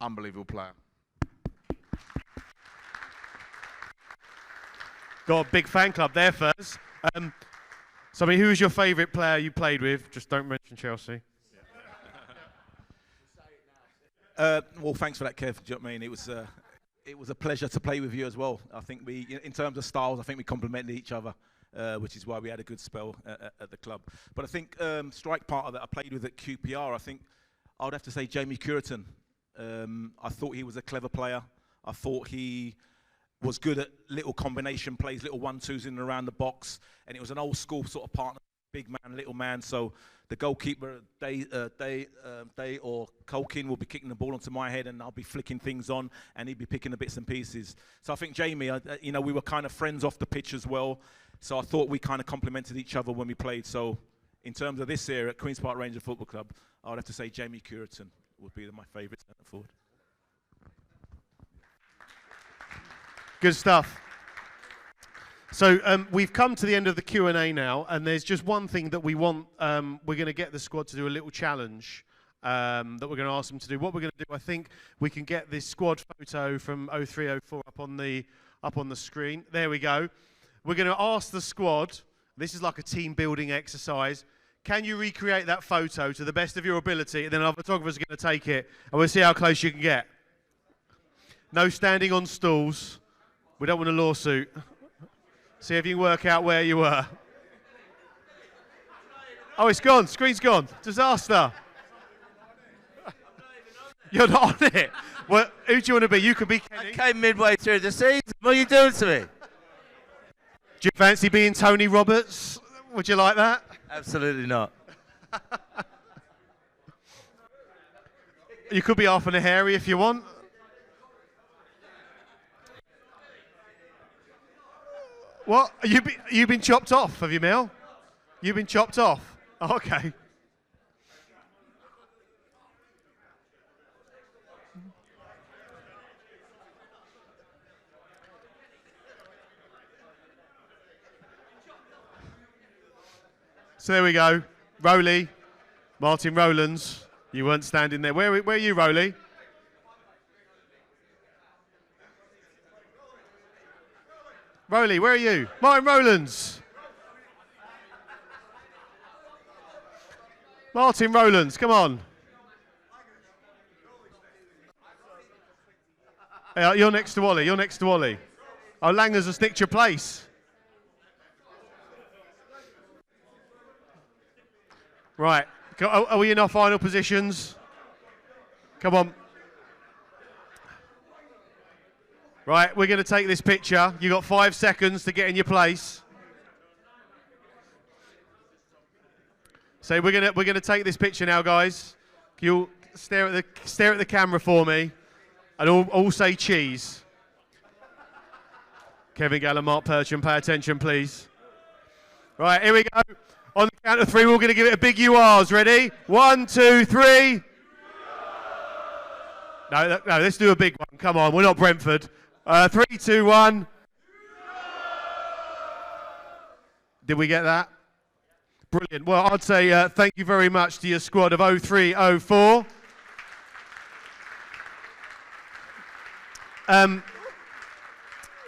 Unbelievable player. Got a big fan club there, Fuzz. So, I mean, who was your favourite player you played with? Just don't mention Chelsea. Well, thanks for that, Kev. Do you know what I mean? It was a pleasure to play with you as well. I think in terms of styles, I think we complemented each other, which is why we had a good spell at the club. But I think strike partner that I played with at QPR, I think I would have to say Jamie Cureton. I thought he was a clever player. I thought he was good at little combination plays, little 1-2s in and around the box, and it was an old school sort of partner, big man, little man. So the goalkeeper, Day or Colkin, will be kicking the ball onto my head, and I'll be flicking things on, and he'd be picking the bits and pieces. So I think Jamie, we were kind of friends off the pitch as well. So I thought we kind of complemented each other when we played. So in terms of this year at Queen's Park Rangers Football Club, I would have to say Jamie Cureton would be my favourite centre forward. Good stuff. So we've come to the end of the Q&A now, and there's just one thing that we want. We're going to get the squad to do a little challenge that we're going to ask them to do. What we're going to do, I think we can get this squad photo from 03-04 up on the screen. There we go. We're going to ask the squad, this is like a team building exercise, can you recreate that photo to the best of your ability? And then our photographer's going to take it, and we'll see how close you can get. No standing on stools. We don't want a lawsuit. See if you can work out where you were. Oh, it's gone. Screen's gone. Disaster. You're not on it. Well, who do you want to be? You could be Kenny. I came midway through the season. What are you doing to me? Do you fancy being Tony Roberts? Would you like that? Absolutely not. You could be half and a hairy if you want. What? You've been chopped off, have you, Mel? You've been chopped off? Okay. So there we go. Rowley, Martin Rowlands. You weren't standing there. Where are you, Rowley? Rowley, where are you? Martin Rowlands. Martin Rowlands, come on. Hey, you're next to Wally. You're next to Wally. Oh, Langers has nicked your place. Right. Are we in our final positions? Come on. Right, we're going to take this picture. You've got 5 seconds to get in your place. So we're going to take this picture now, guys. You'll stare at the camera for me, and all say cheese. Kevin Gallen, Mark Percham, pay attention, please. Right, here we go. On the count of 3, we're going to give it a big URs. Ready? 1, 2, 3. No, let's do a big one. Come on, we're not Brentford. 3, 2, 1. Did we get that? Brilliant. Well, I'd say thank you very much to your squad of 03-04.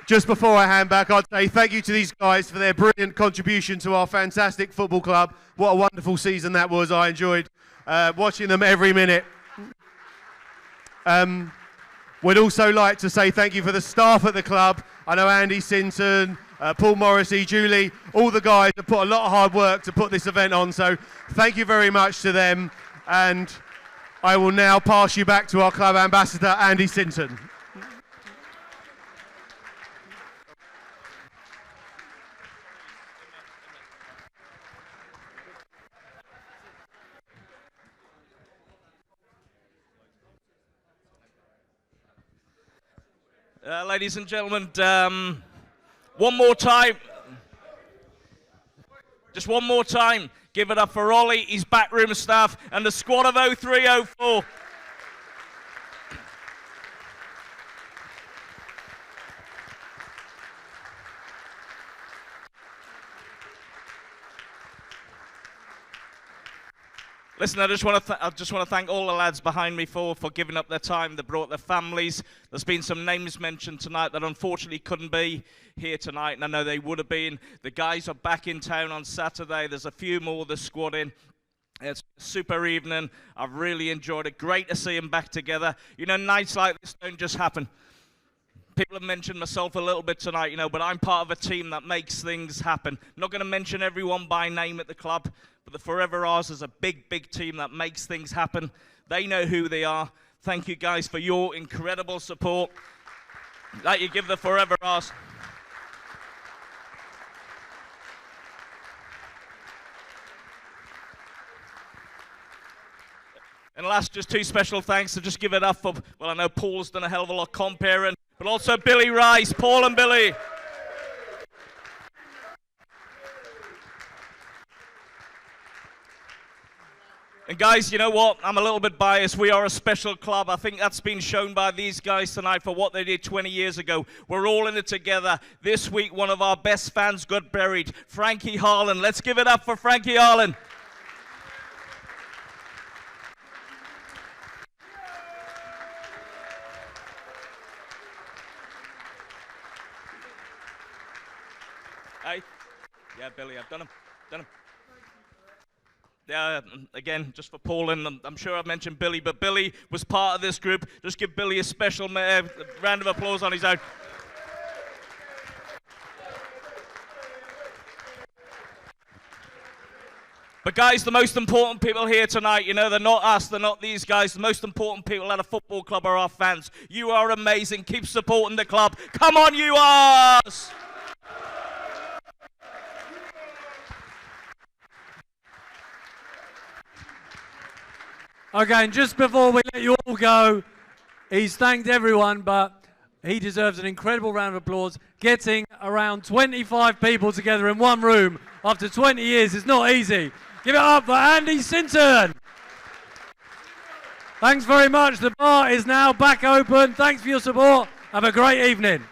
Just before I hand back, I'd say thank you to these guys for their brilliant contribution to our fantastic football club. What a wonderful season that was. I enjoyed watching them every minute. We'd also like to say thank you for the staff at the club. I know Andy Sinton, Paul Morrissey, Julie, all the guys have put a lot of hard work to put this event on. So thank you very much to them. And I will now pass you back to our club ambassador, Andy Sinton. Ladies and gentlemen, one more time. Just one more time. Give it up for Ollie, his backroom staff, and the squad of 0304. Listen, I just want to thank all the lads behind me for giving up their time. They brought their families. There's been some names mentioned tonight that unfortunately couldn't be here tonight, and I know they would have been. The guys are back in town on Saturday. There's a few more of the squad in. It's a super evening. I've really enjoyed it. Great to see them back together. You know, nights like this don't just happen. People have mentioned myself a little bit tonight, you know, but I'm part of a team that makes things happen. Not going to mention everyone by name at the club, but the Forever Ours is a big, big team that makes things happen. They know who they are. Thank you guys for your incredible support that you give the Forever Ours. And last, just two special thanks to just give it up for, well, I know Paul's done a hell of a lot comparing, but also Billy Rice, Paul and Billy. And guys, you know what? I'm a little bit biased. We are a special club. I think that's been shown by these guys tonight for what they did 20 years ago. We're all in it together. This week, one of our best fans got buried, Frankie Harlan. Let's give it up for Frankie Harlan. Hey, yeah, Billy, I've done him. Yeah, again, just for Paul, and I'm sure I've mentioned Billy, but Billy was part of this group. Just give Billy a special round of applause on his own. But guys, the most important people here tonight, you know, they're not us, they're not these guys. The most important people at a football club are our fans. You are amazing. Keep supporting the club. Come on, you Ars! Okay, and just before we let you all go, he's thanked everyone, but he deserves an incredible round of applause. Getting around 25 people together in one room after 20 years is not easy. Give it up for Andy Sinton. Thanks very much. The bar is now back open. Thanks for your support. Have a great evening.